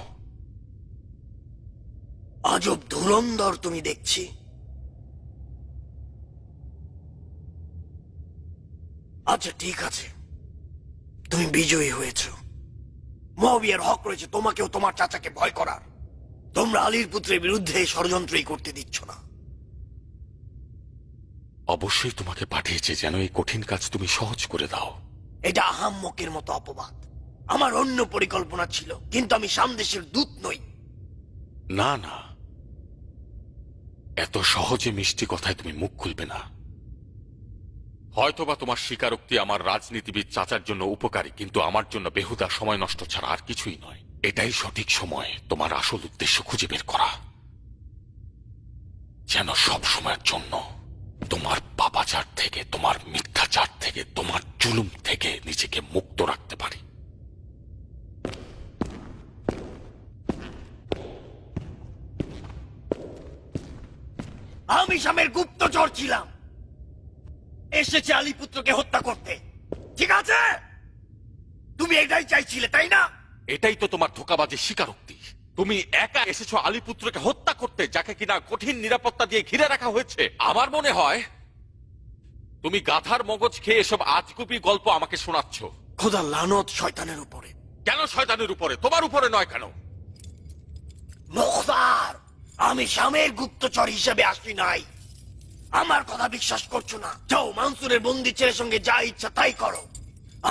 আজব ধুরন্ধর তুমি দেখছি। আচ্ছা ঠিক আছে, তুমি বিজয়ী হয়েছ। মুআবিয়ার হক রয়েছে তোমাকেও তোমার চাচাকে ভয় করার। তোমরা আলীর পুত্রের বিরুদ্ধে ষড়যন্ত্রই করতে দিচ্ছ না। অবশ্যই তোমাকে পাঠিয়েছে যেন এই কঠিন কাজ তুমি সহজ করে দাও। এটা আহাম্মকের মতো অপবাদ। আমার অন্য পরিকল্পনা ছিল, কিন্তু আমি সামদেশের দূত নই। না না, এত সহজে মিষ্টি কথায় তুমি মুখ খুলবে না। হয়তোবা তোমার স্বীকারোক্তি আমার রাজনীতিবিদ চাচার জন্য উপকারী, কিন্তু আমার জন্য বেহুদা সময় নষ্ট ছাড়া আর কিছুই নয়। এটাই সঠিক সময় তোমার আসল উদ্দেশ্য খুঁজে বের করা, যেন সব সময়ের জন্য তোমার পাপাচার থেকে, তোমার মিথ্যাচার থেকে, তোমার জুলুম থেকে নিজেকে মুক্ত রাখতে পারি। আমি শামের গুপ্তচর ছিলাম, এসেছে আলীপুত্রকে হত্যা করতে। ঠিক আছে, তুমি এটাই চাইছিলে তাই না? এটাই তো তোমার ধোঁকাবাজি স্বীকারোক্তি। তুমি একা এসেছো আলীপুত্রকে হত্যা করতে, যাকে কিনা কঠিন নিরাপত্তা দিয়ে ঘিরে রাখা হয়েছে। আমার মনে হয় তুমি গাধার মগজ খেয়ে এসব আজগুবি গল্প আমাকে শোনাচ্ছ। খোদা লানত শয়তানের উপরে। কেন শয়তানের উপরে? তোমার উপরে নয় কেন? মুখতার, আমি শামের গুপ্তচর হিসেবে আসি নাই। আমার কথা বিশ্বাস করছো না? যাও মানসুরের বন্দি ছেলের সঙ্গে যা ইচ্ছা তাই করো।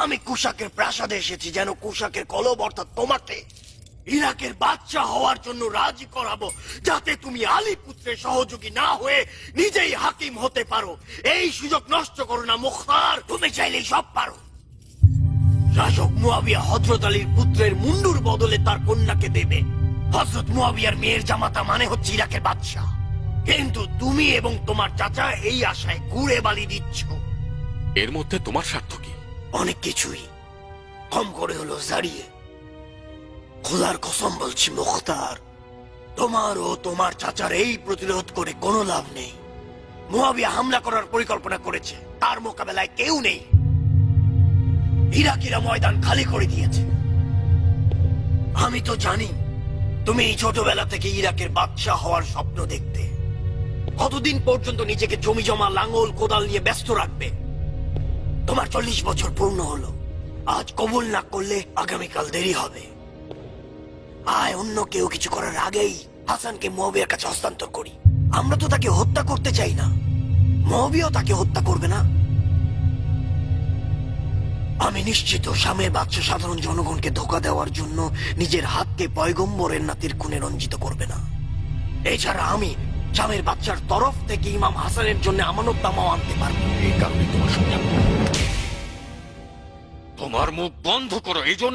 আমি কুশাকের প্রাসাদে এসেছি যেন কুশাকের কলব অর্থাৎ তোমাকে ইরাকের বাদশা হওয়ার জন্য রাজি করাবো, যাতে তুমি আলী পুত্রের সহযোগী না হয়ে নিজেই হাকিম হতে পারো। এই সুযোগ নষ্ট করো না মুখতার, তুমি চাইলেই সব পারো। শাসক মুআবিয়া হযরত আলীর পুত্রের মুন্ডুর বদলে তার কন্যাকে দেবে। হযরত মুআবিয়ার মেয়ের জামাতা মানে হচ্ছে ইরাকের বাদশা, কিন্তু তুমি এবং তোমার চাচা এই আশায় ঘুরে বালি দিচ্ছ। এর মধ্যে তোমার স্বার্থ কি? অনেক কিছুই, কম করে হলো জারিয়ে। খোদার কসম বলছি মুখতার, তোমার ও তোমার চাচার এই প্রতিরোধ করে কোনো লাভ নেই। মুআবিয়া হামলা করার পরিকল্পনা করেছে, তার মোকাবেলায় কেউ নেই। ইরাকিরা ময়দান খালি করে দিয়েছে। আমি তো জানি তুমি এই ছোটবেলা থেকে ইরাকের বাদশা হওয়ার স্বপ্ন দেখতে। কতদিন পর্যন্ত নিজেকে জমি জমা, লাঙ্গল, কোদাল নিয়ে ব্যস্ত রাখবে? তোমার 40 বছর পূর্ণ হলো। আজ কবুল না করলে আগামীকাল দেরি হবে। আয় অন্য কেউ কিছু করার আগেই হাসানকে মুআবিয়ার কাছে হস্তান্তর করি। আমরা তো তাকে হত্যা করতে চাই না, মুআবিয়াও তাকে হত্যা করবে না। আমি নিশ্চিত শামের বাদশা সাধারণ জনগণকে ধোঁকা দেওয়ার জন্য নিজের হাতকে পয়গম্বরের নাতির খুনে রঞ্জিত করবে না। এছাড়া আমি জামের বাচ্চার তরফ থেকে ইমাম হাসানের জন্য আমানতনামাও আনতে পারবো। এই কারণে তোমার সঙ্গে তোমার মুখ বন্ধ করো, এই জন্য